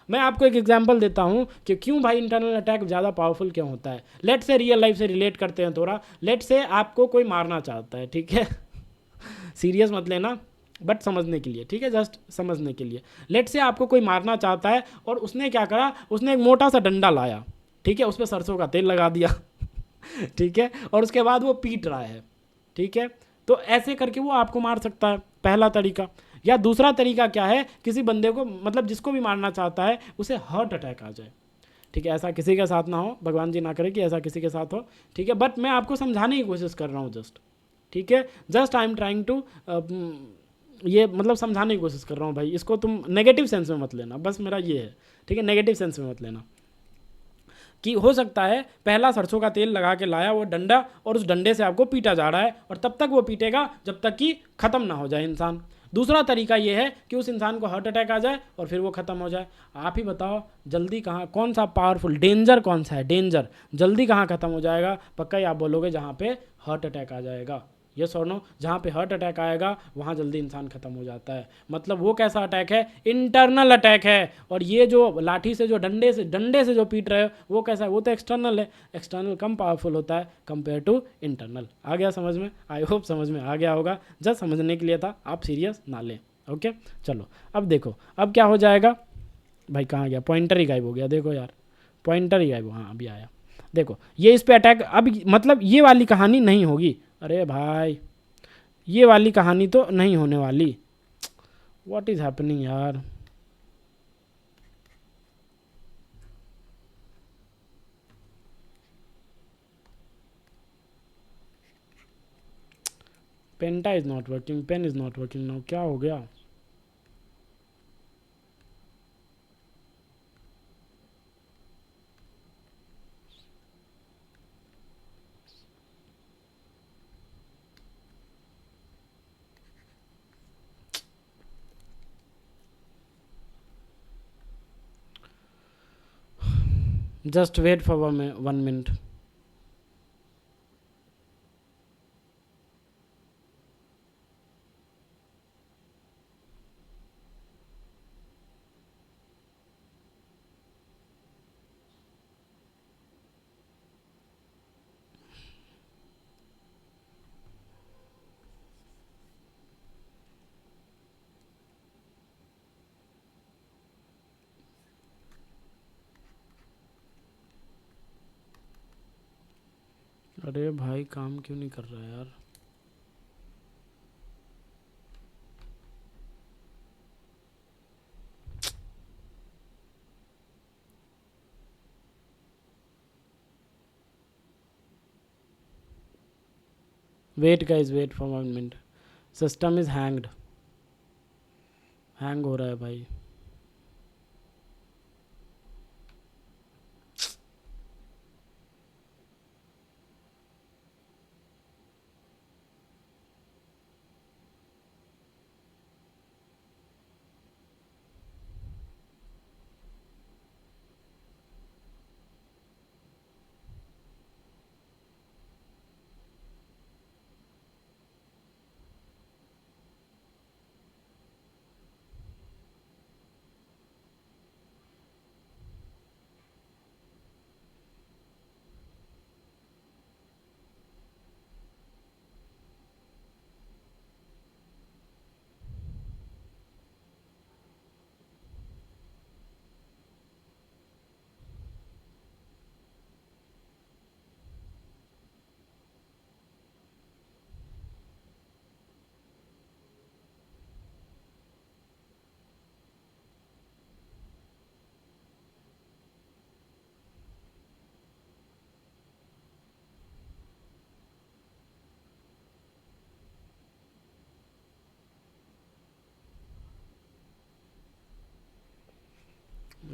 मैं आपको एक एग्जांपल देता हूं कि क्यों भाई इंटरनल अटैक ज़्यादा पावरफुल क्यों होता है। लेट से रियल लाइफ से रिलेट करते हैं थोड़ा। लेट से आपको कोई मारना चाहता है, ठीक है सीरियस मत लेना, बट समझने के लिए, ठीक है, जस्ट समझने के लिए। लेट से आपको कोई मारना चाहता है और उसने क्या करा, उसने एक मोटा सा डंडा लाया, ठीक है, उस पर सरसों का तेल लगा दिया ठीक है, और उसके बाद वो पीट रहा है, ठीक है, तो ऐसे करके वो आपको मार सकता है, पहला तरीका। या दूसरा तरीका क्या है, किसी बंदे को मतलब जिसको भी मारना चाहता है उसे हार्ट अटैक आ जाए, ठीक है, ऐसा किसी के साथ ना हो, भगवान जी ना करे कि ऐसा किसी के साथ हो, ठीक है, बट मैं आपको समझाने की कोशिश कर रहा हूँ जस्ट, ठीक है, just I am trying to ये मतलब समझाने की कोशिश कर रहा हूँ भाई, इसको तुम नेगेटिव सेंस में मत लेना, बस मेरा ये है, ठीक है, नेगेटिव सेंस में मत लेना। कि हो सकता है पहला सरसों का तेल लगा के लाया वो डंडा, और उस डंडे से आपको पीटा जा रहा है, और तब तक वो पीटेगा जब तक कि ख़त्म ना हो जाए इंसान। दूसरा तरीका ये है कि उस इंसान को हार्ट अटैक आ जाए और फिर वो ख़त्म हो जाए। आप ही बताओ जल्दी कहाँ, कौन सा पावरफुल डेंजर कौन सा है, डेंजर जल्दी कहाँ ख़त्म हो जाएगा, पक्का ही आप बोलोगे जहाँ पे हार्ट अटैक आ जाएगा। यस और नो, जहाँ पे हार्ट अटैक आएगा वहाँ जल्दी इंसान खत्म हो जाता है। मतलब वो कैसा अटैक है, इंटरनल अटैक है। और ये जो लाठी से जो डंडे से जो पीट रहे हो वो कैसा है, वो तो एक्सटर्नल है, एक्सटर्नल कम पावरफुल होता है कंपेयर टू इंटरनल। आ गया समझ में, आई होप समझ में आ गया होगा, जस्ट समझने के लिए था, आप सीरियस ना लें। ओके चलो अब देखो अब क्या हो जाएगा भाई, कहाँ गया पॉइंटर ही गायब हो गया, देखो यार पॉइंटर ही गायब हो, हाँ अभी आया। देखो ये इस पे अटैक, अब मतलब ये वाली कहानी नहीं होगी, अरे भाई ये वाली कहानी तो नहीं होने वाली, व्हाट इज हैपनिंग यार। पेंटा is not working, pen is not working now, क्या हो गया। Just wait for 1 minute. अरे भाई काम क्यों नहीं कर रहा है यार। Wait guys, wait for 1 minute, system is hanged, hang हो रहा है भाई।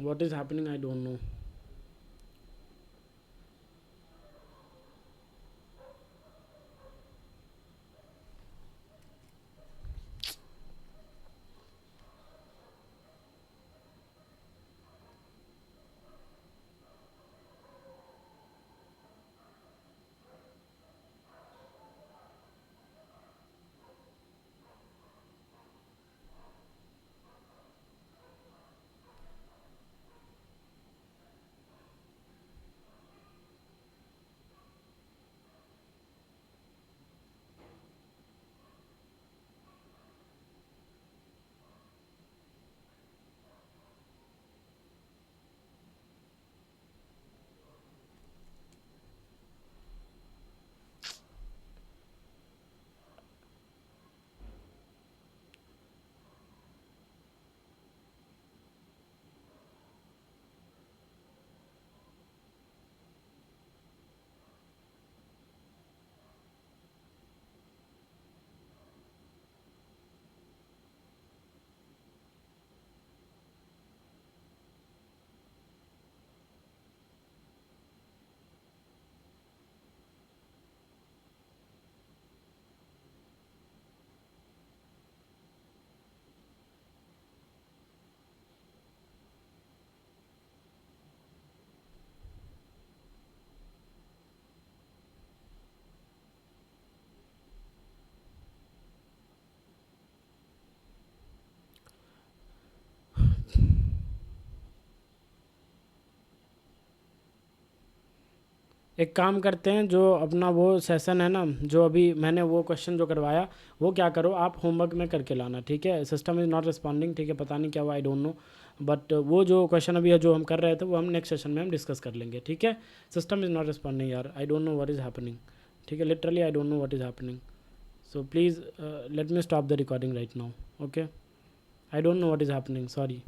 what is happening, I don't know. एक काम करते हैं, जो अपना वो सेशन है ना, जो अभी मैंने वो क्वेश्चन जो करवाया, वो क्या करो आप होमवर्क में करके लाना, ठीक है। सिस्टम इज़ नॉट रिस्पॉन्डिंग, ठीक है, पता नहीं क्या हुआ, आई डोंट नो, बट वो जो क्वेश्चन अभी जो हम कर रहे थे वो हम नेक्स्ट सेशन में हम डिस्कस कर लेंगे, ठीक है। सिस्टम इज़ नॉट रिस्पॉन्डिंग यार, I don't know what is happening, ठीक है, literally I don't know what is happening. So please let me stop the recording right now, okay. I don't know what is happening, sorry.